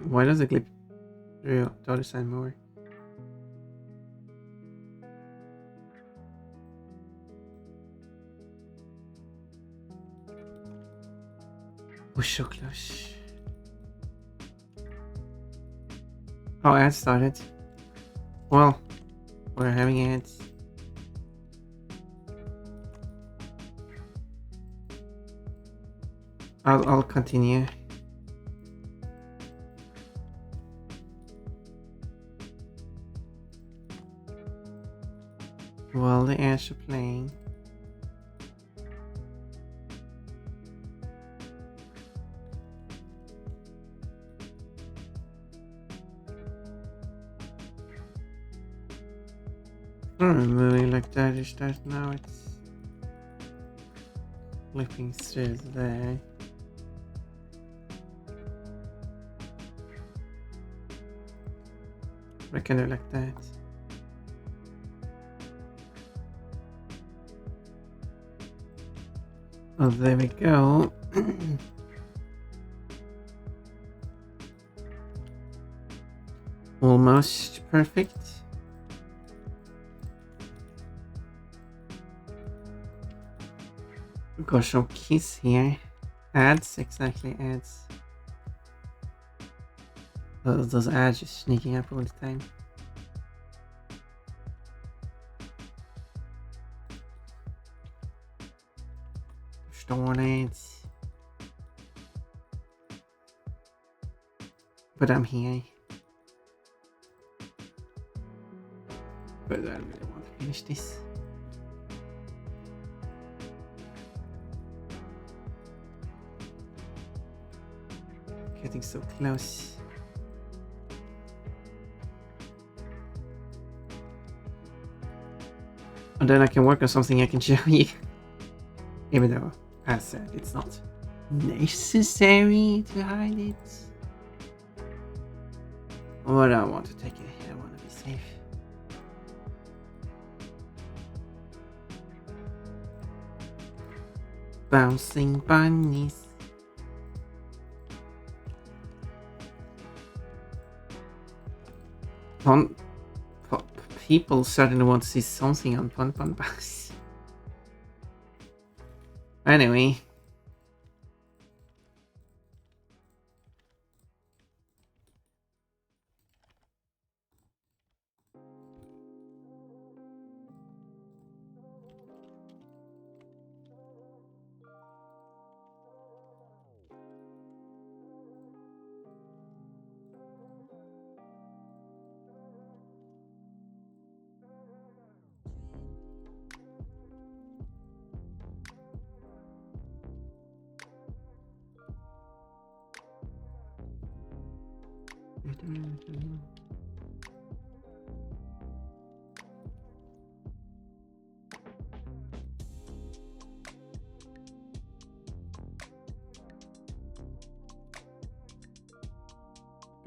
Why does it clip through the other side more? We're so close. Oh, ads started. Well, we're having ads. I'll continue. While the ads are playing. Moving like that is that now it's flipping through there. I can do like that. Oh, there we go. Almost perfect. Got some keys here. Ads, exactly, ads. Those ads just sneaking up all the time. Storm ads. But I'm here. But I really want to finish this. Getting so close. And then I can work on something I can show you. Even though, as said, it's not necessary to hide it. But I want to take it here, I want to be safe. Bouncing bunnies. People certainly want to see something on Pon Pon Bus. Anyway.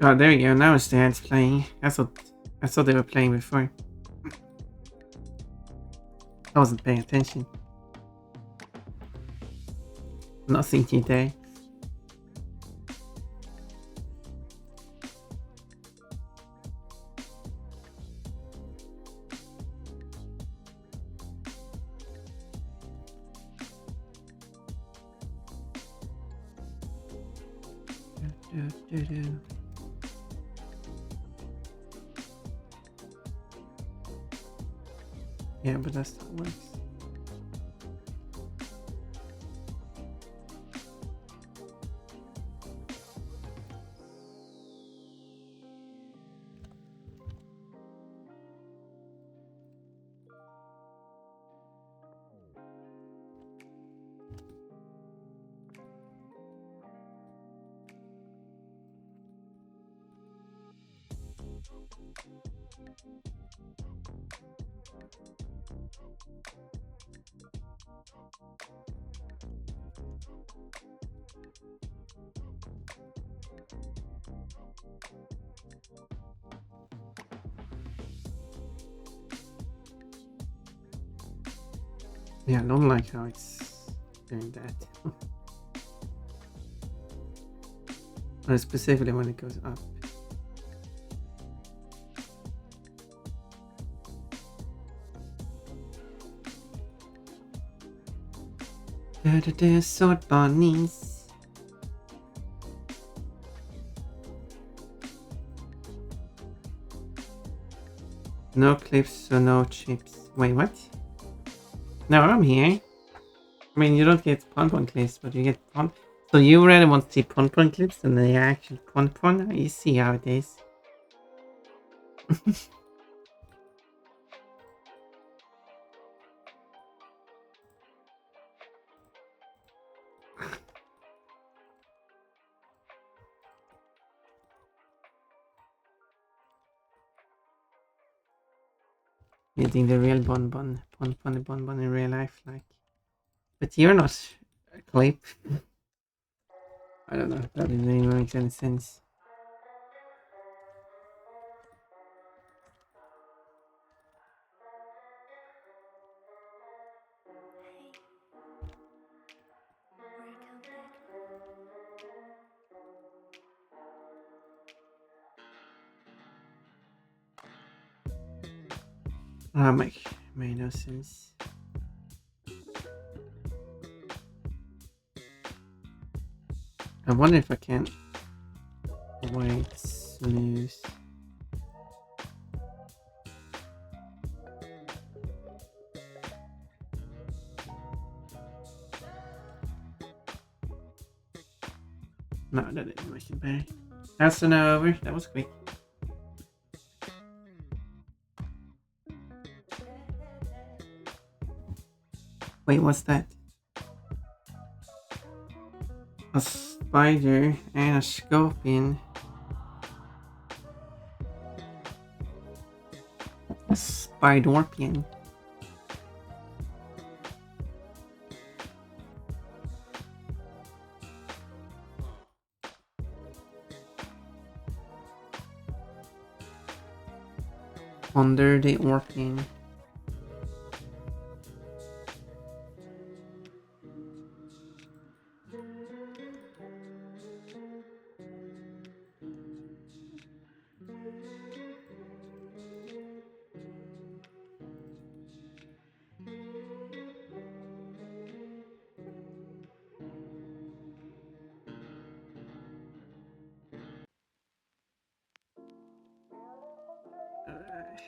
Oh, there you go. Now it's the ads playing. I thought they were playing before. I wasn't paying attention. Nothing new there. Yeah, but that's how it works. Yeah, I don't like how it's doing that. Or specifically when it goes up. Sword bunnies. No clips, so no chips. Wait, what? No, I'm here. I mean, you don't get pon clips, but you get pon. So you really want to see pon clips than the actual pon? You see how it is. Getting the real pon in real life, like. But you're not a clip. I don't know. That didn't even make any sense. Made no sense. I wonder if I can wait smooth. No, that didn't make it better. That's an over. That was quick. Wait, what's that? A spider and a scorpion. A spidorpion. Under the orpion.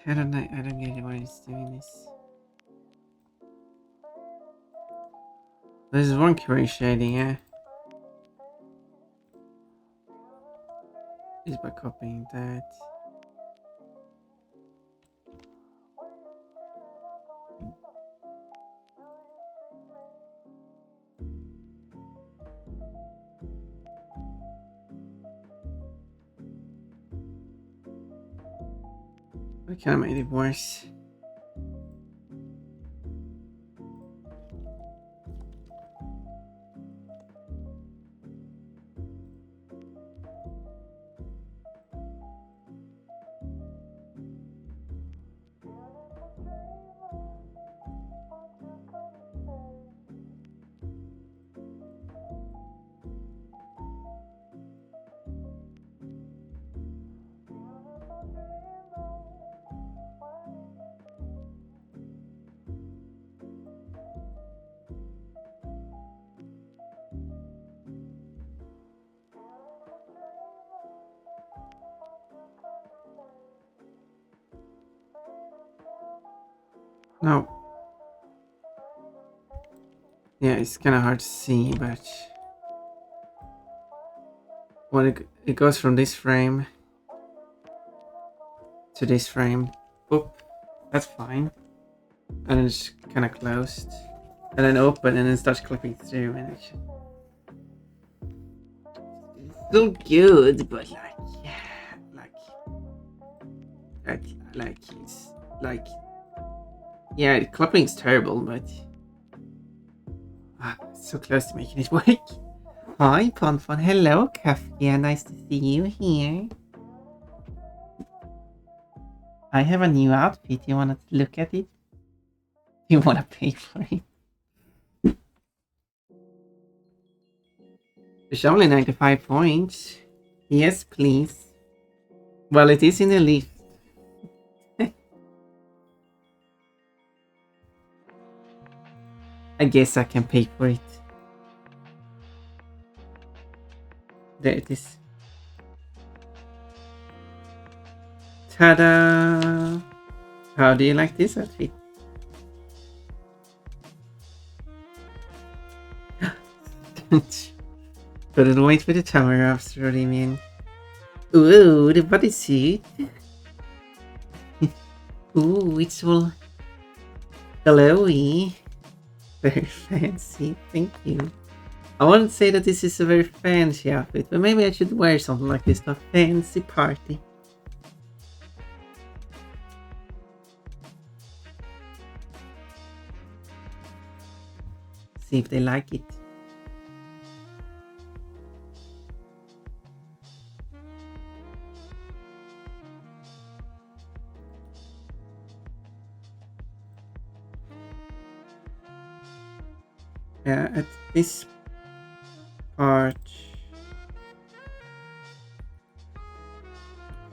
I don't know. I don't get why it's doing this. This is one curious shading, yeah. Is by copying that. I kind of made it worse. No. Yeah, it's kind of hard to see, but when it goes from this frame to this frame, boop, that's fine. And then it's kind of closed. And then open and then starts clipping through and it's still good, but like, yeah, like it's like, yeah, the clipping's terrible, but it's so close to making it work. Hi, Ponfon. Hello, Kafka. Nice to see you here. I have a new outfit. You wanna look at it? You wanna pay for it? It's only 95 points. Yes, please. Well, it is in the lift. I guess I can pay for it. There it is. Ta-da! How do you like this outfit? Couldn't wait for the tower after what do you mean? Ooh, the bodysuit. Ooh, it's all glowy. Very fancy, thank you. I wouldn't say that this is a very fancy outfit, but maybe I should wear something like this to a fancy party. See if they like it. Yeah, at this part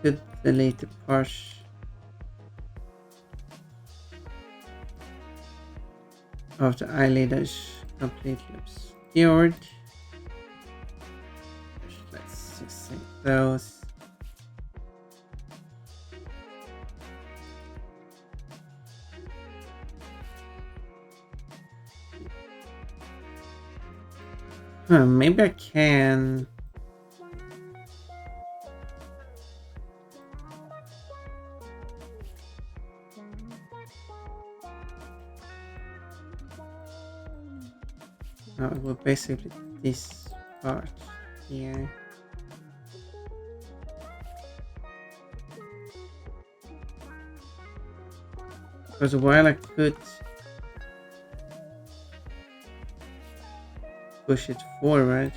could delete the part of the eyelid is completely obscured. Let's succinct those. Maybe I can. Well, basically this part here. Because while I could push it forward,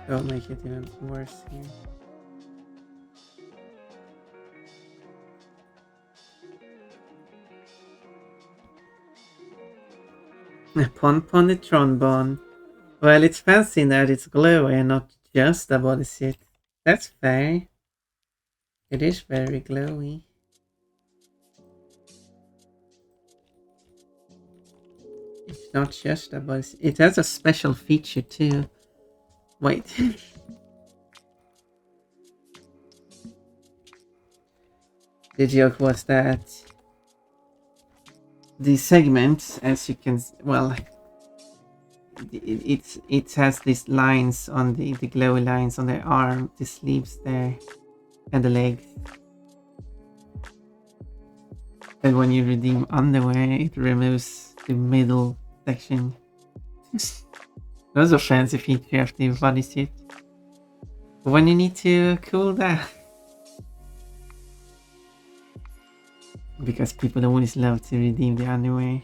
that'll make it even worse here. Pon the trombone. Well, it's fancy in that it's glowy and not just a bodysuit. That's fair. It is very glowy. It's not just a bodysuit. It has a special feature too. Wait. The joke was that the segments, as you can, well, it has these lines on the glowy lines on the arm, the sleeves there, and the legs. And when you redeem underwear, it removes the middle section. Those are fancy feature of the bodysuit. When you need to cool down. Because people always love to redeem the underwear.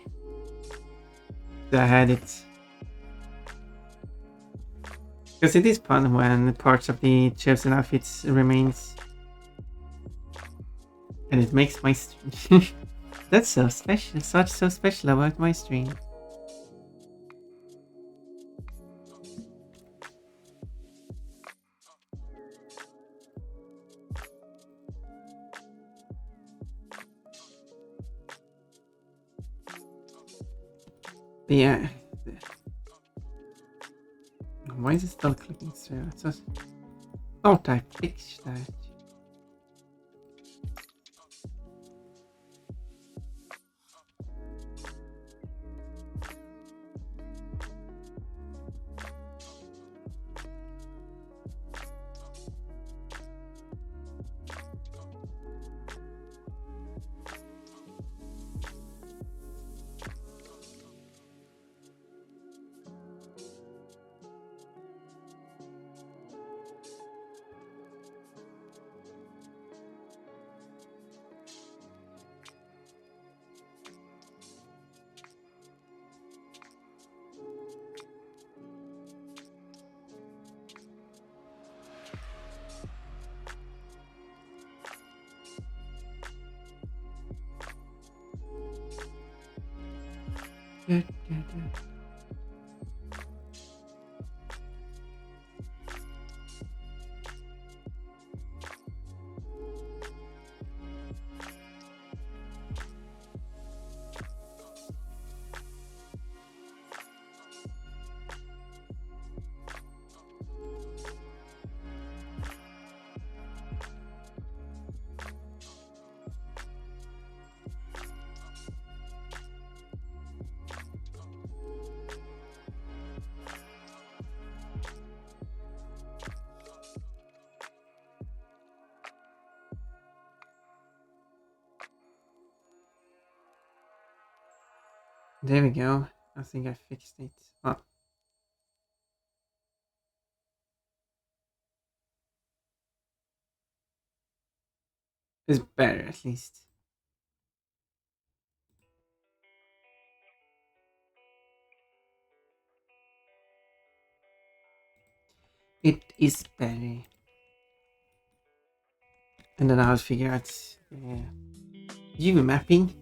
So I had it. Because it is fun when parts of the chosen outfits remains. And it makes my stream. That's so special. So special about my stream. But yeah. Why is it still clicking through? It's just... thought I fixed that. There we go. I think I fixed it. Oh. It's better at least. It is better. And then I'll figure out the UV mapping.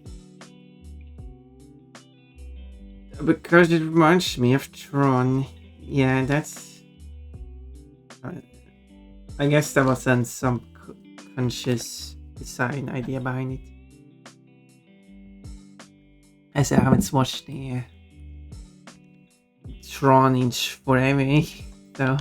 Because it reminds me of Tron. Yeah, that's... I guess there wasn't some conscious design idea behind it. As I haven't watched the Tron in forever, so...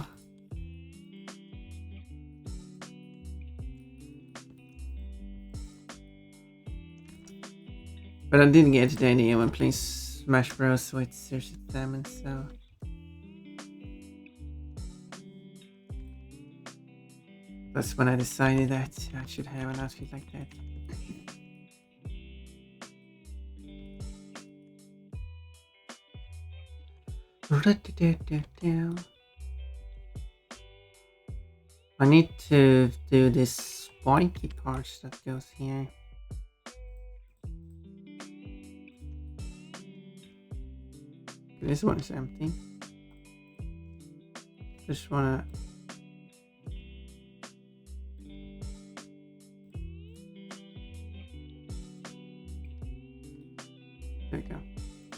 But I didn't get the idea when playing Smash Bros with Cersei Salmon, so... That's when I decided that I should have an outfit like that. I need to do this spiky part that goes here. This one is empty. Just wanna... There we go.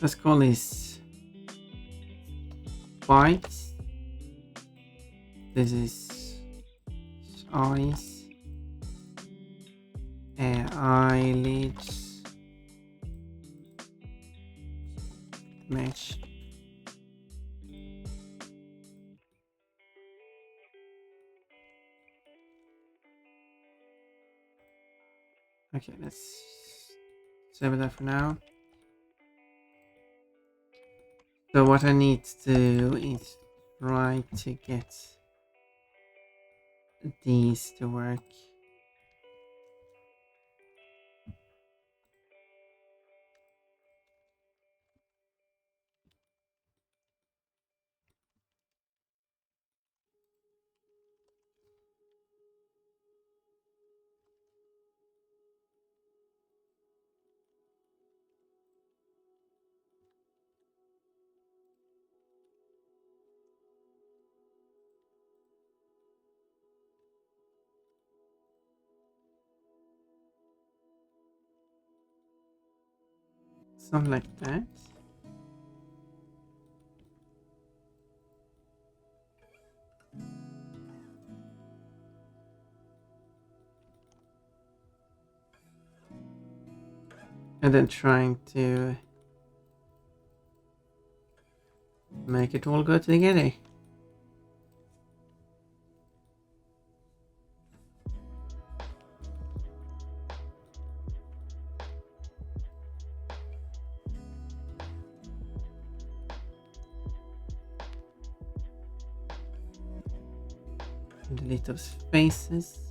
Let's call this spikes. This is eyes. Eyelids. Match. Okay, let's save that for now. So what I need to do is try to get these to work. Something like that. And then trying to make it all go together. Delete those faces.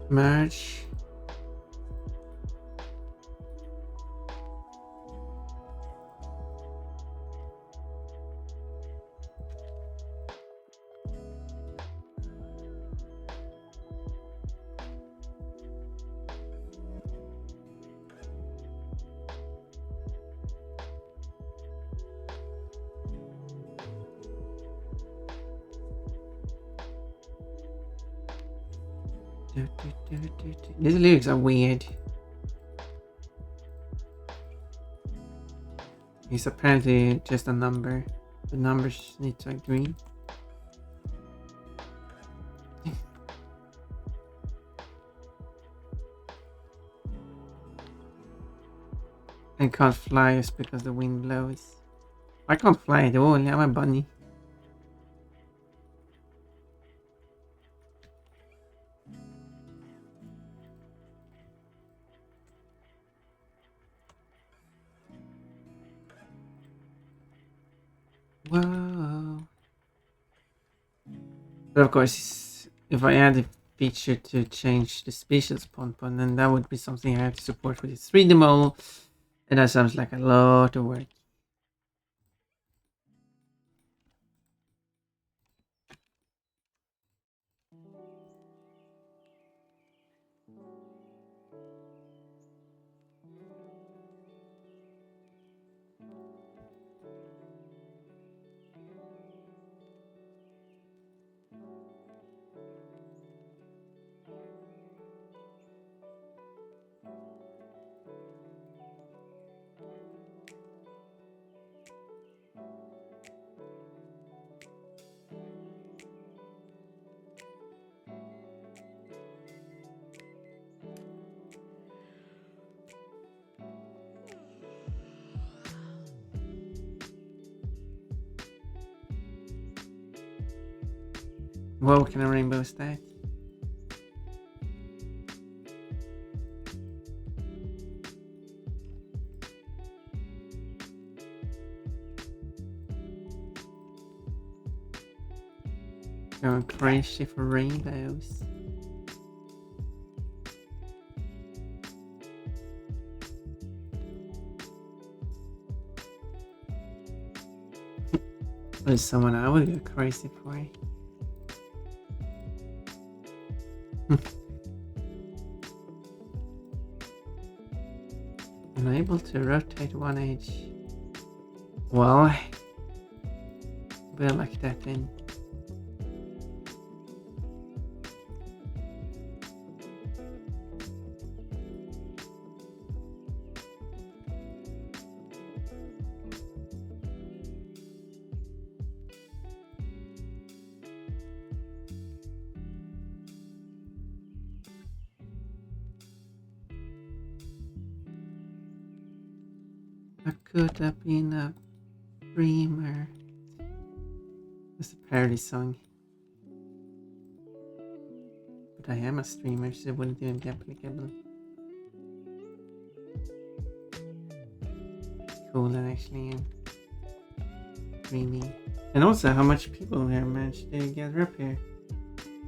Merge. These lyrics are weird. It's apparently just a number. The numbers need to agree. I can't fly just because the wind blows. I can't fly at all, I'm a bunny. Whoa. But of course, if I add a feature to change the species Ponpon, then that would be something I have to support with the 3D model. And that sounds like a lot of work. What kind of rainbow is that? Going crazy for rainbows. There's someone I would go crazy for. Unable to rotate one edge. Well, we'll lock that in. I could have been a dreamer. It's a parody song. But I am a streamer, so it wouldn't even be applicable. Cool, that actually am streaming. And also, how much people have managed to gather up here?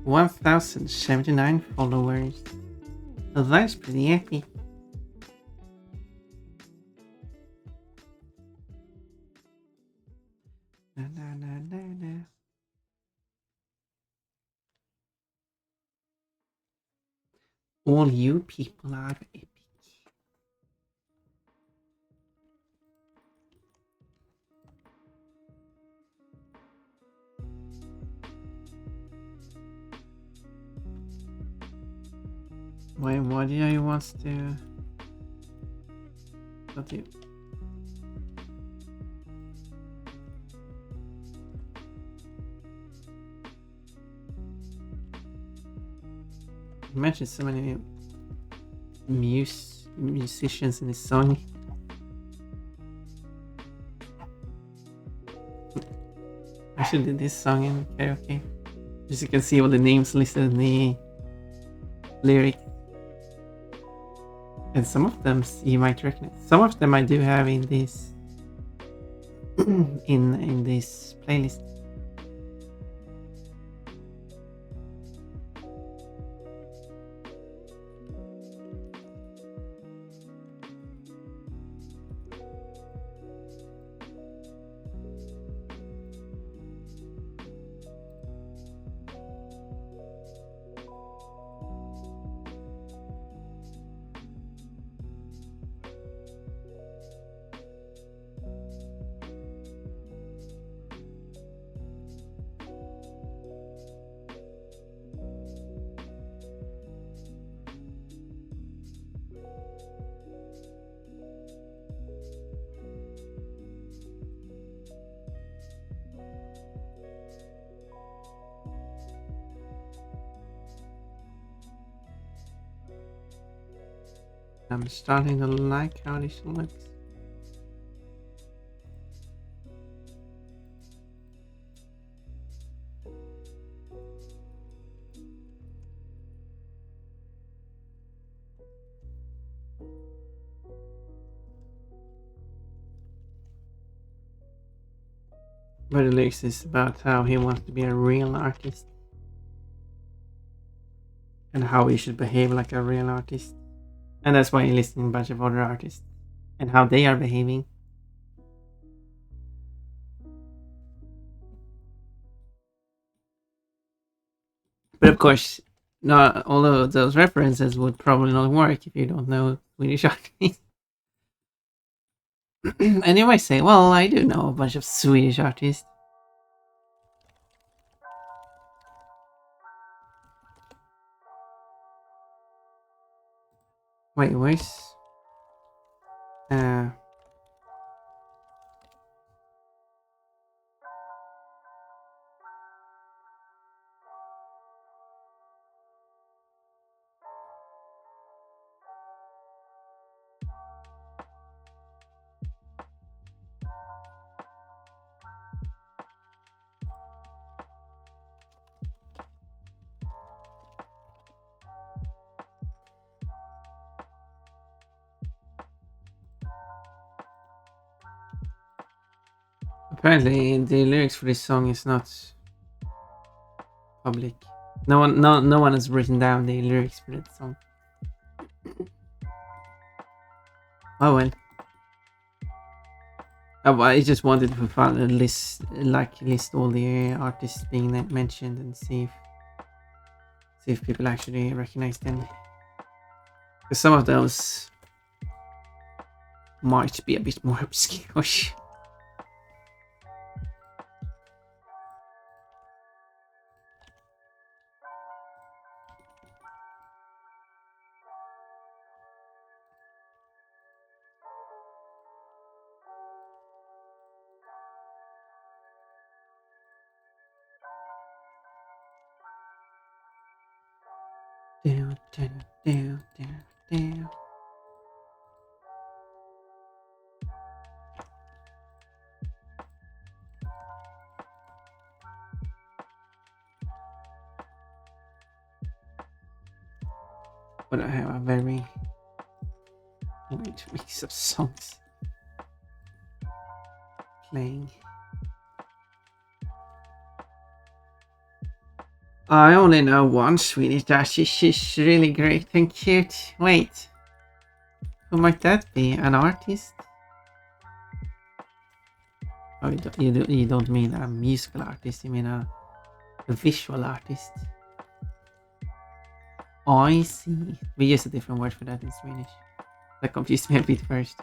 1,079 followers. So that's pretty epic. Na, na, na, na, na. All you people are epic. Wait, what do I want to... What do you... You mentioned so many musicians in this song. I should do this song in karaoke. As you can see all the names listed in the lyric. And some of them you might recognize. Some of them I do have in this in this playlist. I'm starting to like how this looks. But the lyrics is about how he wants to be a real artist. And how he should behave like a real artist. And that's why he listing a bunch of other artists. And how they are behaving. But of course, not all of those references would probably not work if you don't know Swedish artists. And you might say, well, I do know a bunch of Swedish artists. Wait, where's... apparently, the lyrics for this song is not public. No one has written down the lyrics for that song. Oh well. I just wanted to find a list all the artists being mentioned and see if people actually recognize them. Because some of those might be a bit more obscure. But I have a very wide mix of songs playing. I only know one Swedish artist. She's really great and cute. Wait, who might that be? An artist? Oh, you don't mean a musical artist. You mean a visual artist. Oh, I see. We use a different word for that in Swedish. That confused me a bit first.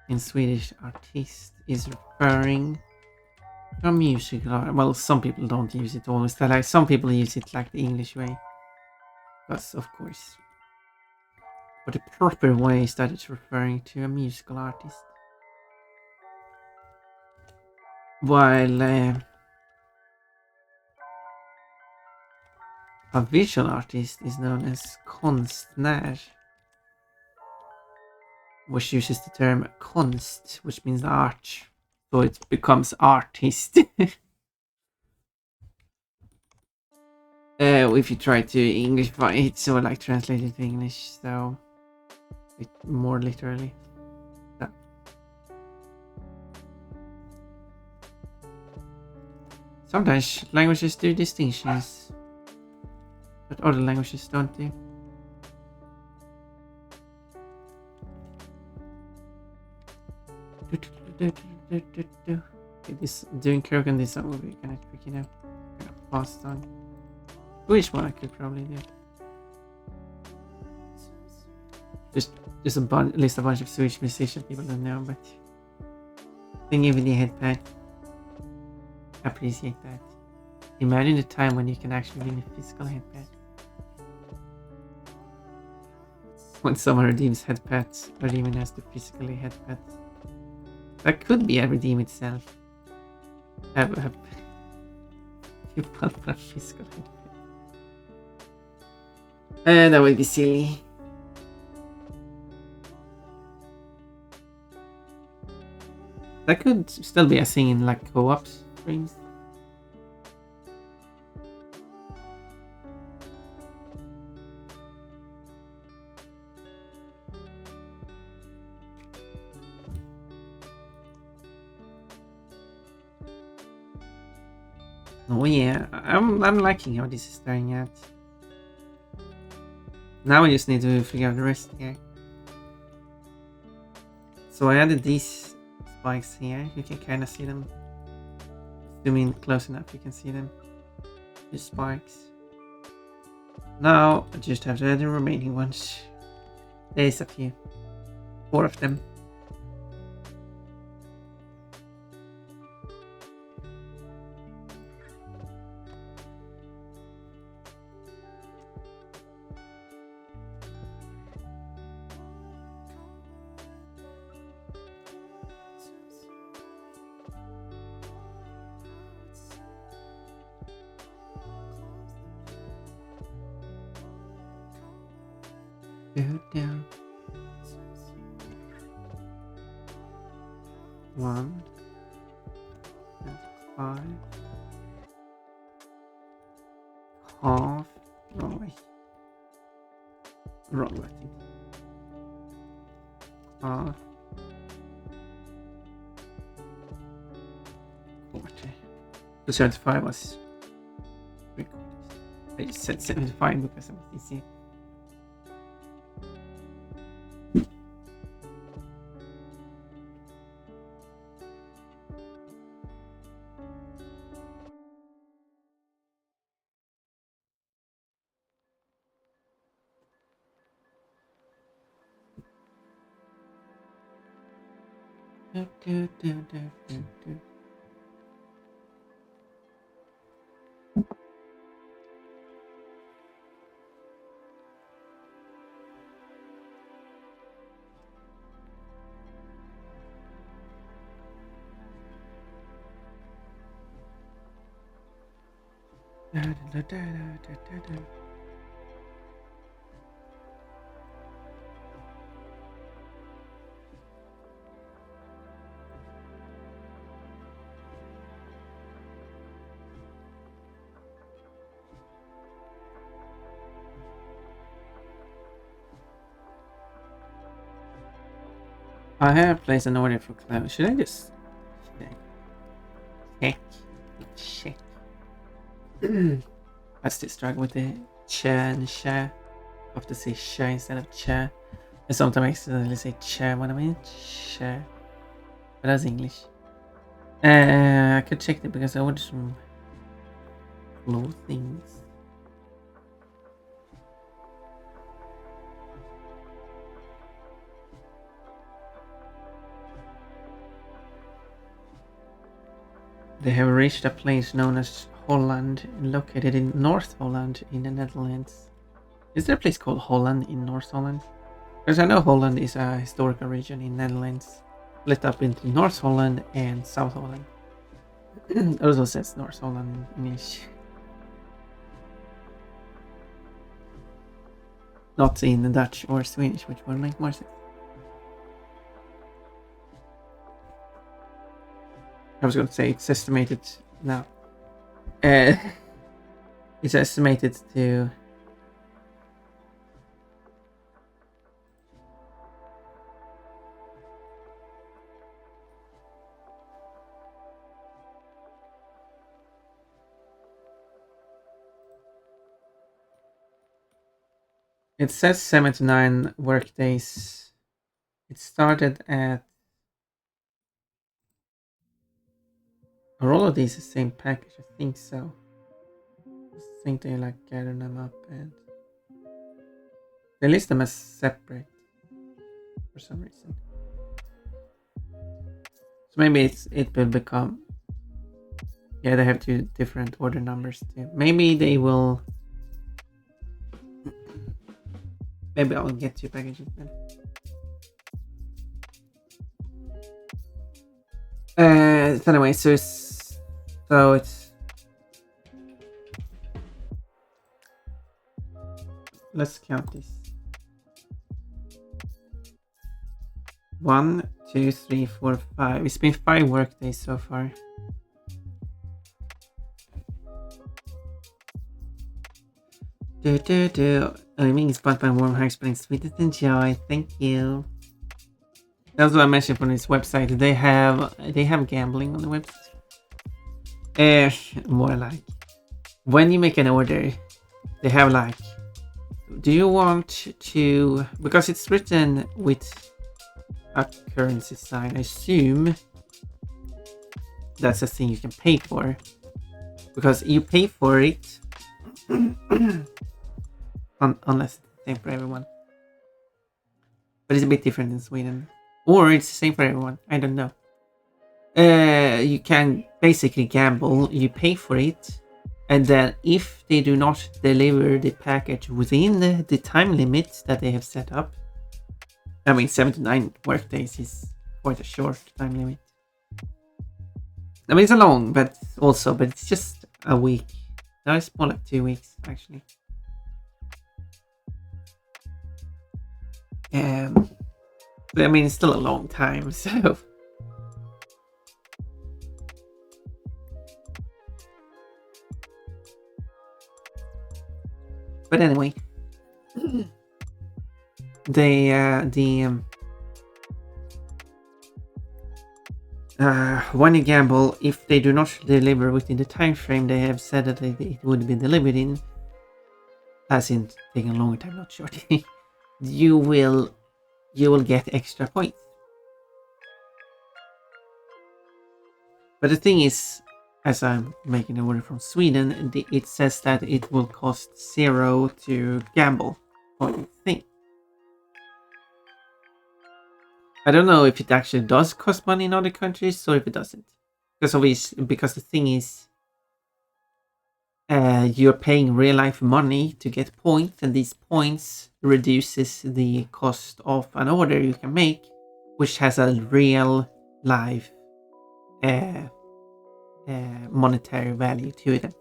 In Swedish, artist is referring to a musical art. Well, some people don't use it always. Like some people use it like the English way. Because, of course. But the proper way is that it's referring to a musical artist. While a visual artist is known as konstnär, which uses the term konst, which means art. So it becomes artist. If you try to Englishify it, so like translate it to English, so it more literally. So. Sometimes languages do distinctions, but other languages don't do. Okay, this doing karaoke on this song will be kind of tricky now. Kind of fast on. Which one I could probably do? Just list a bunch of Swedish musicians people don't know, but thingy with the headpad. Appreciate that. Imagine the time when you can actually win a physical headpad. When someone redeems headpads, redeeming has to physically headpad. That could be a redeem itself. Have you bought a physical headpad? That would be silly. That could still be a thing in like co-op streams. Oh yeah, I'm liking how this is starting out. Now we just need to figure out the rest here. So I added these spikes here. You can kind of see them. Zoom in close enough, you can see them. These spikes. Now I just have to add the remaining ones. There's a few. 4 of them. Down. 1 and 5. Half. Wrong way. Wrong way, I think. Half. Quarter. The 75 was 3 quarters. I just said 75 because it was easier. I have placed an order for cloud. Should I just check? I still struggle with the cha and sha. I have to say sha instead of cha. And sometimes I accidentally say cha when I mean cha. But that's English. I could check it because I ordered some low things. They have reached a place known as Holland, located in North Holland in the Netherlands. Is there a place called Holland in North Holland? Because I know Holland is a historical region in Netherlands, split up into North Holland and South Holland. It also says North Holland in English. Not in Dutch or Swedish, which would make more sense. I was going to say it's estimated now. It's estimated to it says 79 workdays. It started at are all of these the same package? I think so. I think they like gather them up and they list them as separate for some reason. So maybe it will become yeah, they have 2 different order numbers too. Maybe they will maybe I'll get 2 packages then. So anyway, so it's let's count this. 1, 2, 3, 4, 5. It's been 5 work days so far. I mean, it's bought by Warm Hearts, but it's sweetest enjoy. Thank you. That's what I mentioned from this website. They have gambling on the website. More like when you make an order, they have like, do you want to, because it's written with a currency sign, I assume that's a thing you can pay for, because you pay for it unless it's the same for everyone, but it's a bit different in Sweden, or it's the same for everyone, I don't know. You can basically gamble, you pay for it, and then if they do not deliver the package within the time limit that they have set up, I mean 7 to 9 work days is quite a short time limit. I mean it's a long, but it's just a week. No, it's more like 2 weeks actually. But I mean it's still a long time, so. But anyway, when you gamble, if they do not deliver within the time frame they have said that it would be delivered in, as in taking a longer time, not short, you will get extra points. But the thing is, as I'm making an order from Sweden, it says that it will cost 0 to gamble on the thing. I don't know if it actually does cost money in other countries or if it doesn't. Because the thing is, you're paying real life money to get points, and these points reduces the cost of an order you can make, which has a real life monetary value to it.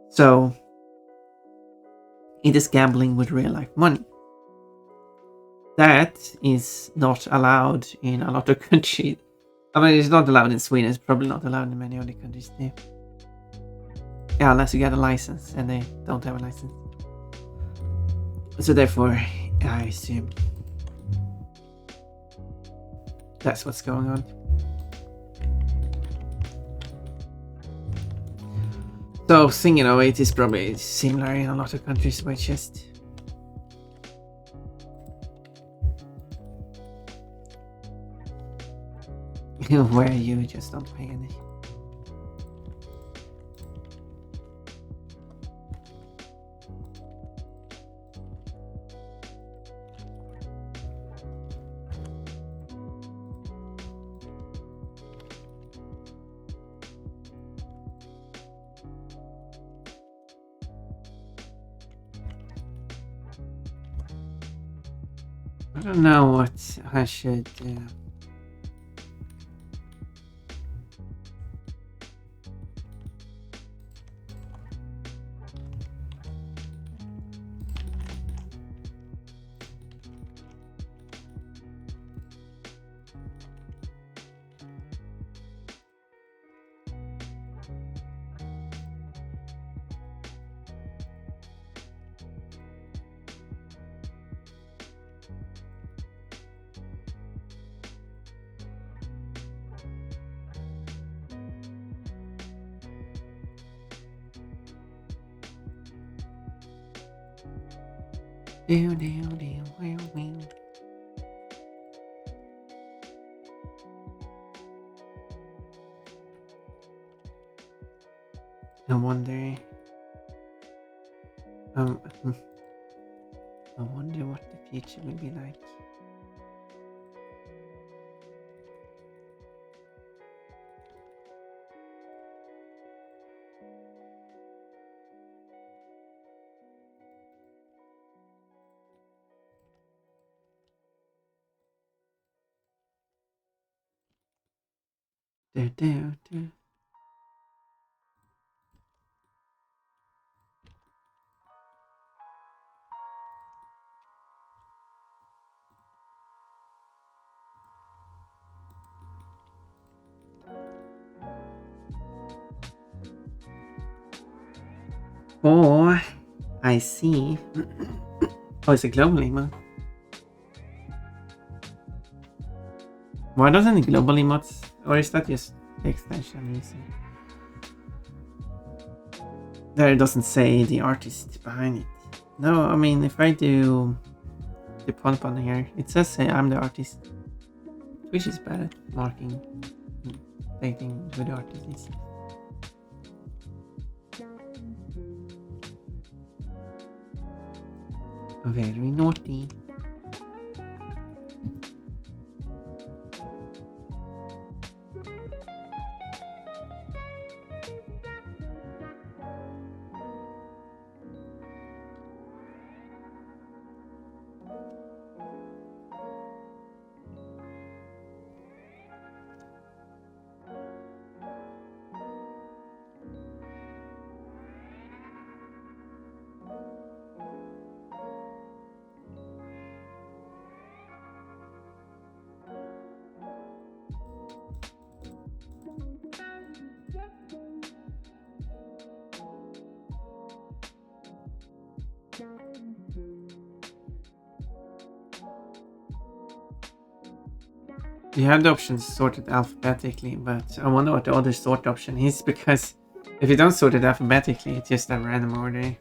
So it is gambling with real life money. That is not allowed in a lot of countries. I mean, it's not allowed in Sweden. It's probably not allowed in many other countries too. Yeah, unless you get a license, and they don't have a license. So therefore, I assume that's what's going on. So thinking of it is probably similar in a lot of countries, but just where you just don't pay any. I don't know what I should do. I wonder. I wonder what the future will be like. Do. Oh, I see. Oh, it's a global emote. Why doesn't the global emotes, or is that just the extension I'm using? There it doesn't say the artist behind it. No, I mean if I do the pon here, it says hey, I'm the artist. Twitch is bad at marking, stating who the artist is. Very naughty. You have the options sorted alphabetically, but I wonder what the other sort option is, because if you don't sort it alphabetically, it's just a random order.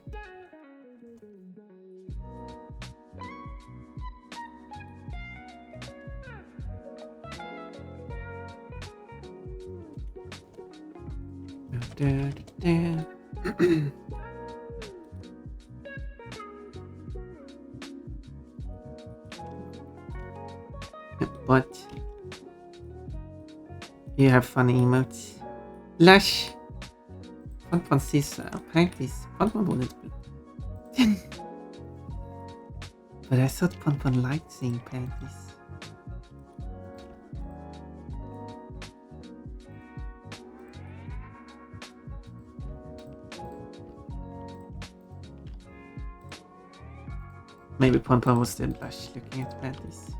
But you have funny emotes. Lush! Pon sees panties. Pon wouldn't be. But I thought Pon liked seeing panties. Maybe Pon was still blush looking at panties.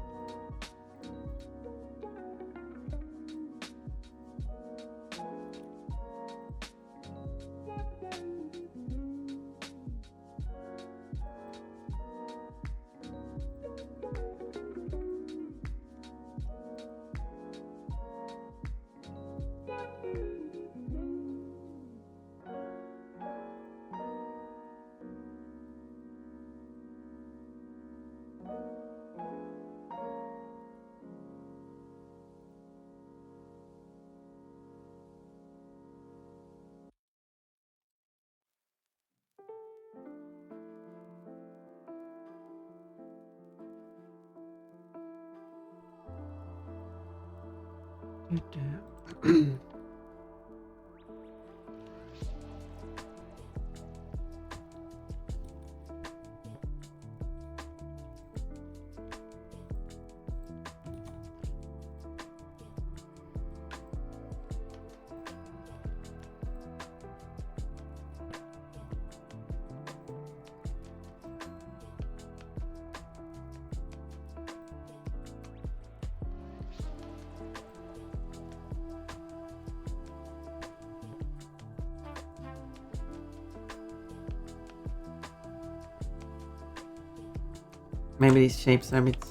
Maybe these shapes are a bit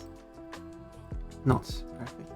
not perfect.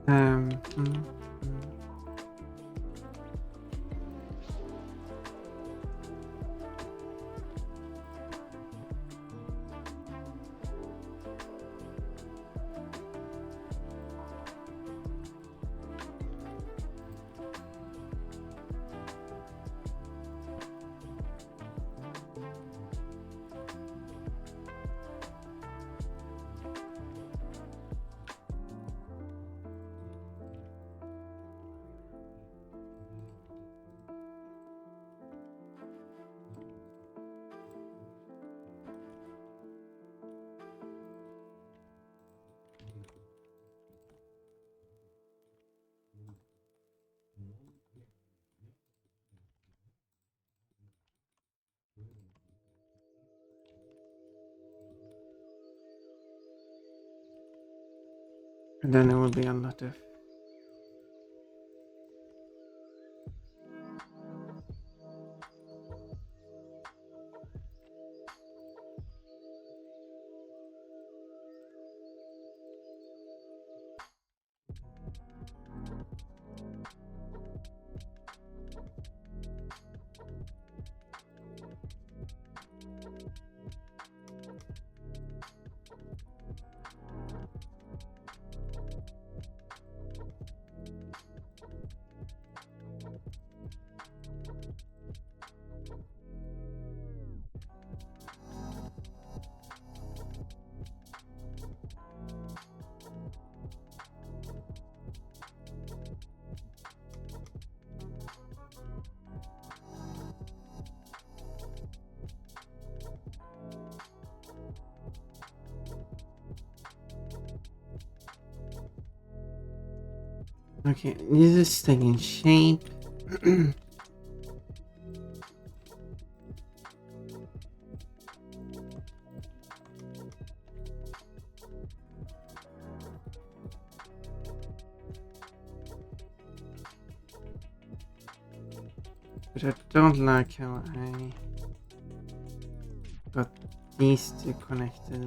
Mm, mm. And then there will be a lot of Okay, this is taking shape. But I don't like how I got these two connected,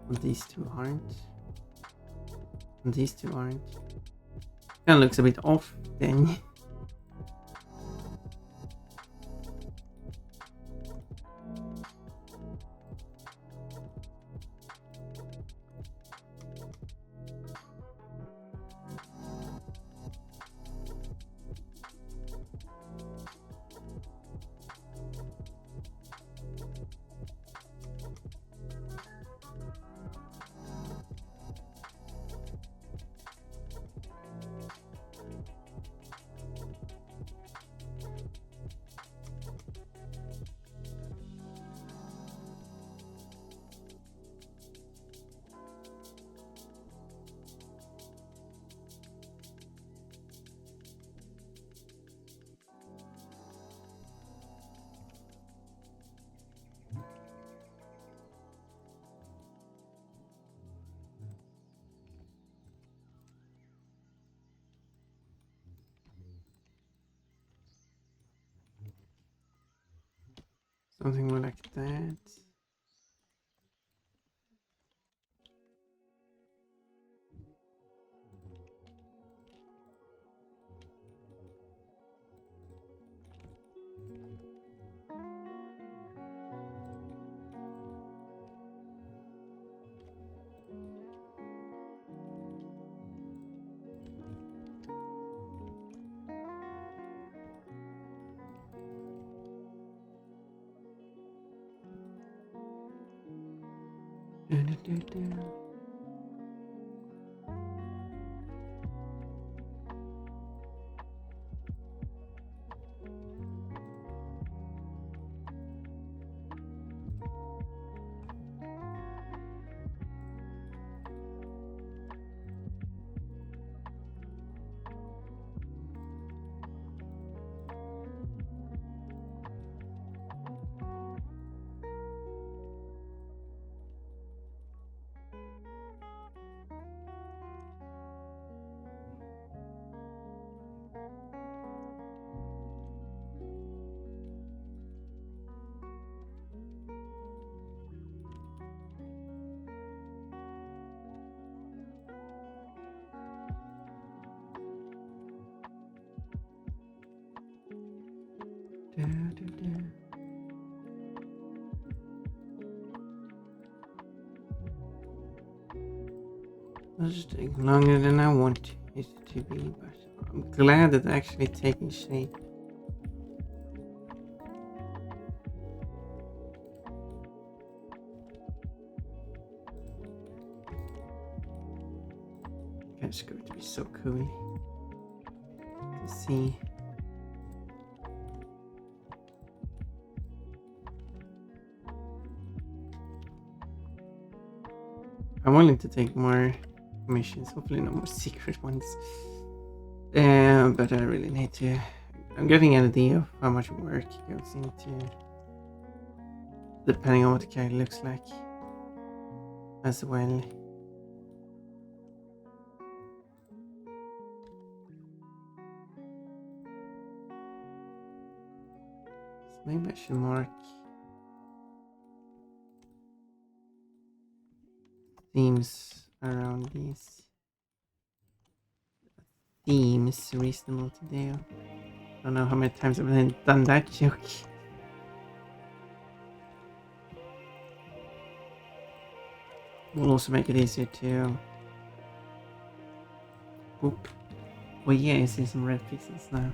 but these two aren't. And these two aren't. Kinda looks a bit off then. Something more like that. It's taking longer than I want it to be, but I'm glad it's actually taking shape. It's going to be so cool to see. I'm willing to take more missions, hopefully no more secret ones. But I really need to. I'm getting an idea of how much work goes into, depending on what the character looks like, as well. Maybe I should mark themes around these. Themes reasonable to do. I don't know how many times I've done that joke. Will also make it easier to. Whoop. Well, yeah, I see some red pixels now.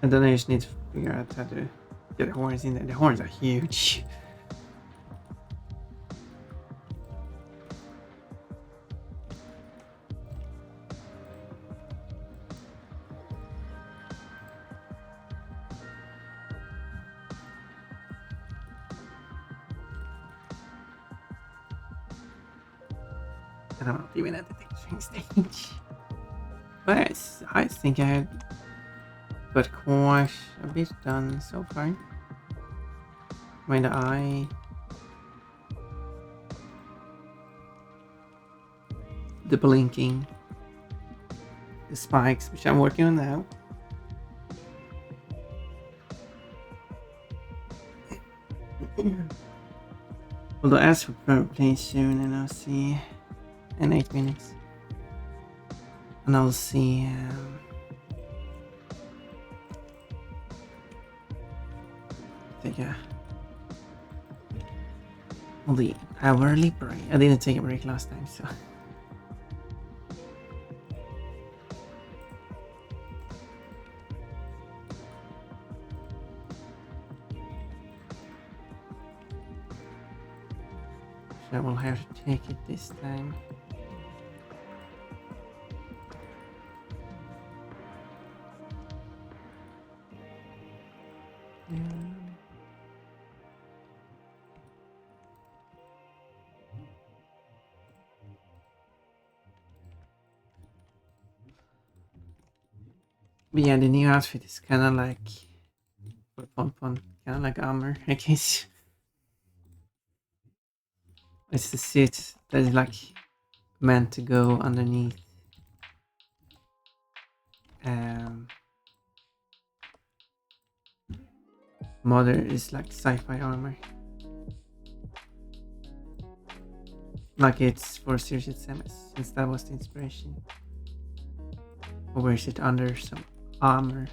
And then I just need to figure out how to get the horns in there. The horns are huge. And I'm not even at the texturing stage. But I think I had got quite a bit done so far. Mind the eye. The blinking. The spikes, which I'm working on now. Although as for play soon, and I'll see in 8 minutes. And I'll see take a the hourly break. I didn't take a break last time, so I will have to take it this time. But yeah, the new outfit is kind of like fun, kind of like armor, I guess. It's the suit that is like meant to go underneath. Mother is like sci-fi armor. Like it's for Sirius Samus, since that was the inspiration. Or wears it under some armor.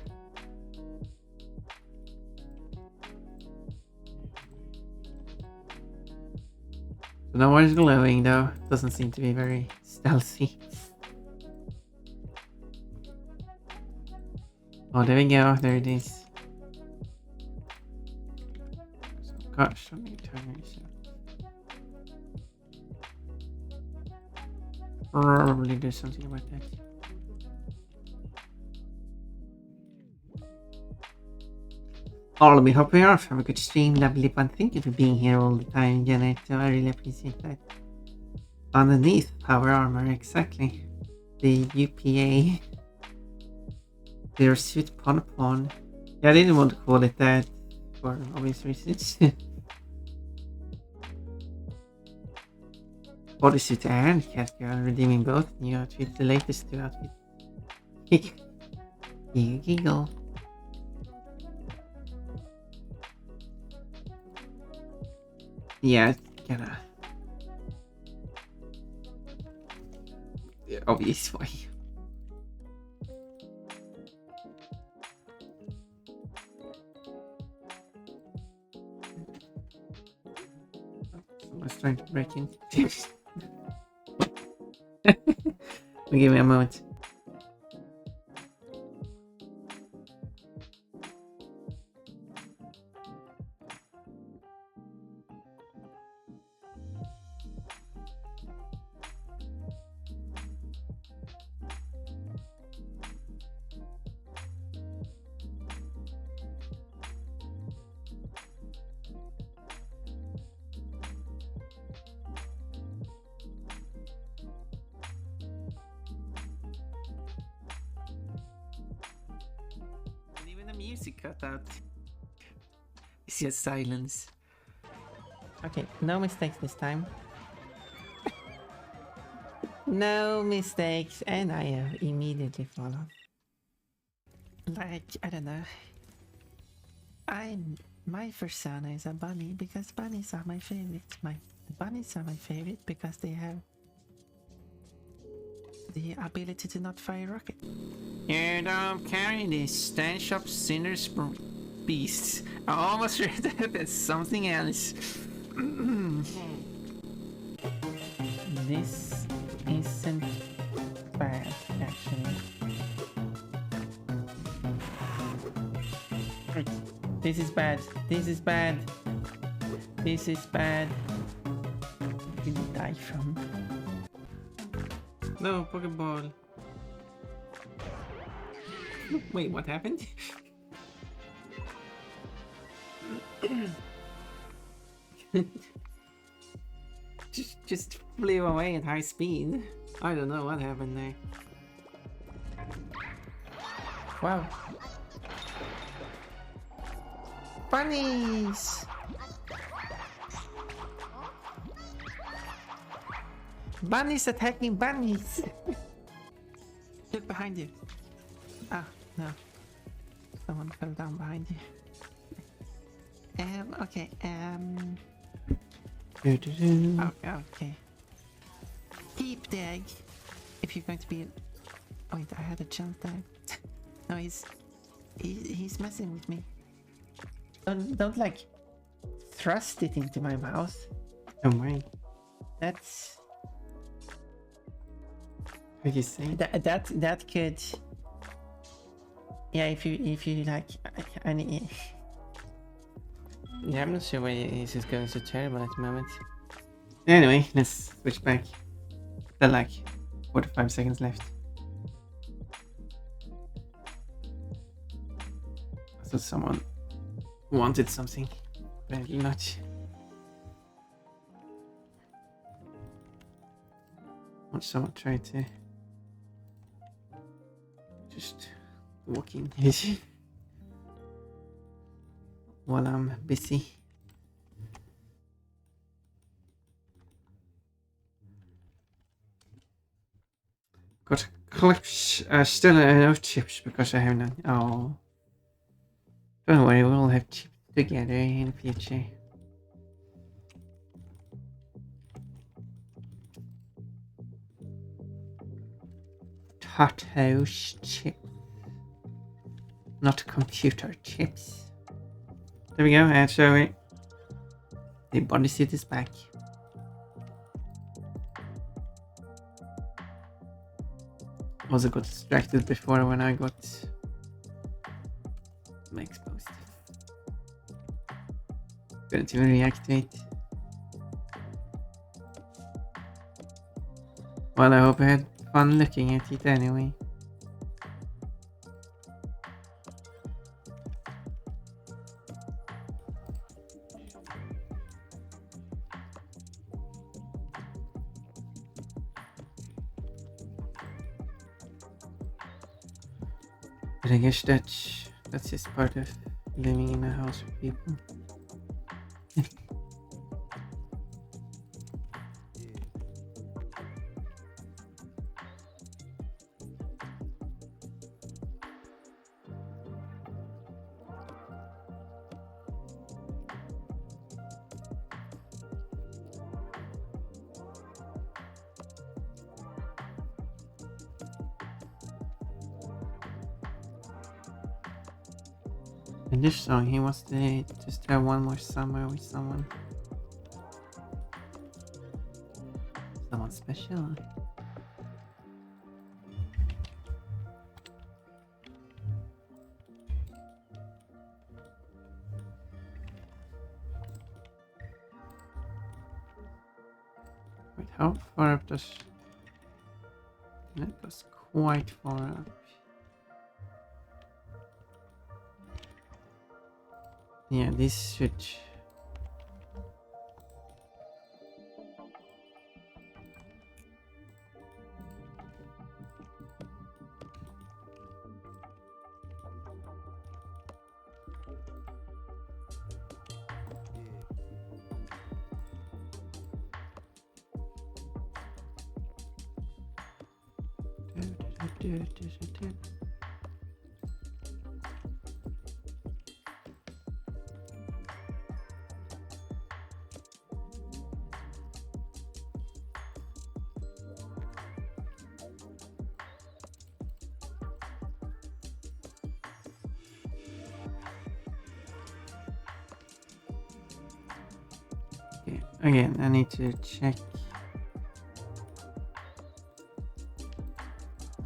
So no one's glowing though. Doesn't seem to be very stealthy. Oh, there we go. There it is. So, gosh, let me turn this up. Probably do something about that. All of me hopping off. Have a good stream, lovely fun. Thank you for being here all the time, Janet. I really appreciate that. Underneath power armor, exactly. The UPA. Their suit pon. Yeah, I didn't want to call it that for obvious reasons. Bodysuit and Catgirl redeeming both new outfits, the latest two outfits. You giggle. Yeah, it's kinda obvious way. Someone's trying to break in. Give me a moment. music cut out. It's just silence. Okay, no mistakes this time. No mistakes, and I immediately fall off. Like, I don't know. My persona is a bunny because bunnies are my favorite. Bunnies are my favorite because they have the ability to not fire rocket. You don't carry the stench of sinners beasts. I almost read that as something else. This isn't bad, actually. This is bad. This is bad. This is bad. What did you die from? No, Pokeball. Wait, what happened? just flew away at high speed. I don't know what happened there. Wow. Bunnies! Bunnies attacking bunnies! Look behind you. Ah, no. Someone fell down behind you. Okay, oh, okay. Keep the egg. If you're going to be... Wait, I had a chance there. No, he's messing with me. Don't like thrust it into my mouth. Don't mind. That's What you say? that could. Yeah, if you like, I need. Yeah, I'm not sure why this is going so terrible at the moment. Anyway, let's switch back. There are like 45 seconds left. I thought someone wanted something. Apparently not. Watch someone try to just walk in while I'm busy. Got to collect still enough chips because I have none. Oh, don't worry, we'll have chips together in the future. House chip, not computer chips. There we go, and so the body suit is back. Also got distracted before when I got exposed. Couldn't even reactivate. Well, I hope I had fun looking at it anyway. But I guess that's just part of living in a house with people. In this song, he wants to just have one more summer with someone. Someone special. Wait, how far up does... That goes quite far up. Yeah, this should... Okay, again, I need to check.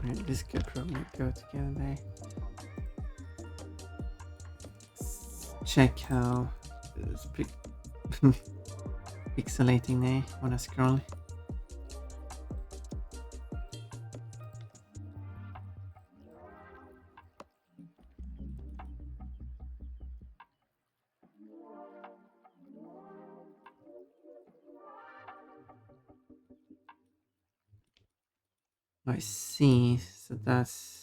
Right, this could probably go together there. Check how it's pixelating there when I scroll. I see, so that's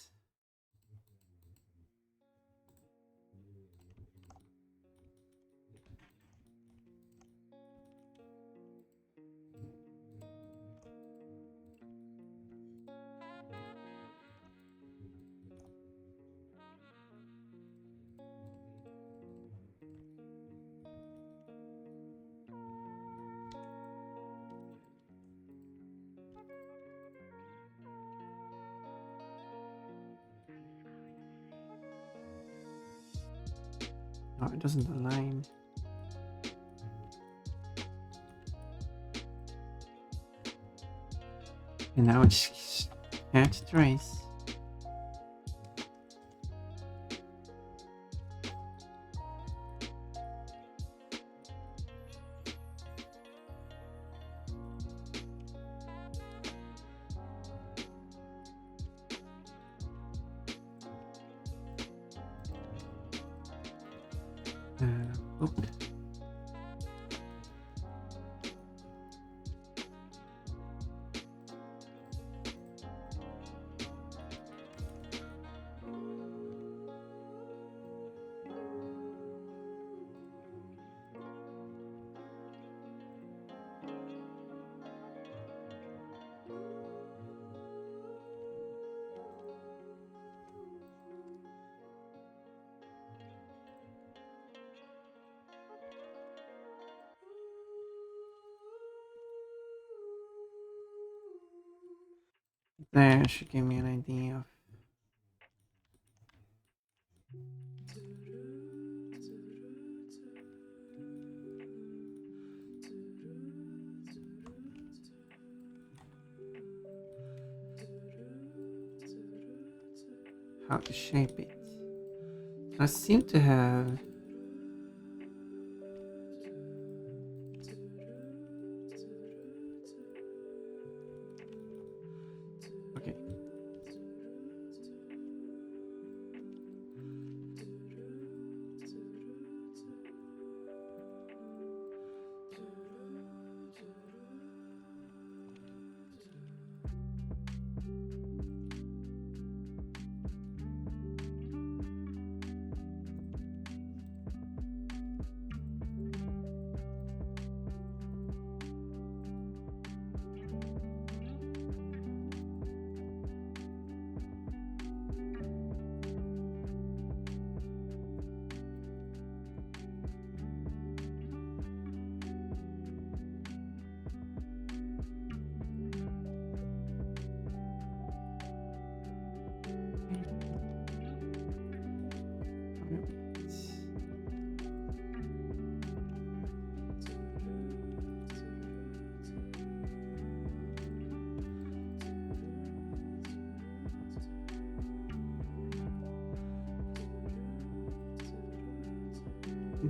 oh, it doesn't align. And now it's can't trace. Oop. There should give me an idea of how to shape it. I seem to have okay.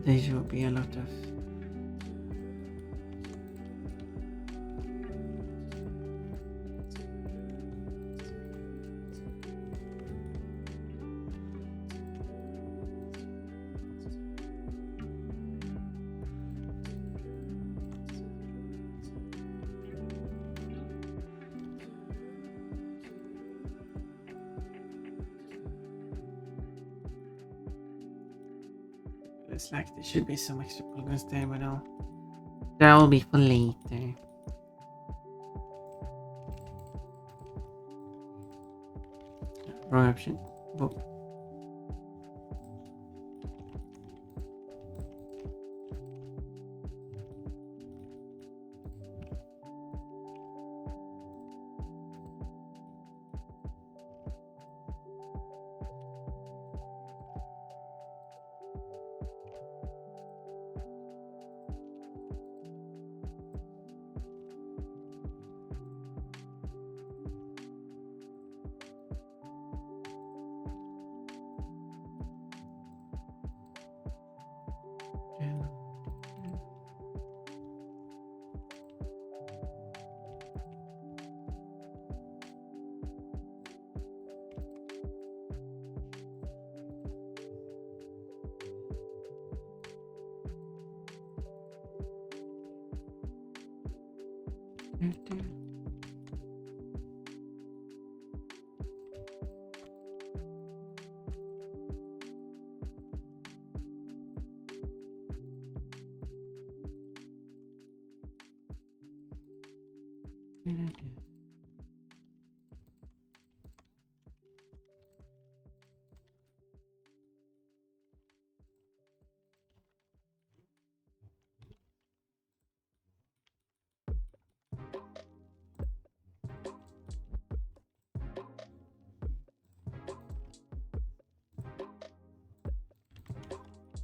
There should be a lot of it's like there should be some extra polygons there, but that will be for later. wrong option. Whoa.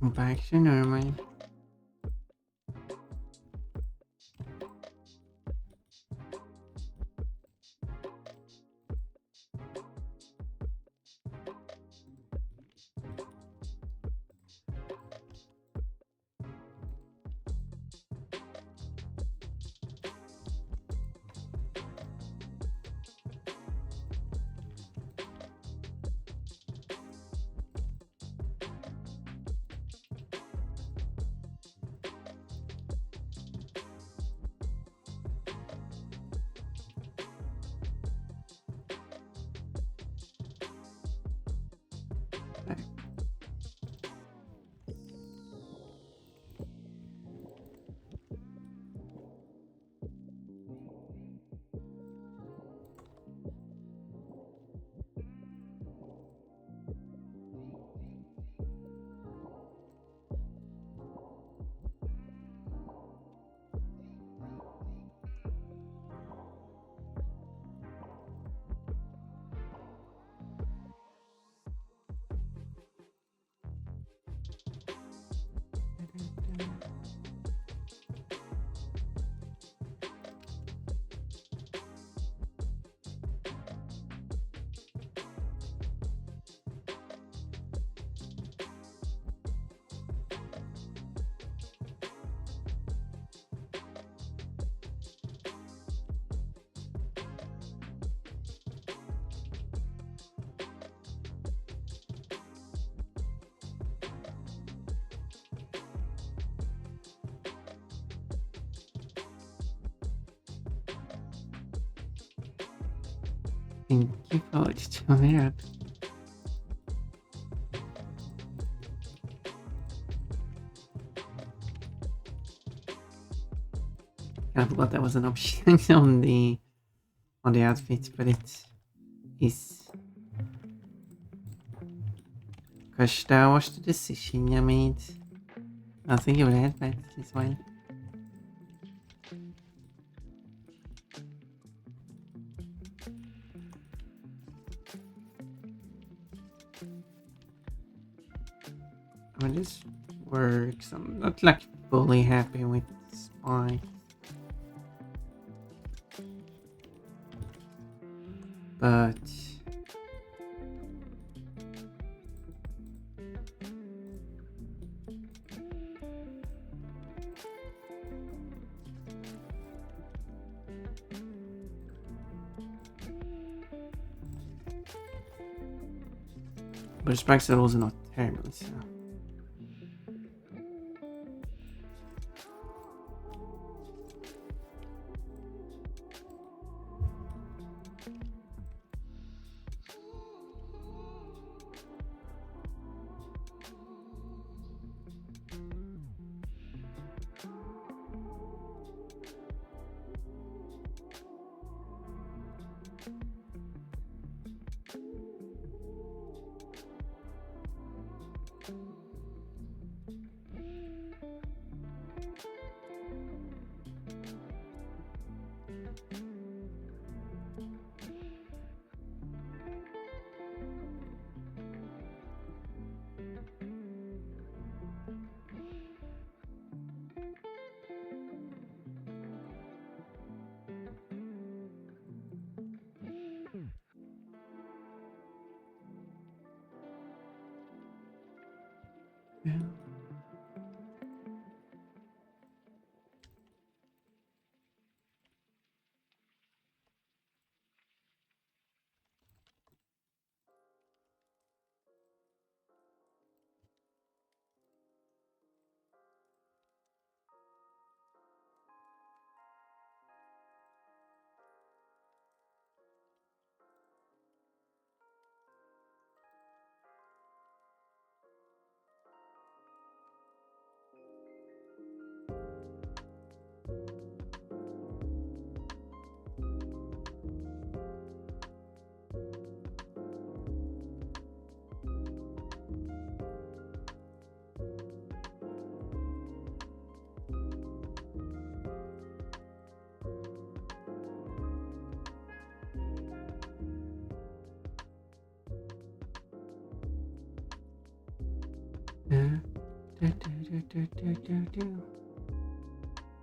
Back to normal. Thank you for the help. I forgot that was an option on the outfit, but it is. Gosh, that was the decision I made. I think it would head back this way. I mean, this works. I'm not like fully happy with Spy. But strikes are also not terrible, so.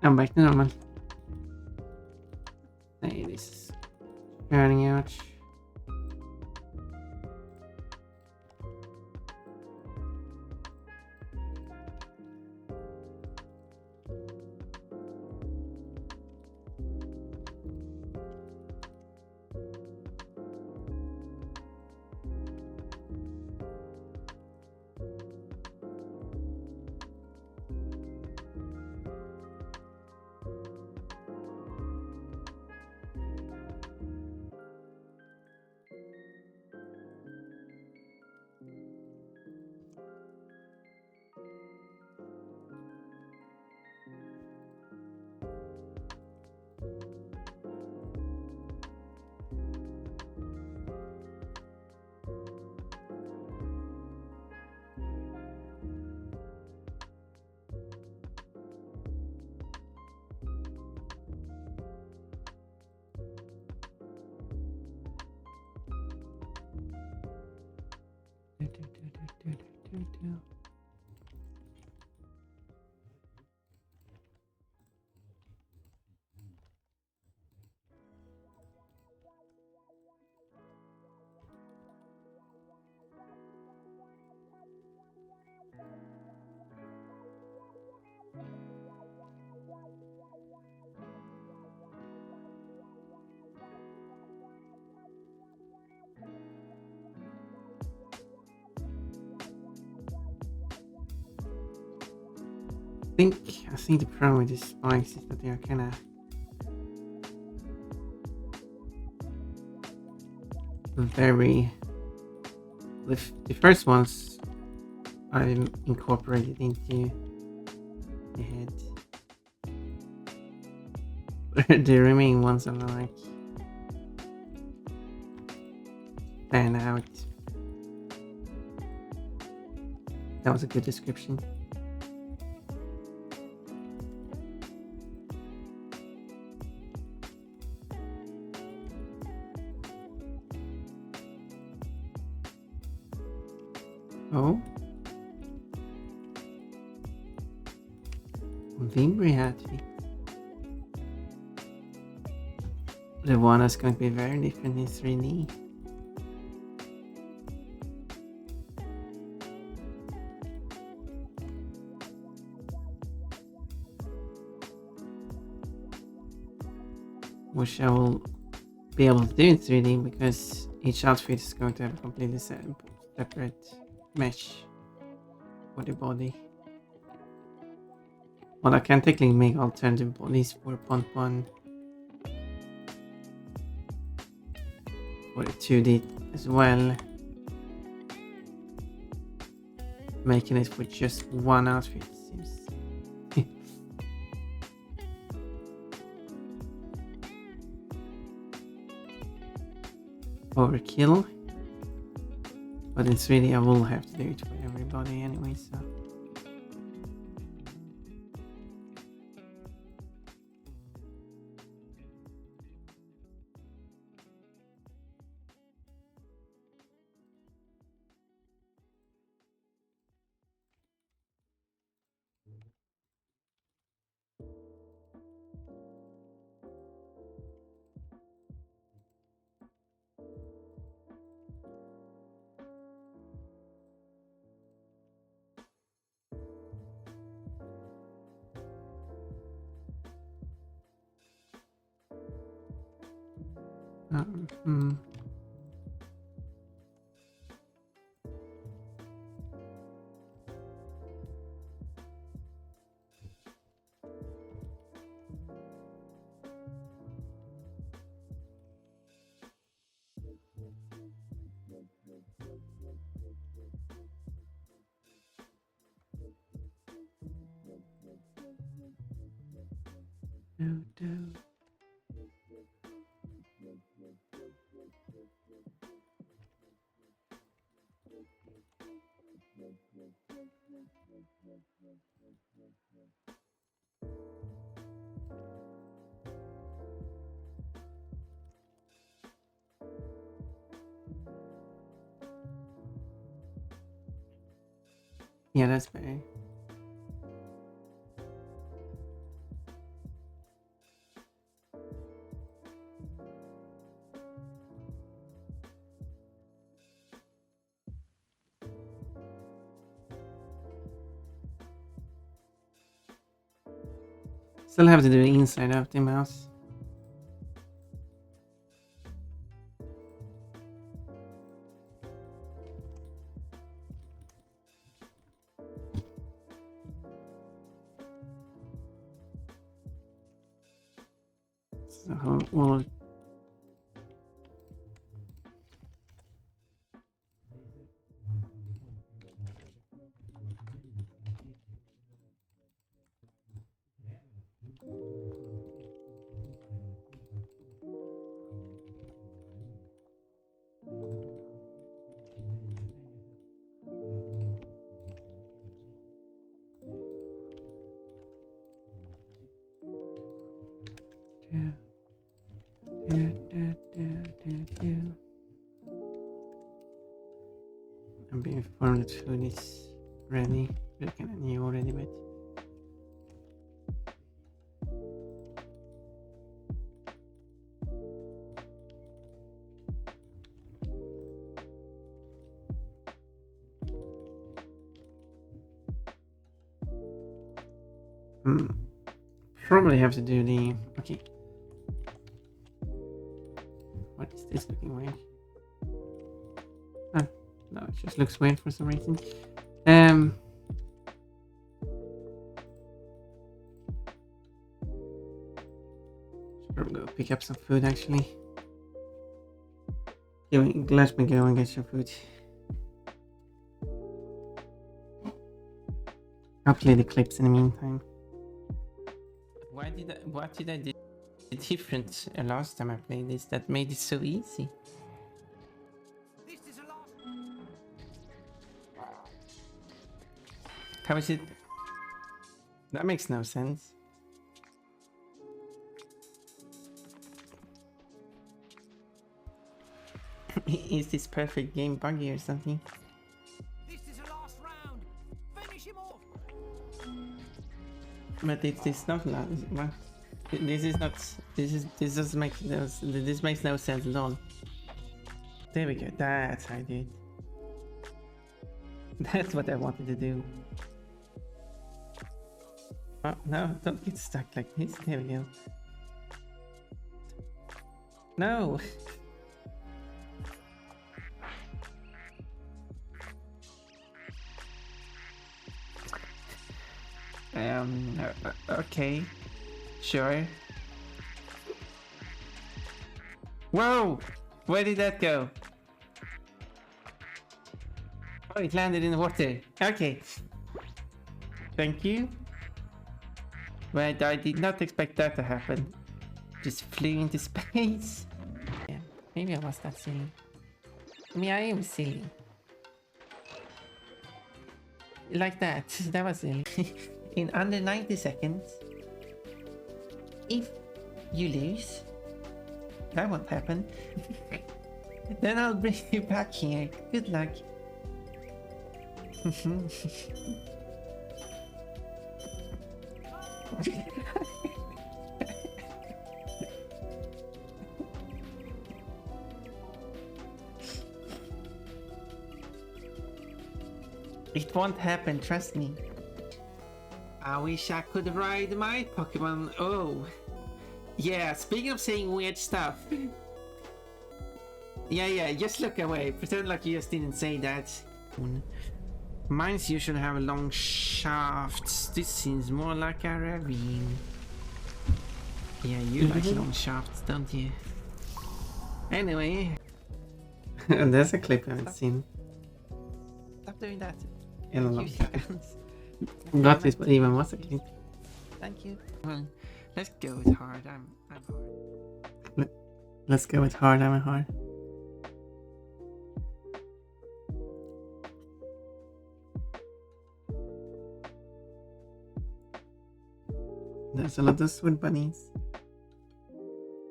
I'm back to normal. Hey, this is running out. I think the problem with these spikes is that they are kind of very. The first ones are incorporated into the head. The remaining ones are like fan out. That was a good description. Oh. Vimbri outfit. The one is going to be very different in 3D. Which I will be able to do in 3D because each outfit is going to have a completely separate mesh for the body. Well, I can technically make alternative bodies for Pon for the 2D as well, making it with just one outfit seems. Overkill, but in 3D I will have to do it for everybody anyway, so. Hmm. Do. Yeah, that's better. Still have to do the inside of the mouse. So we'll do. I'm being informed that food is ready. I kind of knew already, but probably have to do the okay. What is this looking weird? Oh, no, it just looks weird for some reason. Should probably go pick up some food actually. Let me go and get some food. I'll play the clips in the meantime. What did I do different last time I played this that made it so easy? This is a last. How is it? That makes no sense. Is this perfect game buggy or something? This is a last round. Finish him off. But it's not last. What? This is not. This doesn't make no. This makes no sense at all. There we go. That's how I did. That's what I wanted to do. Oh no! Don't get stuck like this. There we go. No. Okay. Sure. Whoa! Where did that go? Oh, it landed in the water. Okay. Thank you. But I did not expect that to happen. Just flew into space. Yeah, maybe I was that silly. I mean, I am silly. Like that. That was silly. In under 90 seconds, if you lose, that won't happen. Then I'll bring you back here. Good luck. It won't happen, trust me. I wish I could ride my Pokemon. Oh. Yeah, speaking of saying weird stuff. Yeah, just look away. Pretend like you just didn't say that. Mines usually have long shafts. This seems more like a ravine. Yeah, you like long shafts, don't you? Anyway. And there's a clip I haven't seen Stop doing that. in a long Use your time. guns. Forgot this even was a clip. Thank you. Well, let's go with hard. I'm hard. Let's go with hard, I'm a hard. There's a lot of sweet bunnies.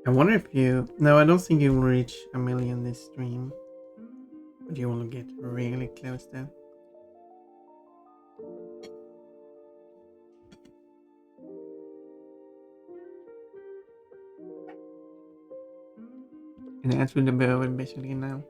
I wonder if you... No, I don't think you will reach 1 million this stream. But you will get really close though. And that's with the bow basically now.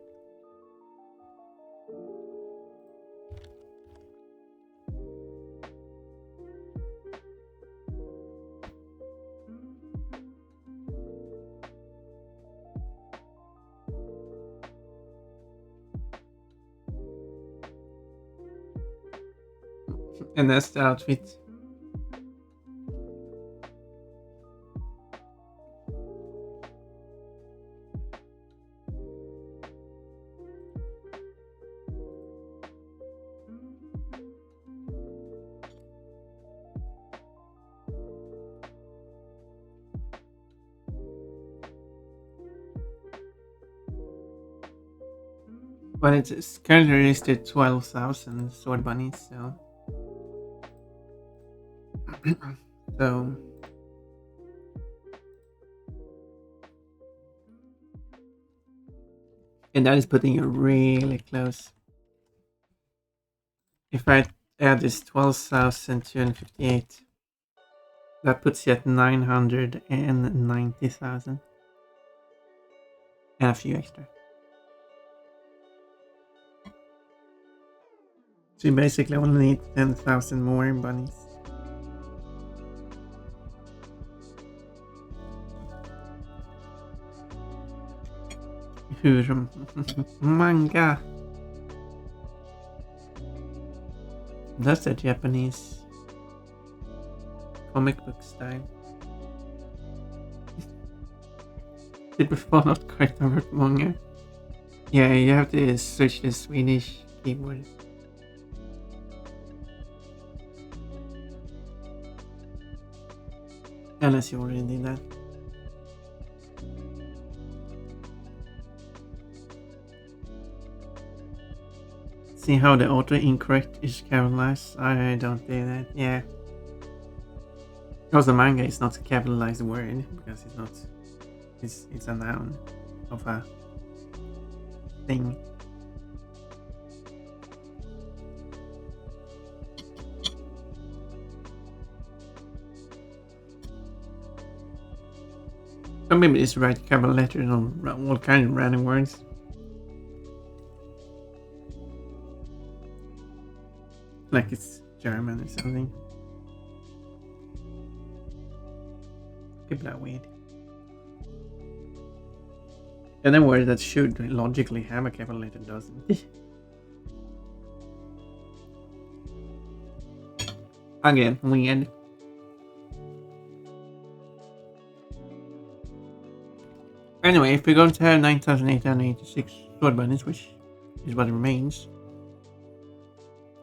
And that's the outfit. But it's currently released at 12,000 sword bunnies, so... so... And that is putting you really close. If I add this 12,258, that puts you at 990,000. And a few extra. So you basically only need 10,000 more bunnies. Hur... Manga! That's a Japanese comic book style. Did before not quite over manga. Yeah, you have to switch the Swedish keyboard. Unless you already did that. See how the auto incorrect is capitalized? I don't do that. Yeah. Because the manga is not a capitalized word because it's not. It's a noun of a thing. So maybe it's write capital letters on all kinds of random words. Like it's German or something. People are weird. And a word that should logically have a capital letter doesn't. Again, weird. Anyway, if we're going to have 9,886 sword bunnies, which is what remains,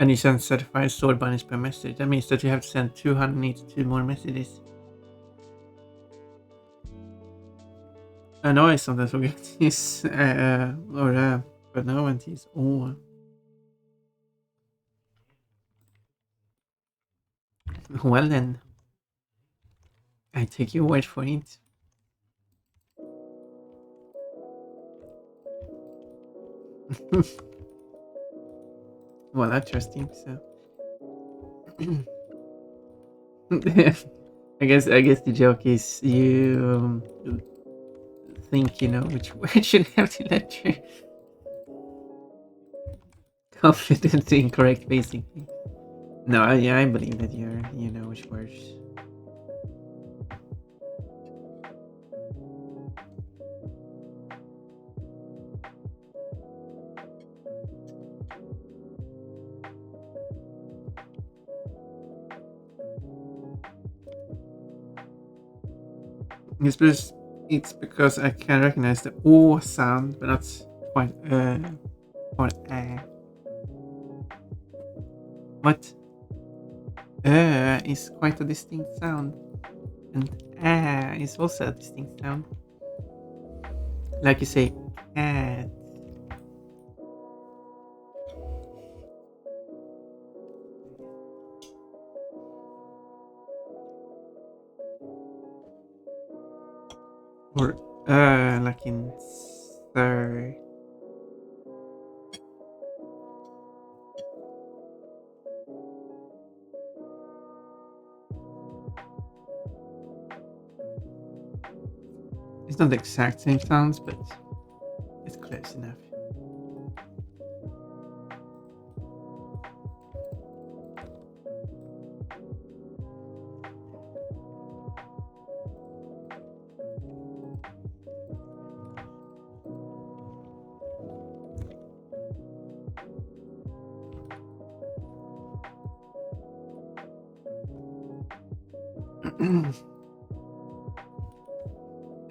and you send certified sword bunnies per message, that means that you have to send 282 more messages. I know I sometimes forget this, but no one is all. Well then, I take your word for it. Well, I trust him, so. I guess the joke is you think you know which word should have the letter. Confidently incorrect, basically. No, I believe that you know which words. It's because I can recognize the O sound, but not quite or What? Is quite a distinct sound, and is also a distinct sound. Like you say, cat. Or like in sir. It's not the exact same sounds, but it's close enough.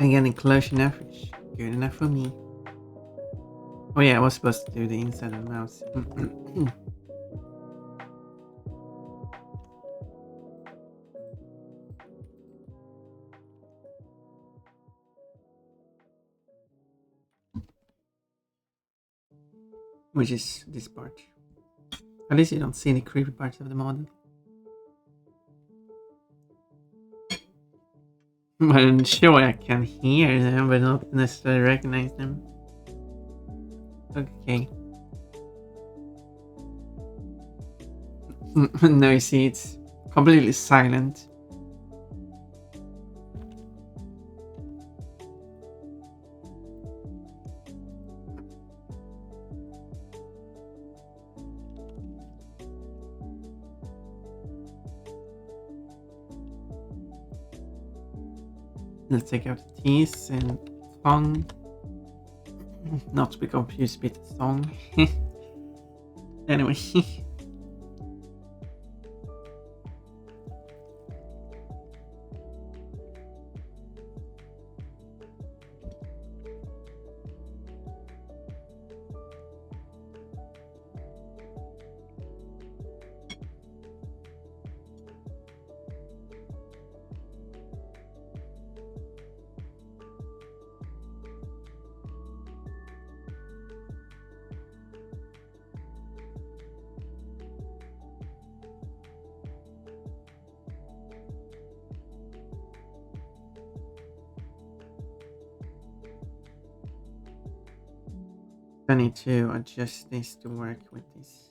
Again, in close enough, which is good enough for me. Oh yeah, I was supposed to do the inside of the mouse. Which is this part. At least you don't see the creepy parts of the model. But sure, I can hear them, but not necessarily recognize them. Okay. Now you see it's completely silent. Let's take out the teeth and tongue. Not to be confused with song. Anyway. I need to adjust this to work with this.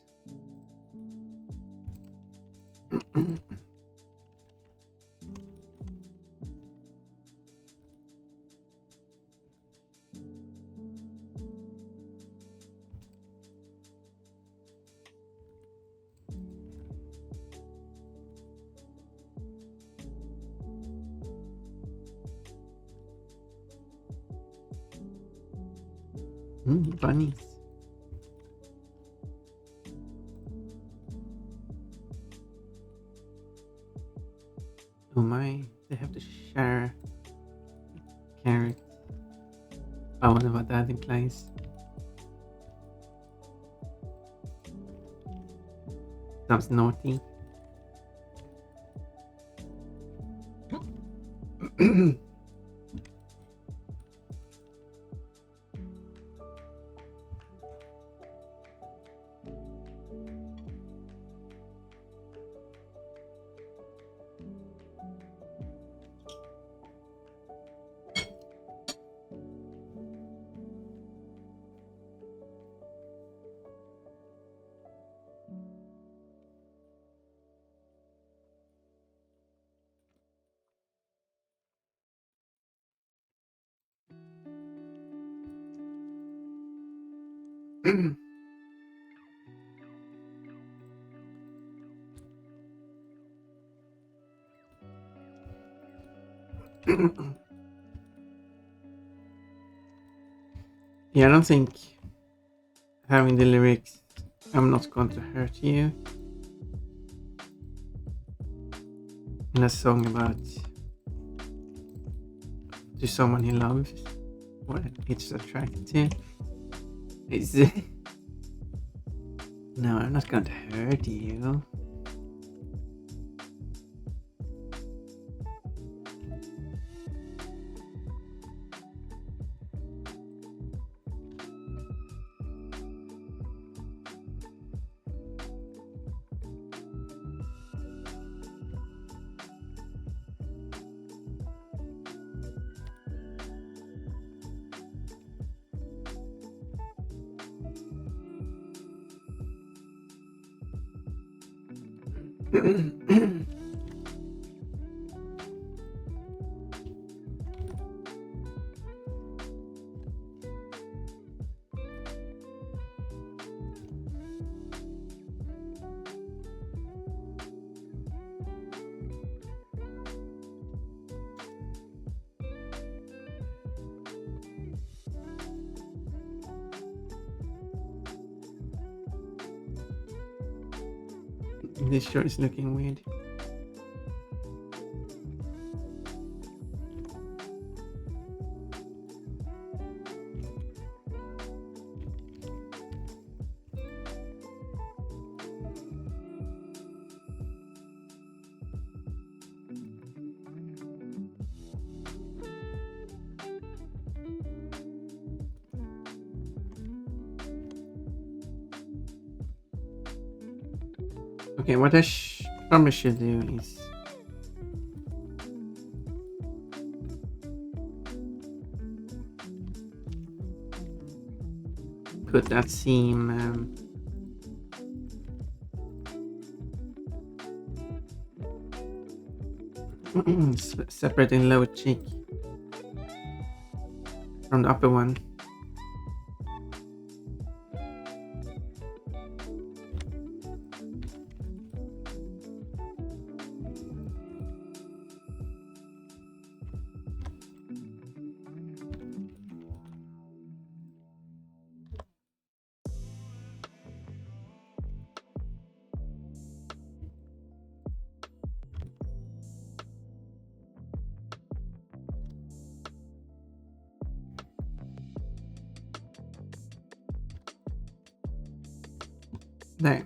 Bunnies. Oh my, they have to share carrot. I wonder what that implies. Sounds naughty. Yeah, I don't think having the lyrics "I'm not going to hurt you" in a song about to someone he loves or it's attracted to. It's no, I'm not going to hurt you. This shirt is looking weird. Okay, what I probably should do is put that seam separating lower cheek from the upper one. There.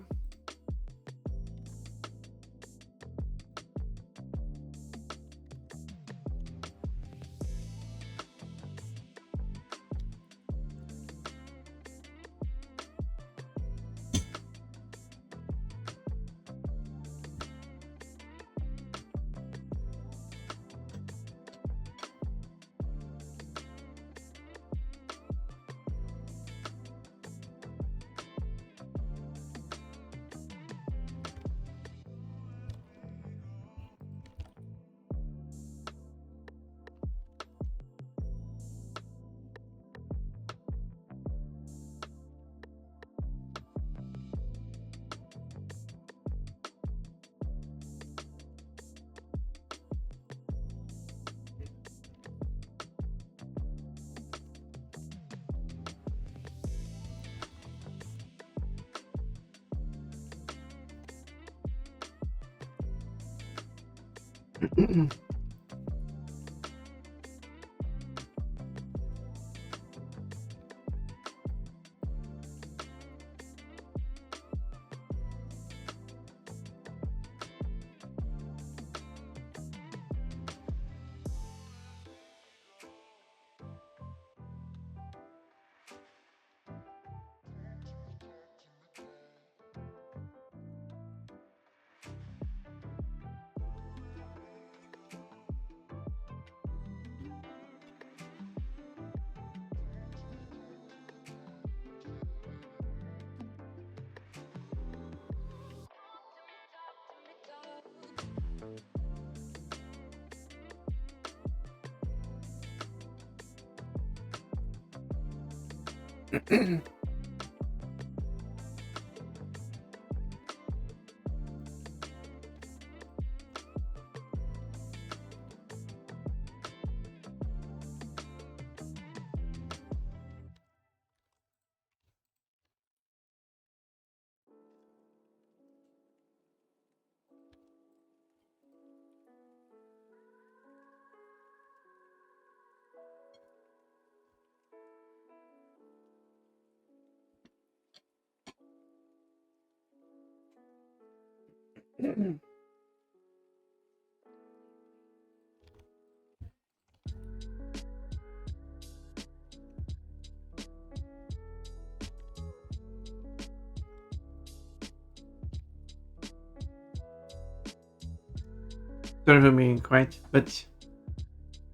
Sorry for being quiet, but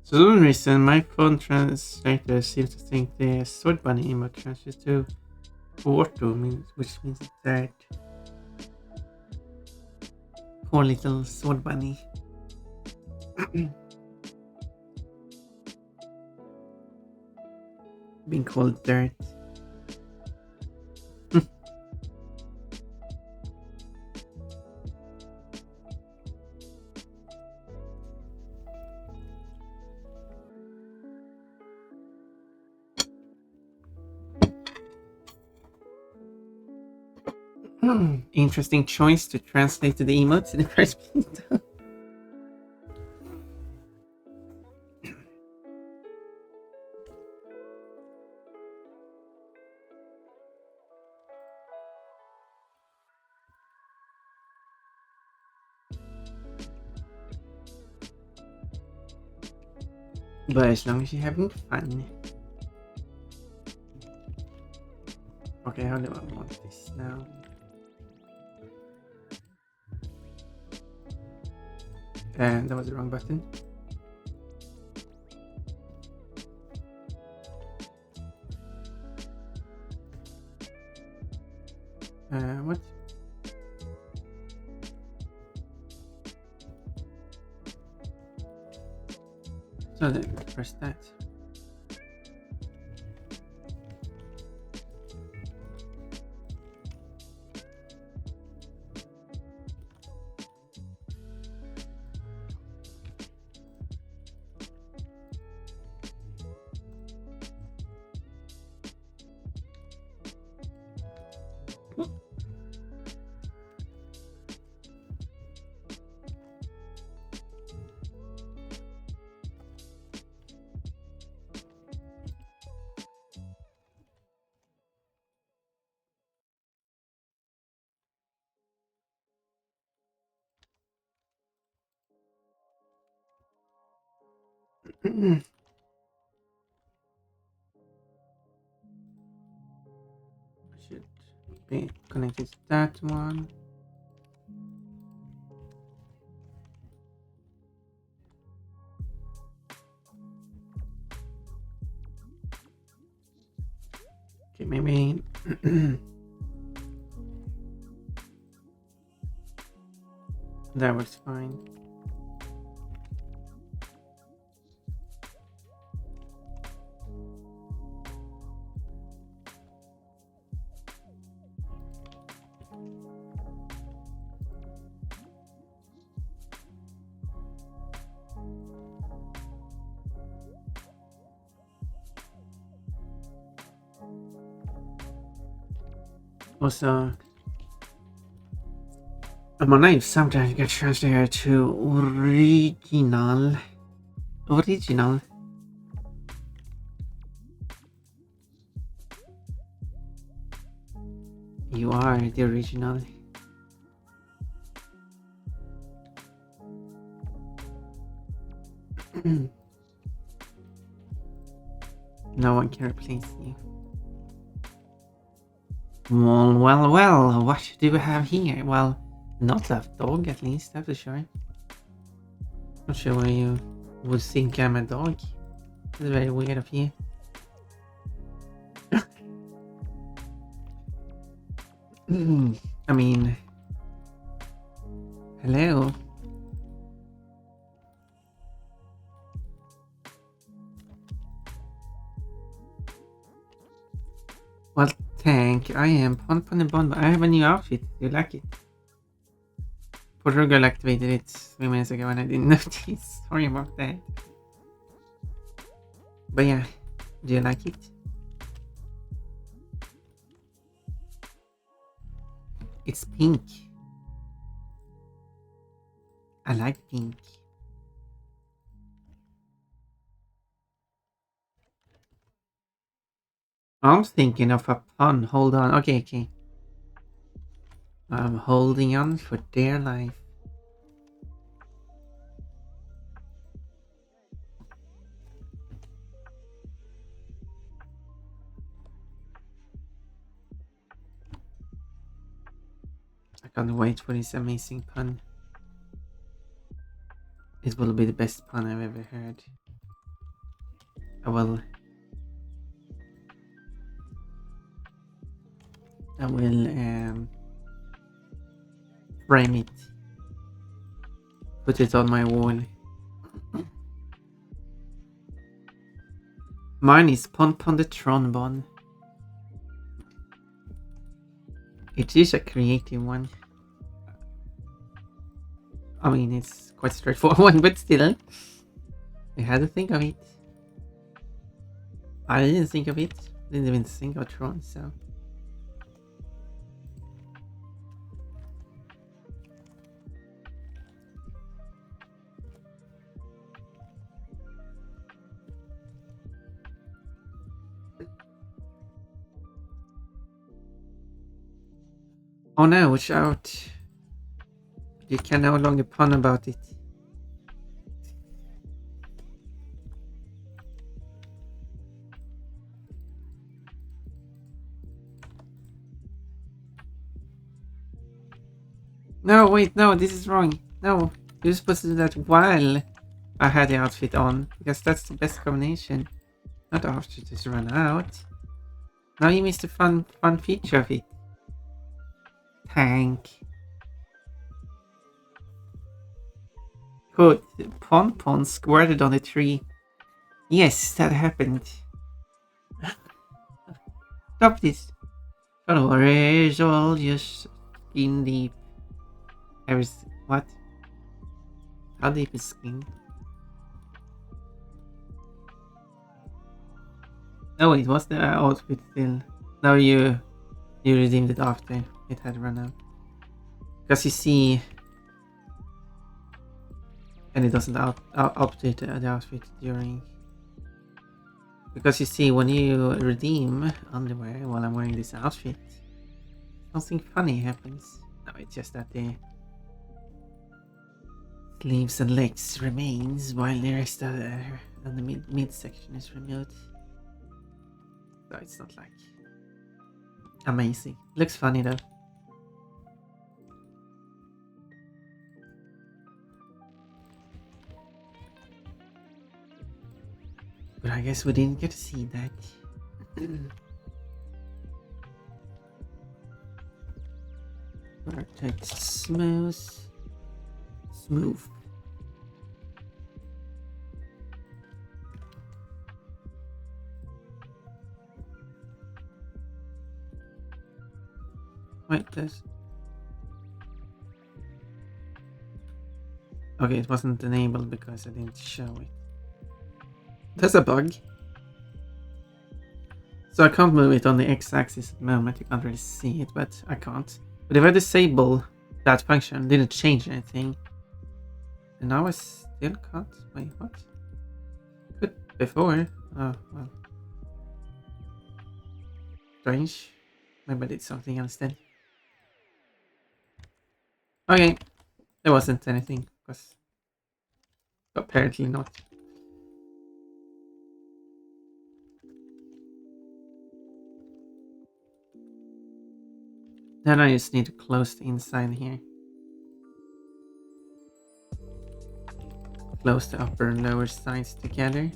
for some reason my phone translator seems to think the sword bunny emote transfers to auto, which means that poor little sword bunny. Being called dirt. Interesting choice to translate the emotes in the first place. But as long as you're having fun. Okay, how do I want this now? And that was the wrong button. What? So then press that. Should be connected to that one. Okay, maybe that works fine. Also, my name sometimes gets translated to original. Original. You are the original. No one can replace you. Well, what do we have here? Well, not a dog at least, that's for sure. Not sure why you would think I'm a dog. It's very weird of you. I mean, hello. Well, thank I am Pon. I have a new outfit. Do you like it? Portugal activated it 3 minutes ago and I didn't notice. Sorry about that. But yeah, do you like it? It's pink. I like pink. I'm thinking of a pun. Hold on. Okay. I'm holding on for dear life. can't wait for this amazing pun. It will be the best pun I've ever heard. I will frame it. Put it on my wall. Mine is Pon Pon the Trombone. It is a creative one. I mean, it's quite straightforward, but still. I had to think of it. I didn't think of it. Didn't even think of Tron, so. Oh no, watch out. You can no longer pun about it. No, wait, no, this is wrong. No, you're supposed to do that while I had the outfit on, because that's the best combination. Not after it's run out. Now you missed the fun feature of it. Tank. Good. Pon Pon squirted on the tree. Yes, that happened. Stop this. Don't worry, it's all just skin deep. What? How deep is skin? Oh, it was the outfit still. Now you redeemed it after it had run out. Because you see, and it doesn't update the outfit during. Because you see, when you redeem underwear while I'm wearing this outfit, something funny happens. No, it's just that the sleeves and legs remains while the rest of the midsection is removed. So it's not like amazing. Looks funny though. But I guess we didn't get to see that. Protect smooth. Wait, this. Okay, it wasn't enabled because I didn't show it. That's a bug. So I can't move it on the x-axis at the moment. You can't really see it, but I can't. But if I disable that function, didn't change anything. And now I still can't. Wait, what? Could before. Oh, well. Strange. Maybe I did something else then. Okay. There wasn't anything. Because apparently not. Then I just need to close the inside here. Close the upper and lower sides together.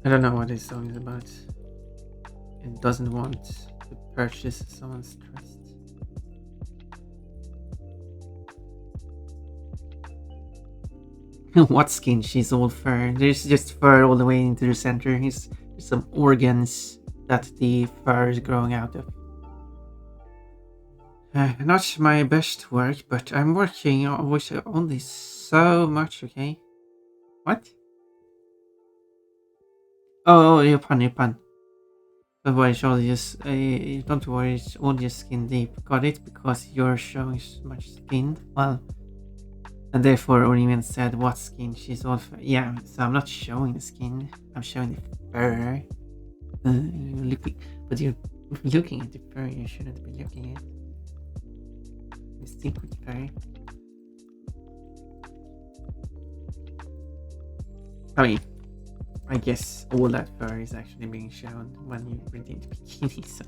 I don't know what this song is about. It doesn't want to purchase someone's trust. What skin? She's all fur. There's just fur all the way into the center. There's some organs that the fur is growing out of. Not my best work, but I'm working on this so much, okay? What? Oh, your pun. Don't worry, it's all just, don't worry, it's all just skin deep. Got it? Because you're showing so much skin? Well, And therefore Orimin said what skin she's all for. Yeah, so I'm not showing the skin, I'm showing the fur. But you're looking at the fur, you shouldn't be looking at the secret fur. I mean, I guess all that fur is actually being shown when you redeem the bikini, so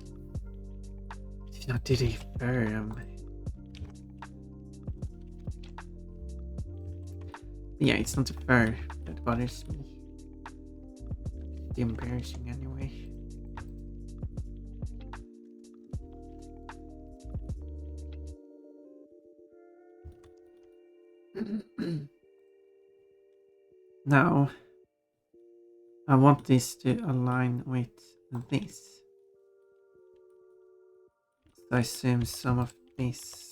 it's not really fur. Yeah, it's not the fur that bothers me. It's embarrassing anyway. Now, I want this to align with this. So I assume some of this.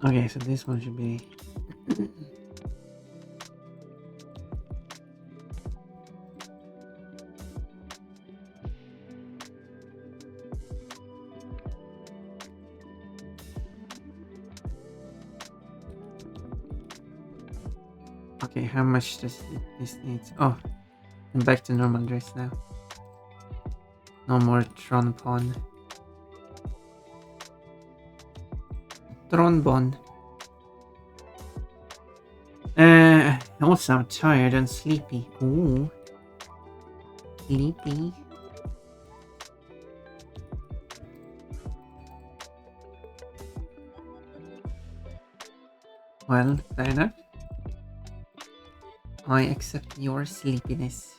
Okay, so this one should be. Okay, how much does this need? Oh, I'm back to normal dress now. No more trombone. Trombone. Also I'm tired and sleepy. Ooh. Sleepy. Well, fair enough. I accept your sleepiness.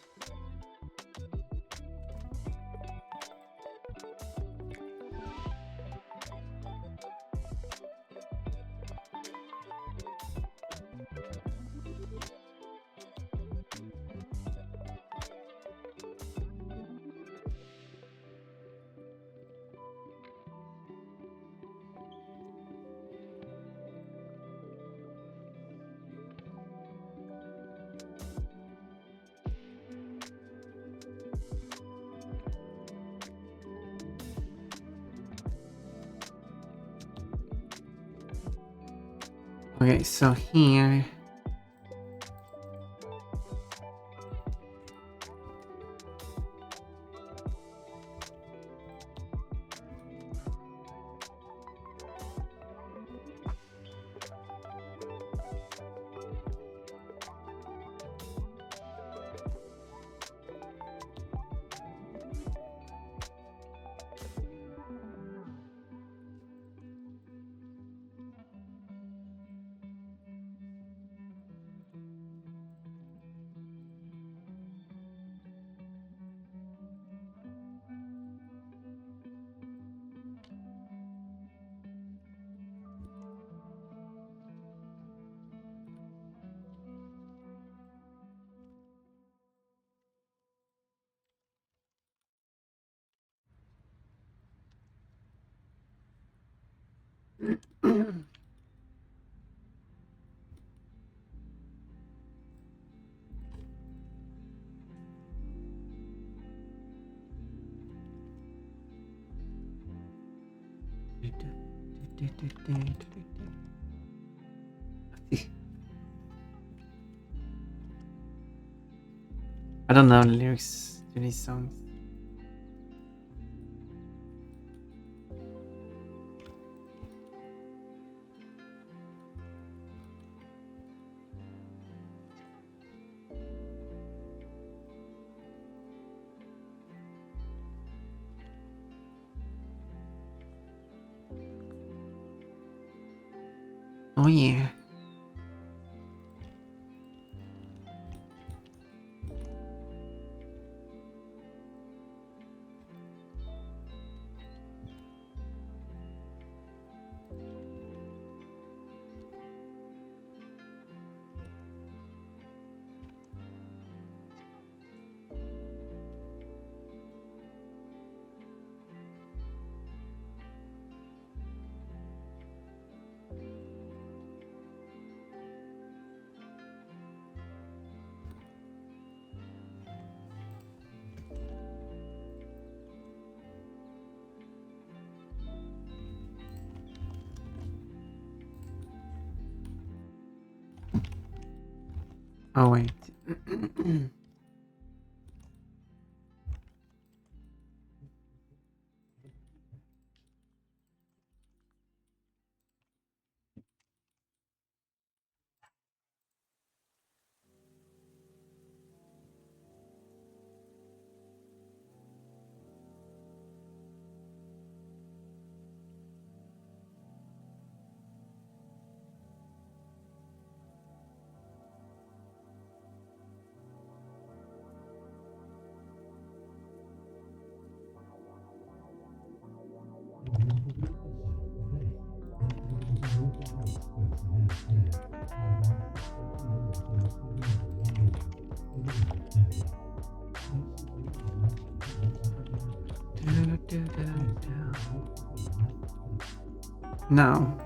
Okay, so here. I don't know the lyrics to these songs. Oh yeah. Oh wait. Now.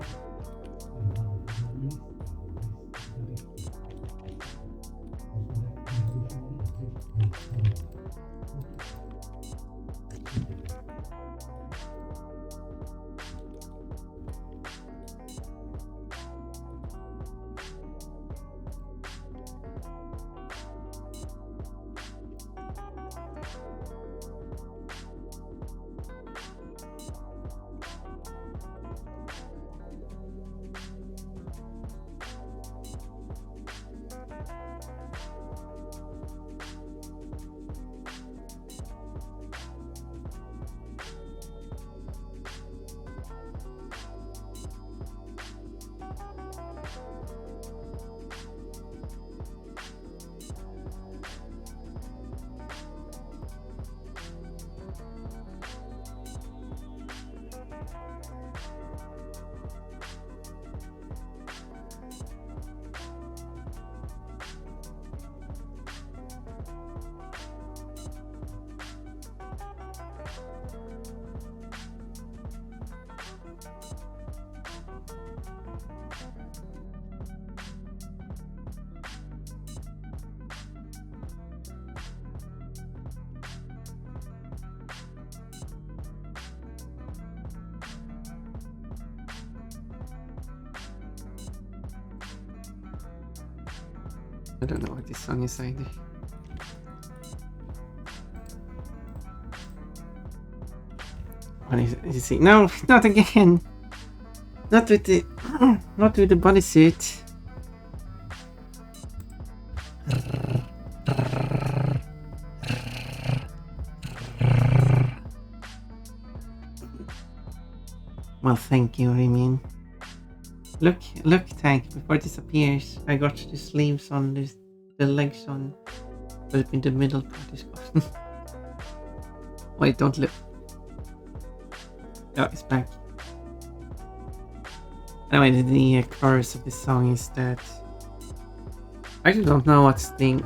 I don't know what this song is either. What is it? Is it? No, not again. Not with the, not with the bodysuit. Well, thank you, Rimin. Look, Tank, before it disappears, I got the sleeves on, the legs on, but in the middle part is gone. Wait, don't look. Oh, it's back. Anyway, the chorus of the song is that... I actually don't know what's the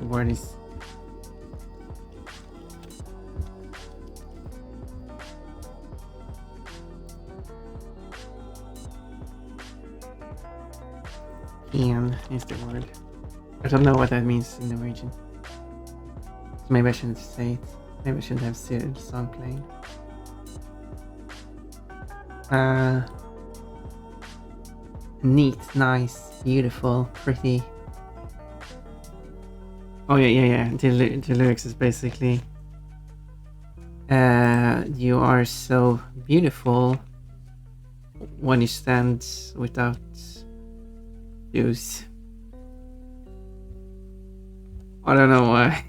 word is. Ian is the word. I don't know what that means in Norwegian. So maybe I shouldn't say it. Maybe I shouldn't have the song playing. Neat, nice, beautiful, pretty. Oh yeah. The lyrics is basically you are so beautiful when you stand without shoes. I don't know why.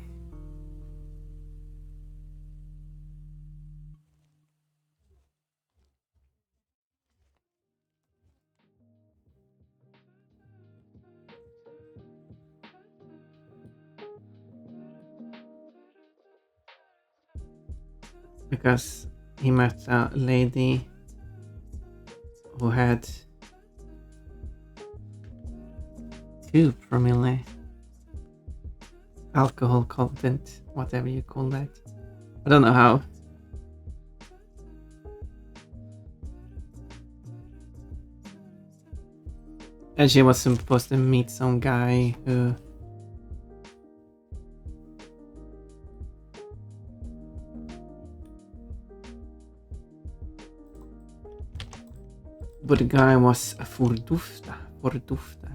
Because he met a lady who had 2 promille alcohol content, whatever you call that. I don't know how. And she was supposed to meet some guy who... But the guy was fordufta.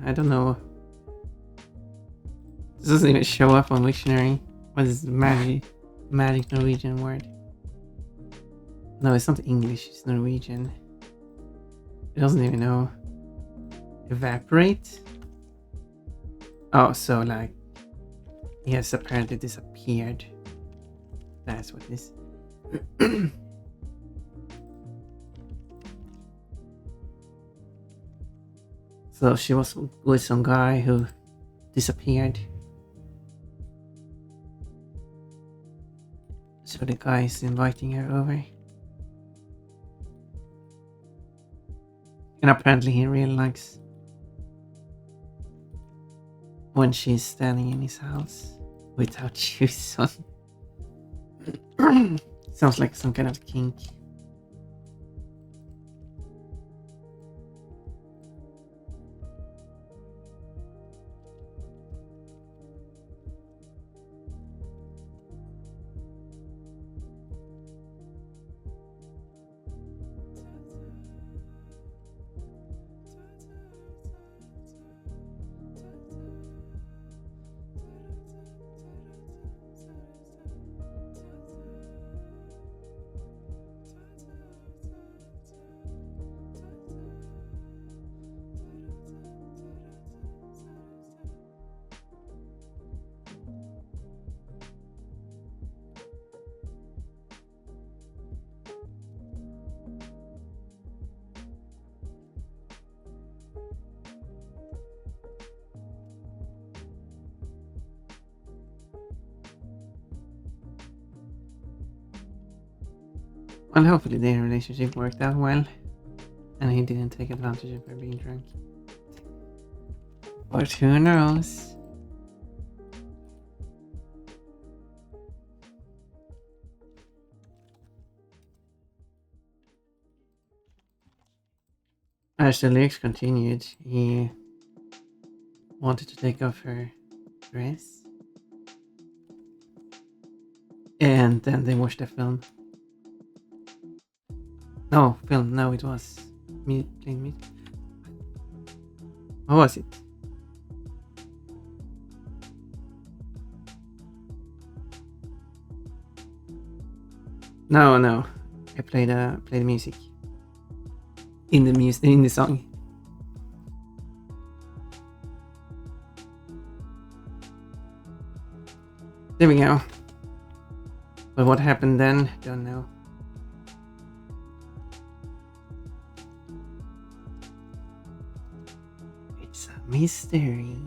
I don't know This doesn't even show up on dictionary. What is magic Norwegian word? No, it's not English, it's Norwegian. It doesn't even know. Evaporate? Oh, so like he has apparently disappeared. That's what this. So she was with some guy who disappeared. So the guy is inviting her over. And apparently he really likes when she's standing in his house without shoes on. Sounds like some kind of kink. Well, hopefully their relationship worked out well, and he didn't take advantage of her being drunk. But who knows? As the lyrics continued, he wanted to take off her dress, and then they watched a film. No, film. No, it was playing music. What was it? No. I played the music in the song. There we go. But what happened then? Don't know. It's a mystery.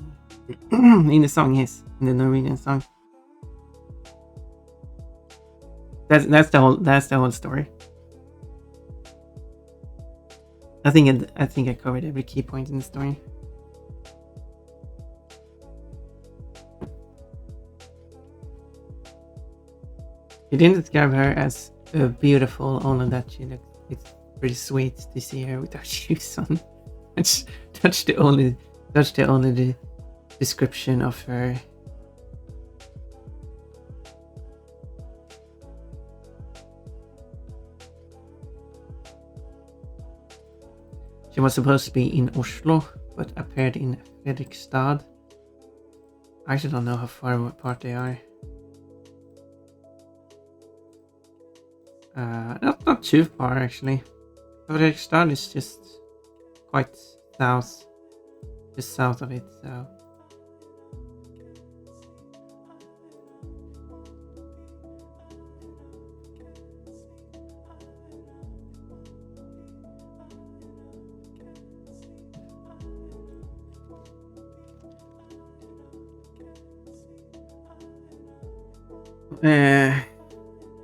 In the song, yes, in the Norwegian song. That's the whole story. I think I covered every key point in the story. He didn't describe her as beautiful, only that she looked. It's pretty sweet to see her without shoes on. That's the only description of her. She was supposed to be in Oslo, but appeared in Fredrikstad. I actually don't know how far apart they are. Not too far actually. Fredrikstad is just quite south, just south of it. So.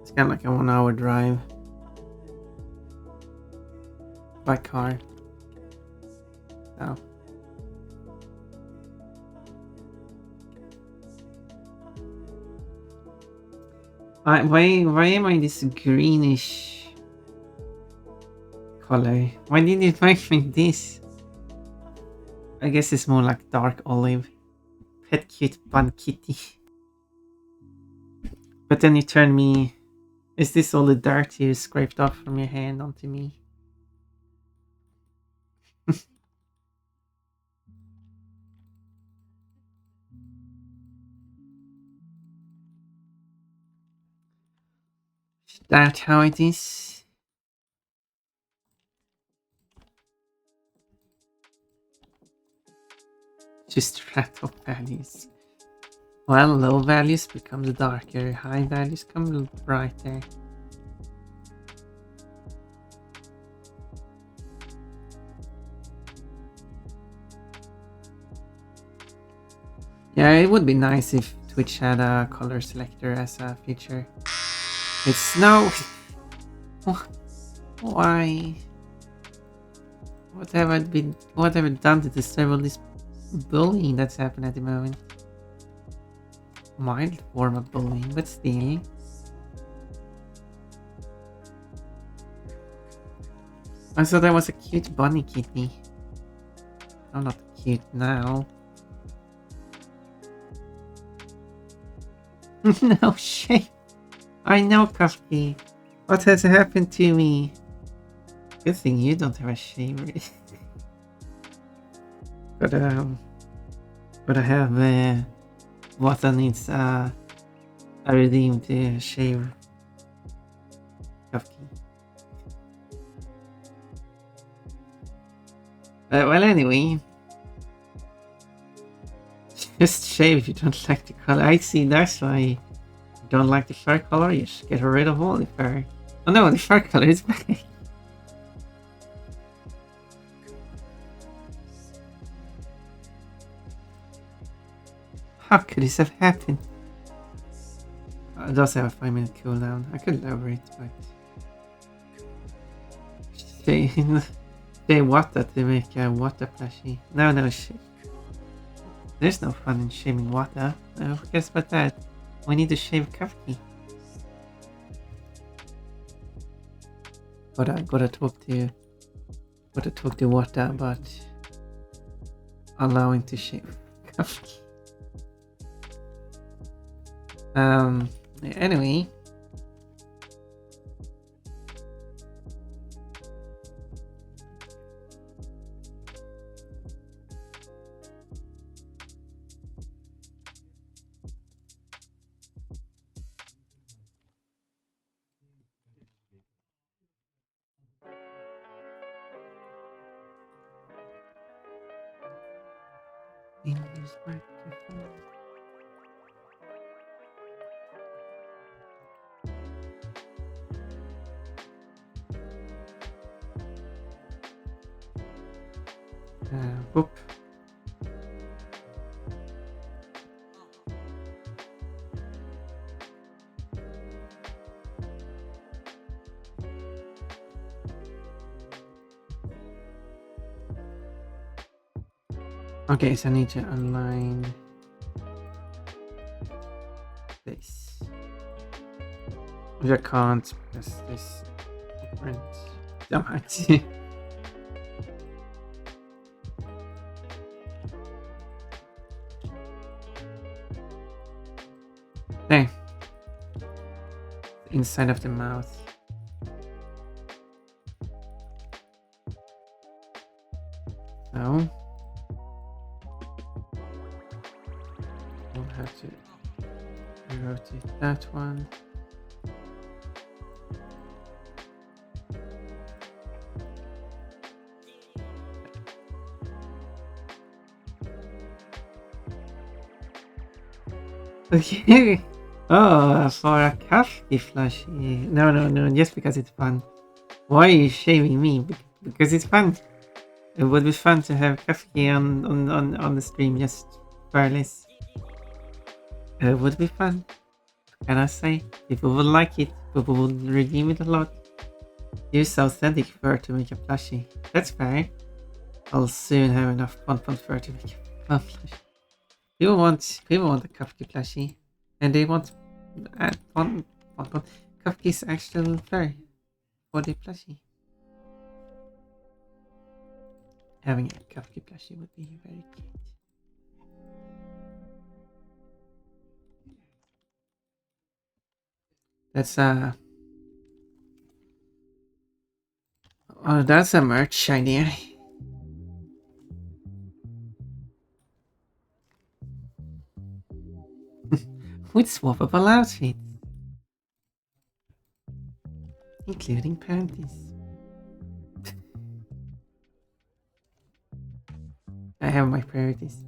It's kind of like a 1 hour drive by car. So. Why am I this greenish color? Why did it make me this? I guess it's more like dark olive. Pet cute bun kitty. But then you turn me... Is this all the dirt you scraped off from your hand onto me? that how it is? Just random values. Well, low values become darker, high values come brighter. Yeah, it would be nice if Twitch had a color selector as a feature. It's no. Why? What have I been? What have I done to deserve all this bullying that's happening at the moment? Mild form of bullying, but still. I thought that was a cute bunny kitty. I'm not cute now. No shame. I know, Kafki. What has happened to me? Good thing you don't have a shaver. but but I have what I needs a redeemed shave. Kafki. Well, anyway. Just shave if you don't like the color. I see, that's why you don't like the fur color. You just get rid of all the fur. Oh no, the fur color is back. How could this have happened? It does have a 5-minute cooldown. I could lower it, but... They what that they make a water plushie. No, shit. There's no fun in shaving water. Who cares about that? We need to shave Kafki. Gotta talk to water about allowing to shave Kafki. Anyway. English microphone. Whoop. Okay, so I need to align this. Which I can't because this print. Damn it. There. Inside of the mouth. So we'll have to rotate that one. Okay. Oh, for a Kafki flushie. No, just because it's fun. Why are you shaving me? Because it's fun. It would be fun to have Kafki on the stream, just bareless. It would be fun. What can I say? People would like it. People would redeem it a lot. Use authentic fur to make a plushie. That's fair. I'll soon have enough fun fur to make a plushie. People want a Kafki plushie. And they want Kafki's actual fur for the plushie. Having a Kafki plushie would be very cute. That's oh, that's a merch idea. With swappable outfits. including panties. I have my priorities.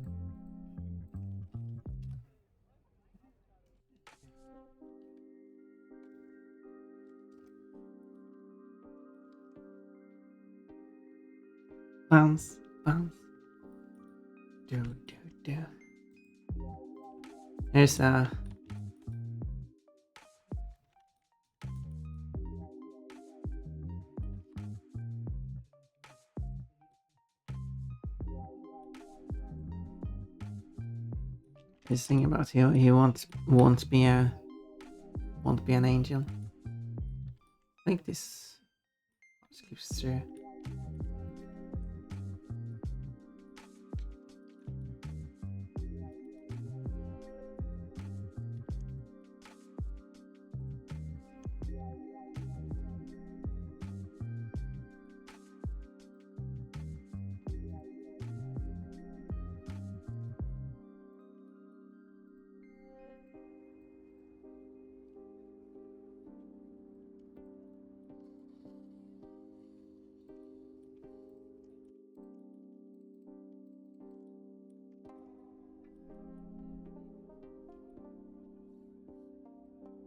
Bounce, bounce. Do, do, do. There's a... This thing about he won't be an angel. I think this slips through.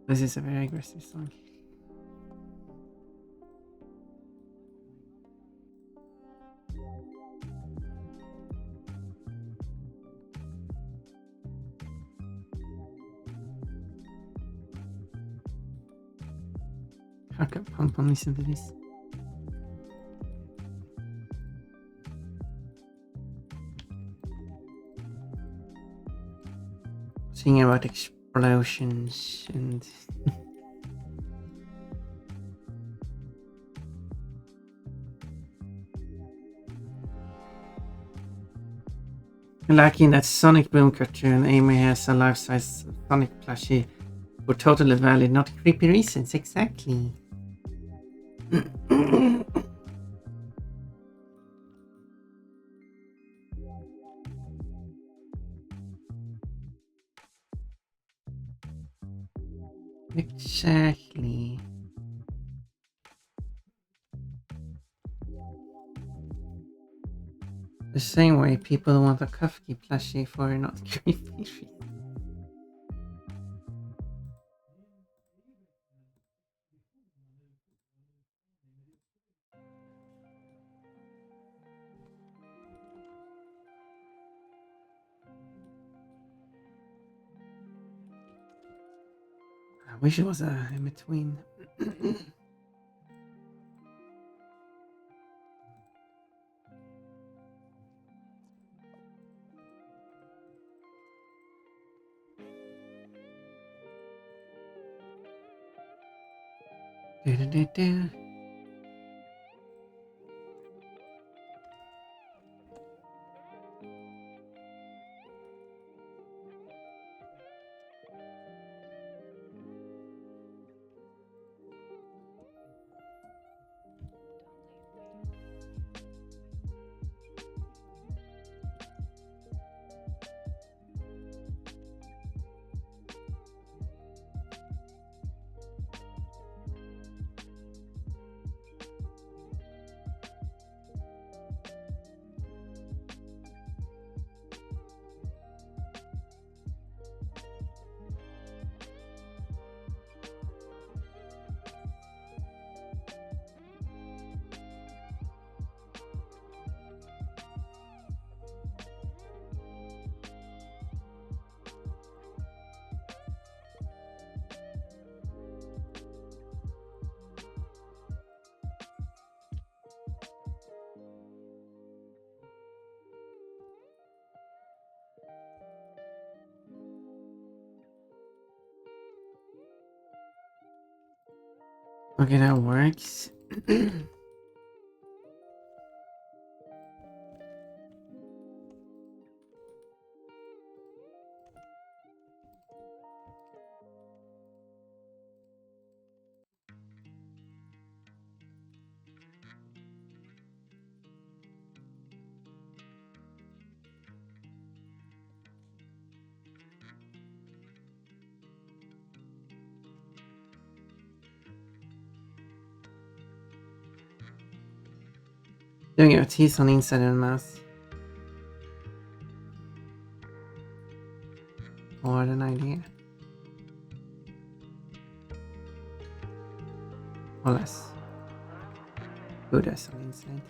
This is a very aggressive song. How can Pump listen to this? Singing about explosions and like in that Sonic Boom cartoon, Amy has a life-size Sonic plushie for totally valid, not creepy reasons. Exactly. Exactly. The same way people want a Kafki plushie for not creepy. I wish it was a in between. Da-da-da-da. Okay, that works. Doing a tease on inside of the mouse. What an idea. Or less good as on inside.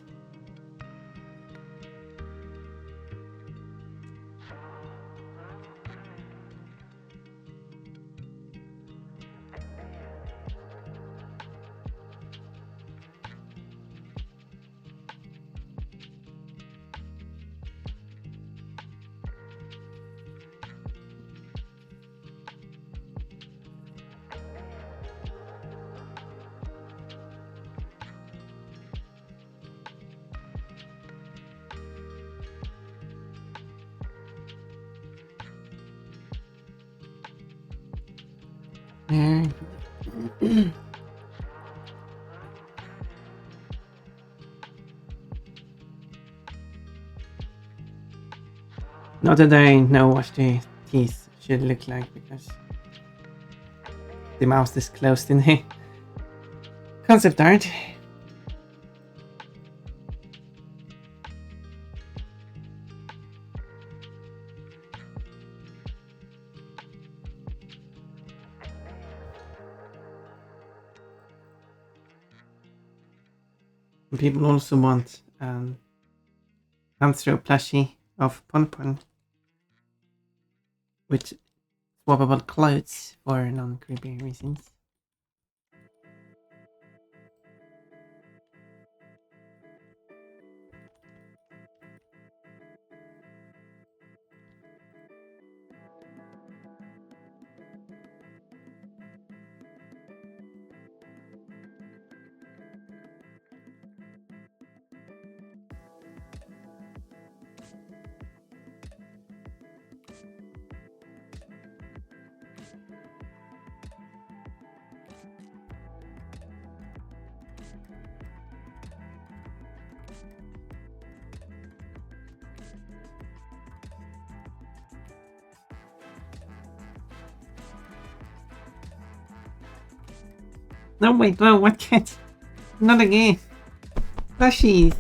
There. Not that I know what the teeth should look like because the mouse is closed in the concept art. People also want throw plushie of Pon Pon with swappable clothes for non-creepy reasons. No, wait, no, what can't? Not again. Plushies.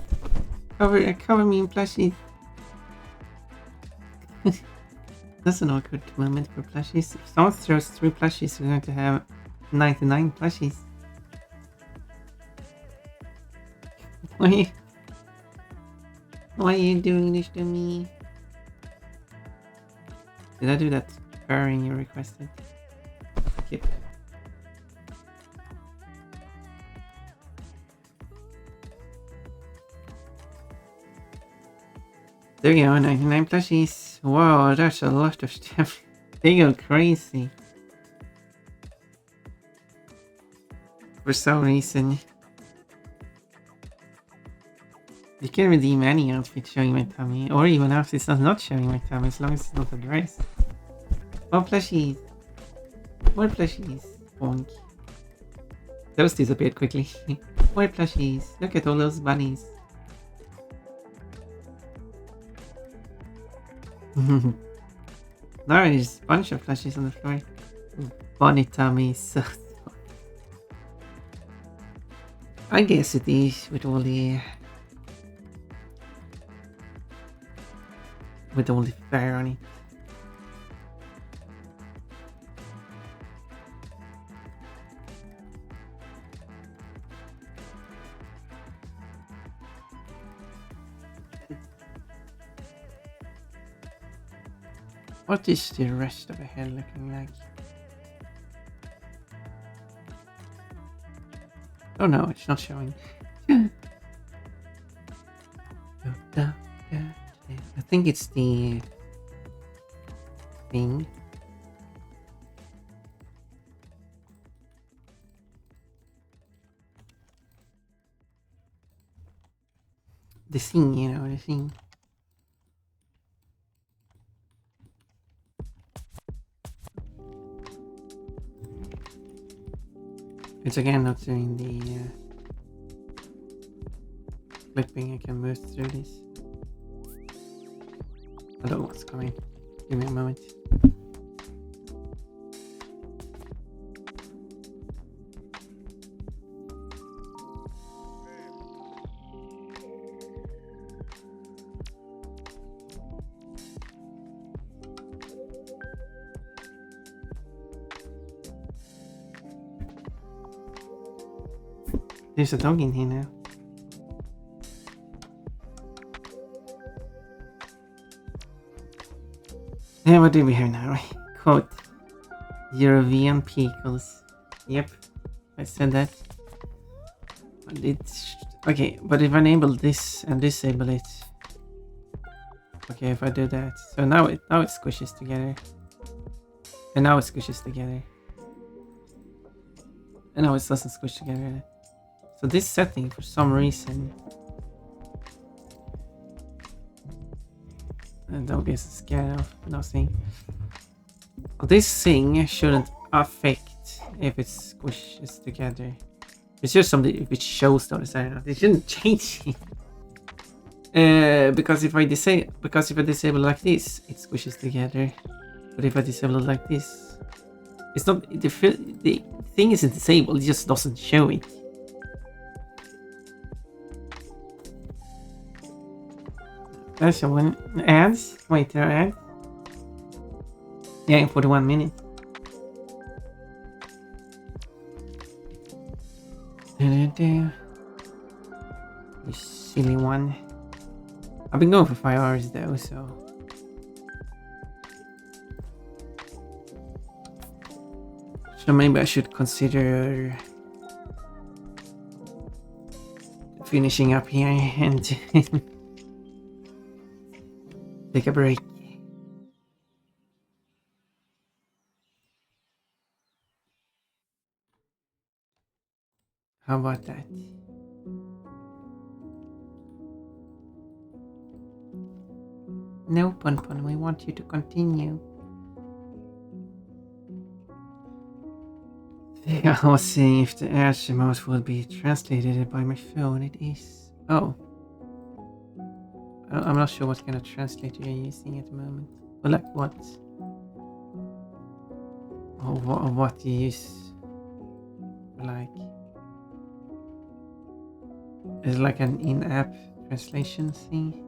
Cover me in plushies. That's an awkward moment for plushies. If someone throws 3 plushies, we're going to have 99 plushies. Why are you doing this to me? Did I do that purring you requested? Skip. There you go, 99 plushies. Whoa, that's a lot of stuff. They go crazy. For some reason. You can redeem any outfit showing my tummy, or even outfits that's not showing my tummy, as long as it's not a dress. More plushies. More plushies. Bonk. Those disappeared quickly. More plushies. Look at all those bunnies. There's a bunch of plushies on the floor. Bunny tummies. I guess it is with all the fur on it. What is the rest of the head looking like? Oh no, it's not showing. I think it's the thing. The thing, you know, the thing. It's again not doing the flipping. I can move through this. I don't know what's coming. Give me a moment. There's a dog in here now. Yeah, what do we have now? Quote. European pickles. Yep, I said that. But it's okay, but if I enable this and disable it. Okay, if I do that. So now it squishes together. And now it squishes together. And now it doesn't squish together. So this setting for some reason. And dog is scared of nothing. This thing shouldn't affect if it squishes together. It's just something if it shows the other side. It shouldn't change it. Because if I disable like this, it squishes together. But if I disable it like this, it's not the thing isn't disabled. It just doesn't show it. That's one ads. Wait, there are ads. Yeah, in 41 minutes. You silly one. I've been going for 5 hours though, so. So maybe I should consider finishing up here and take a break. How about that? No, Pun Pun, we want you to continue. Yeah, I was seeing if the Ashimos will be translated by my phone. It is. Oh. I'm not sure what kind of translator you're using at the moment. Or like what? Or what you use. Like. Is it like an in-app translation thing?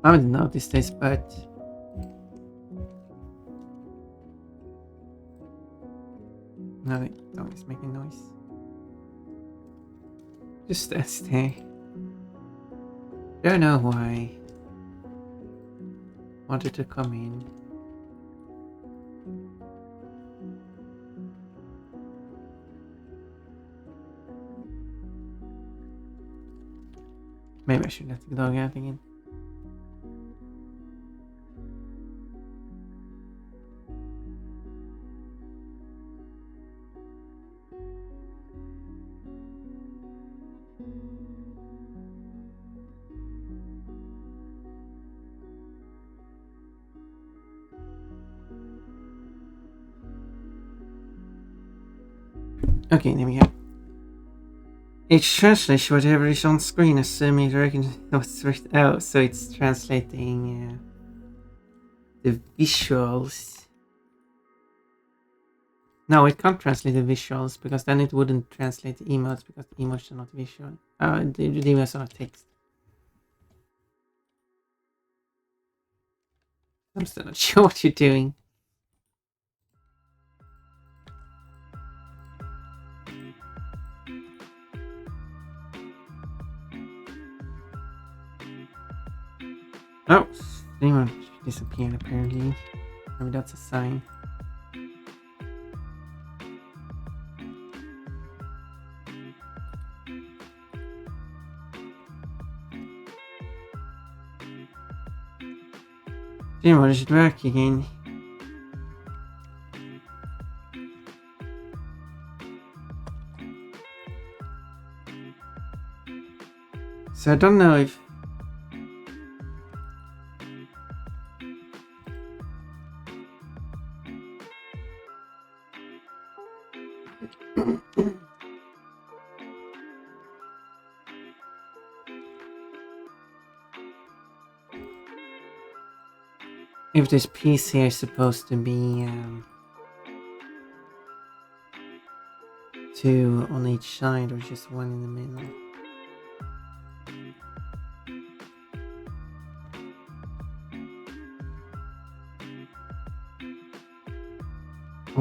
I haven't noticed this, but no, the dog is making noise. Just there. Don't know why. Wanted to come in. Maybe I should let the dog out again. Okay, there we go. It translates whatever is on screen, assuming it recognizes what's written. Oh, so it's translating the visuals. No, it can't translate the visuals because then it wouldn't translate the emotes because the emotes are not visual. The emotes are not text. I'm still not sure what you're doing. Oh, anyone disappeared apparently. Maybe that's a sign. Anyone should work again. So I don't know if if this piece here is supposed to be two on each side or just one in the middle.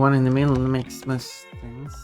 one in the middle makes most sense.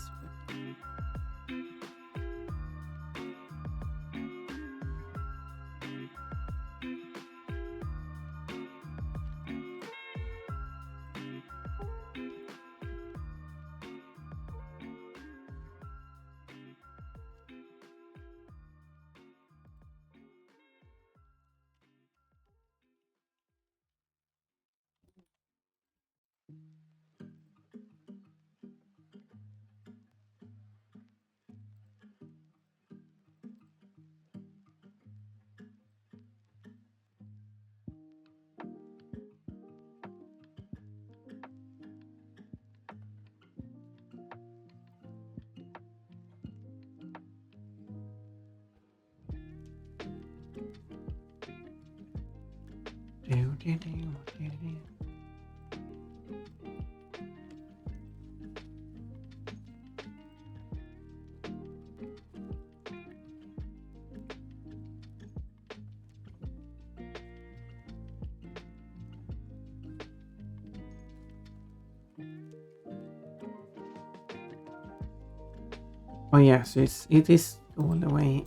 Oh yeah, so it is all the way.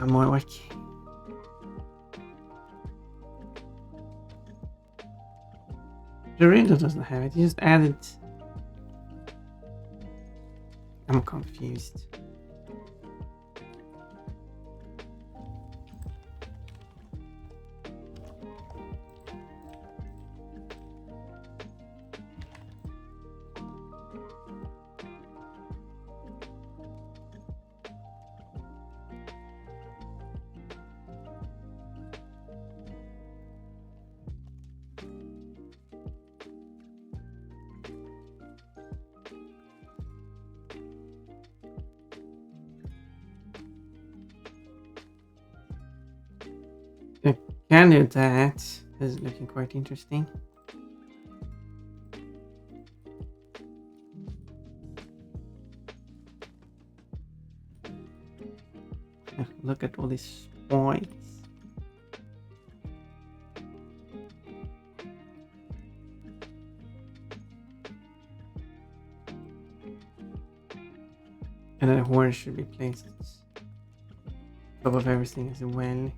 More work. The reader doesn't have it. You just add it. I'm confused. Can do that. This is looking quite interesting. Look at all these points. And then a horn should be placed top of everything as well.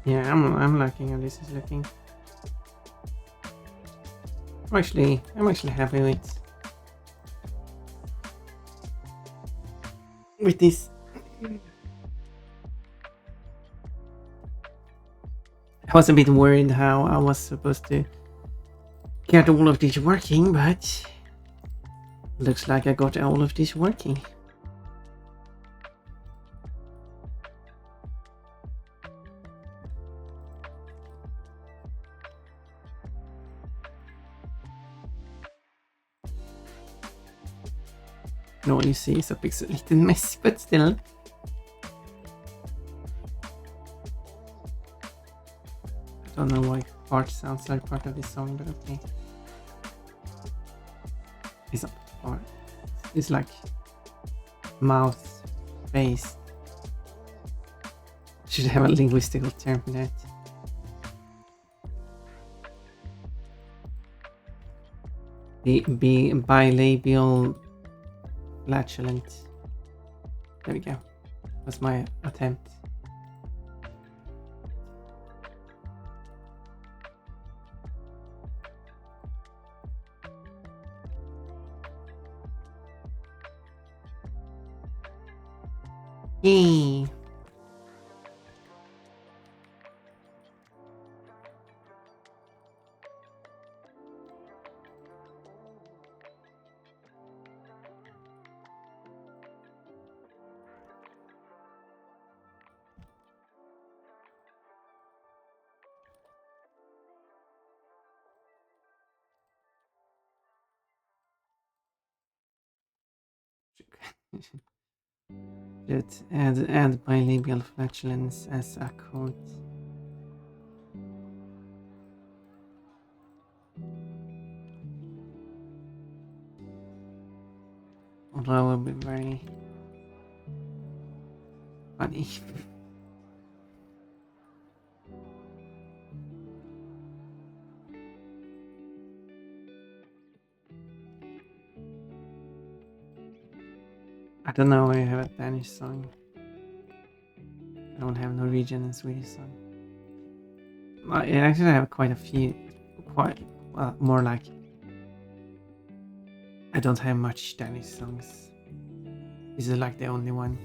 Yeah, I'm liking how this is looking. I'm actually happy with this. I was a bit worried how I was supposed to get all of this working, but looks like I got all of this working. And all you see is a pixelated mess, but still. Don't know why fart sounds are part of this song, but okay. It's not fart. It's like mouth, face. Should have a linguistical term for that. The bilabial flatulent. There we go. That's my attempt. Yay! Should add bilabial flatulence as a quote. Although it would be very funny. I don't know. I have a Danish song. I don't have Norwegian and Swedish song. I actually have quite a few. Quite well, more like. I don't have much Danish songs. This is like the only one.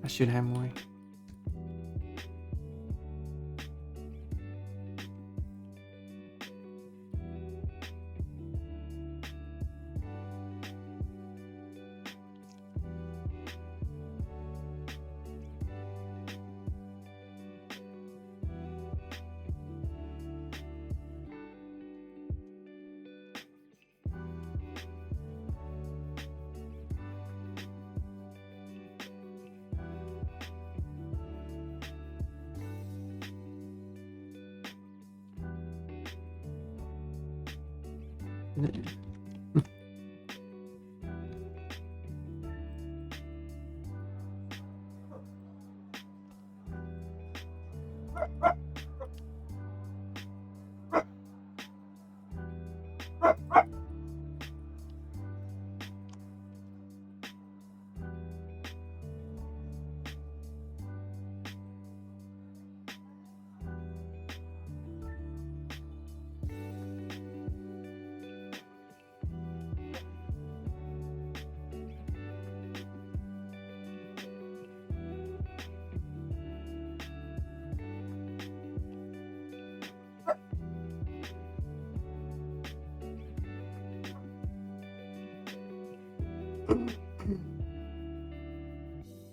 I should have more.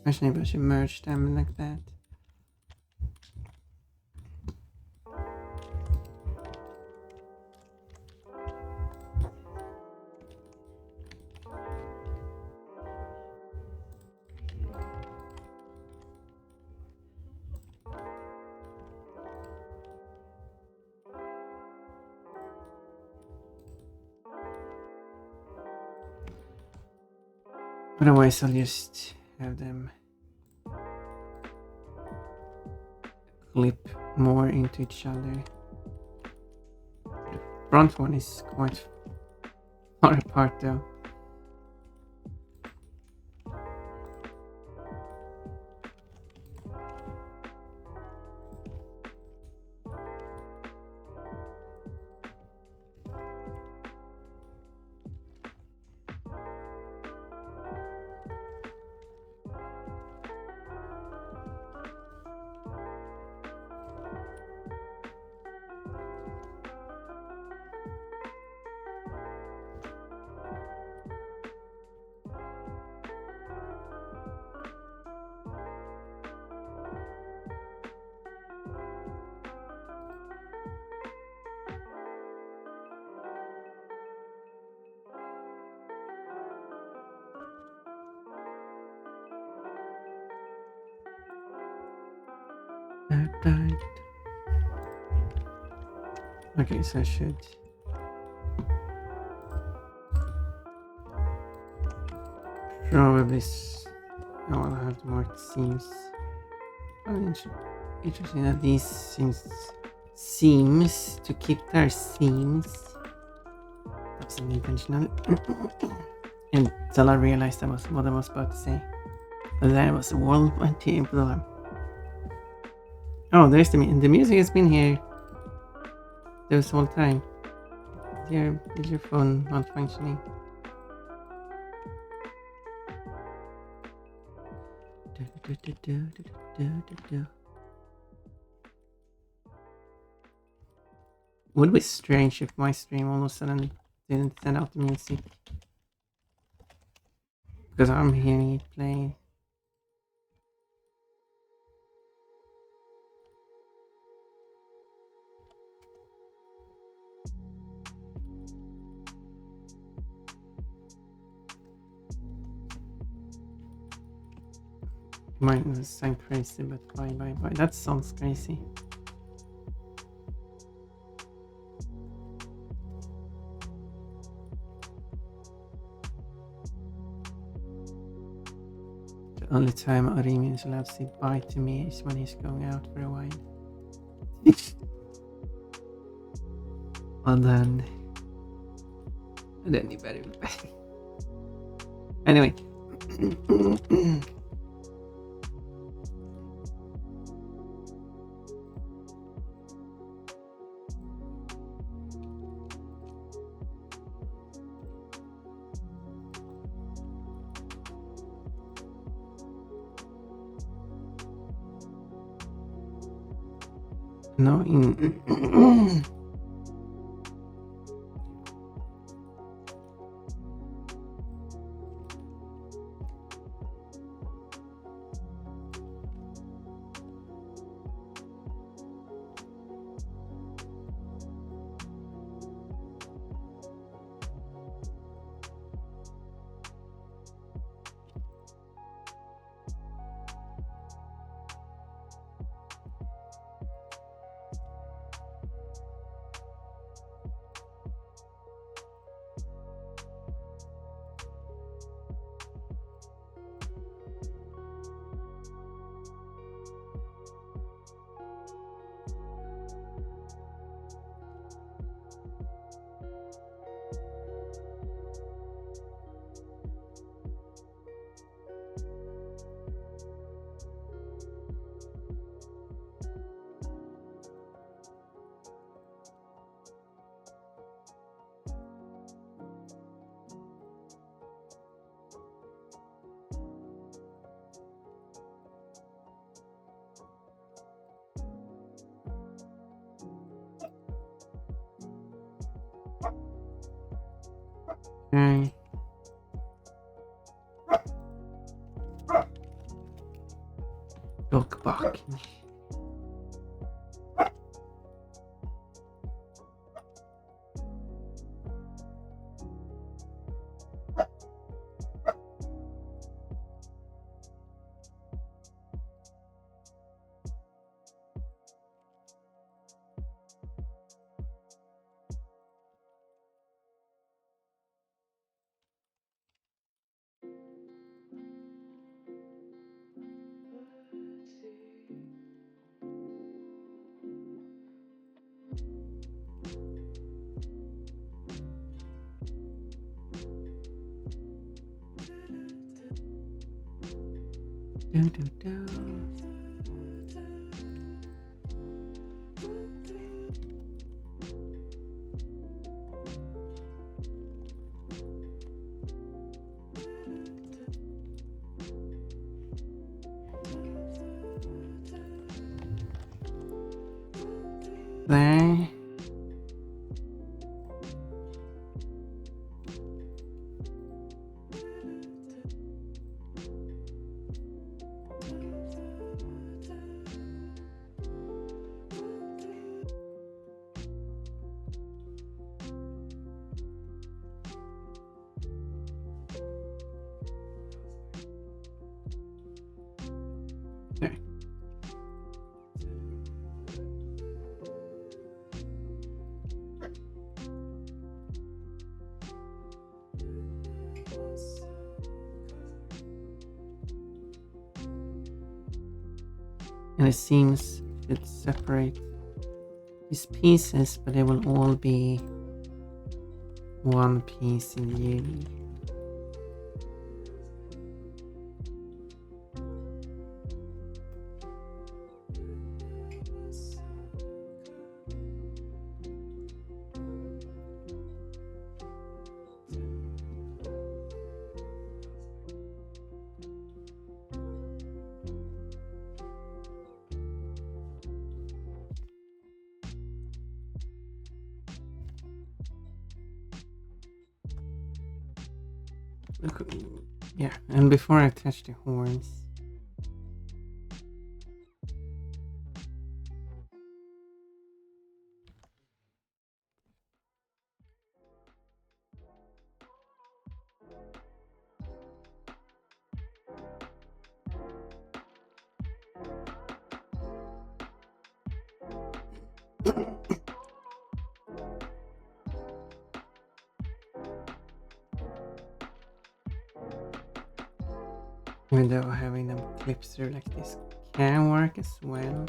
Actually, maybe I should merge them like that. Otherwise, I'll just have them clip more into each other. The front one is quite far apart though. Okay, so I should. Probably. Oh, I'll have to mark seams. Interesting that these seems to keep their seams. That's unintentional. Until I realized that was what I was about to say. But then it was a world problem. Oh, there's the music has been here this whole time. Is your phone not functioning? Would be strange if my stream all of a sudden didn't send out the music. Because I'm hearing it playing. Mine sound crazy, but bye. That sounds crazy. The only time Arimi is allowed to say bye to me is when he's going out for a while. and then he better be back. Anyway. No, okay. Dog barking. Do. There. There. And it seems it's separate these pieces, but they will all be one piece in the UV. Look, yeah, and before I attach the horns, even though having them clip through like this can work as well.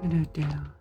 Da-da-da.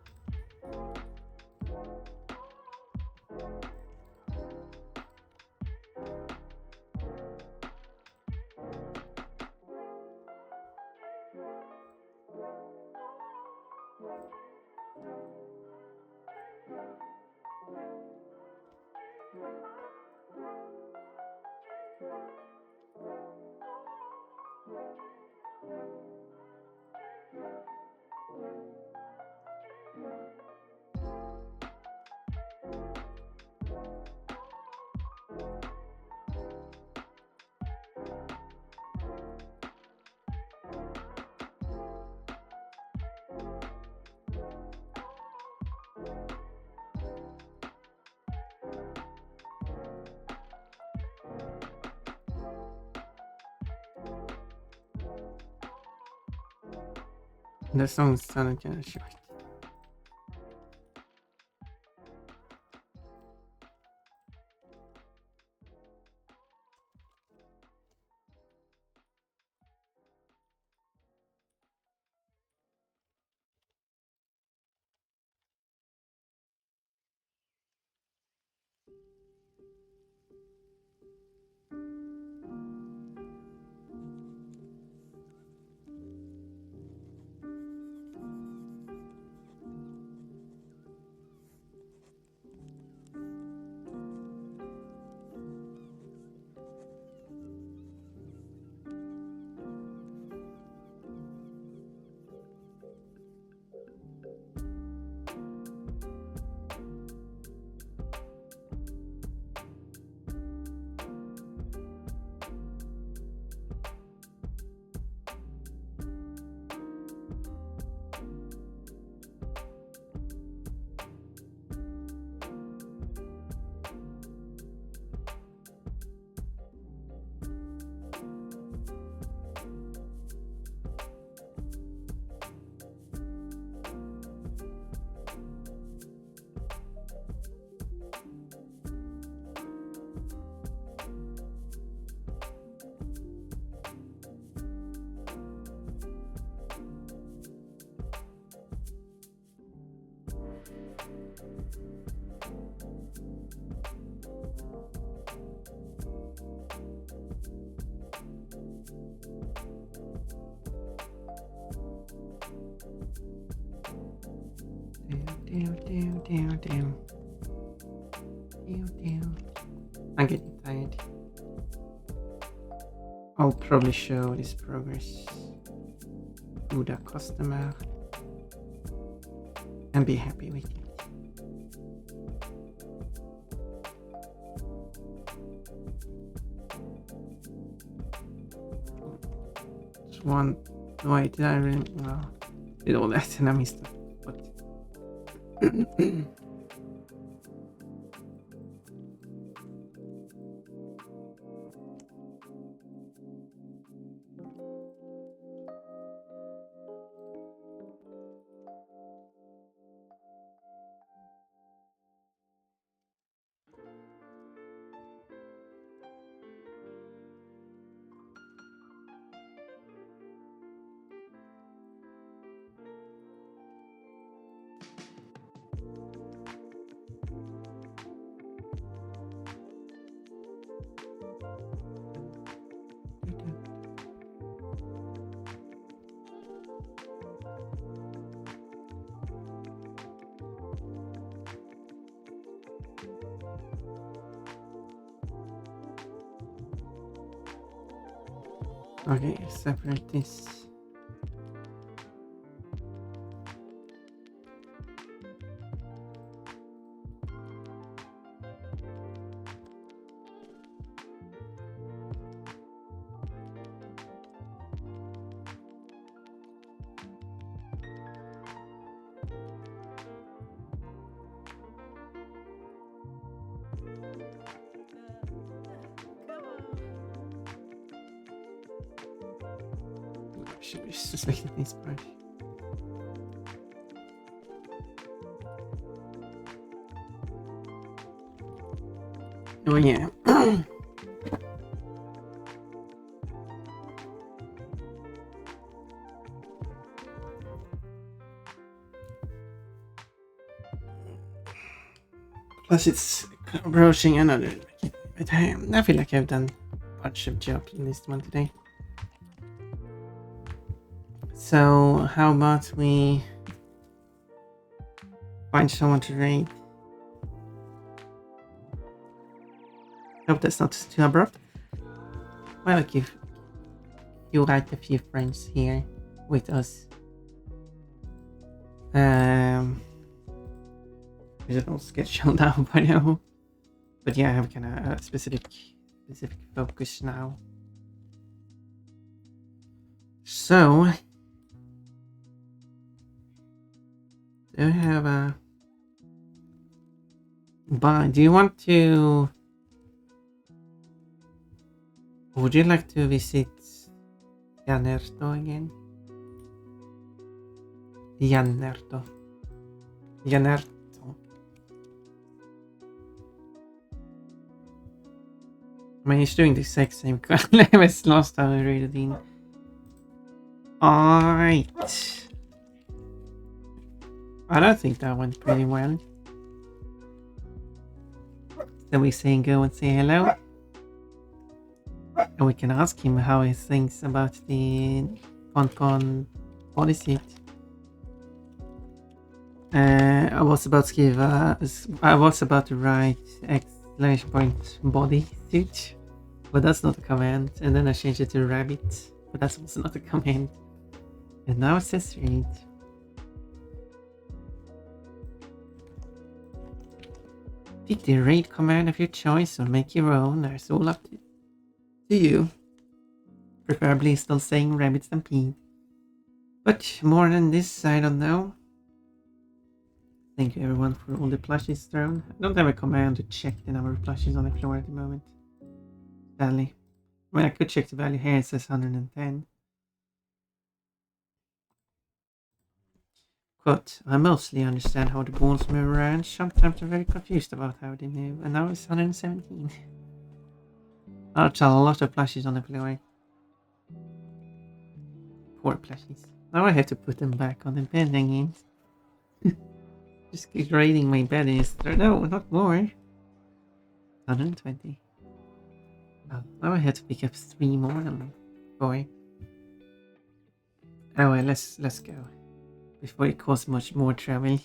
The song sounded kind of short. I'm getting tired. I'll probably show this progress to the customer and be happy with it. Just one. Wait, did I really? No, did all that and I missed it. But okay, separate this. Should be suspecting this brush. Oh yeah. Plus it's approaching another. But I feel like I've done a bunch of jobs in this one today. So how about we find someone to raid? Hope that's not too abrupt. Well, I'll give you like a few friends here with us. We just don't schedule now by now. But yeah, I have kind of a specific focus now. So do I have a buy? Do you want to? Would you like to visit Janerto again? Janerto. I mean, he's doing the exact same claim as last time I raided in. Alright. I don't think that went pretty well. So we say go and say hello. And we can ask him how he thinks about the Concon body suit. I was about to write exclamation point body suit, but that's not a command. And then I changed it to rabbit, but that's also not a command. And now it says read. Pick the raid command of your choice or make your own. That's all up to you. Preferably still saying rabbit stampede. But more than this, I don't know. Thank you everyone for all the plushies thrown. I don't have a command to check the number of plushies on the floor at the moment. Sadly. I mean, I could check the value here, it says 110. Quote, I mostly understand how the balls move around. Sometimes I'm very confused about how they move. And now it's 117. That's a lot of plushies on the floor. Poor plushies. Now I have to put them back on the bed again. Just keep raiding my baddies. No, not more. 120. Oh, now I had to pick up 3 more. Boy. Oh well, let's go. Before it costs much more travel.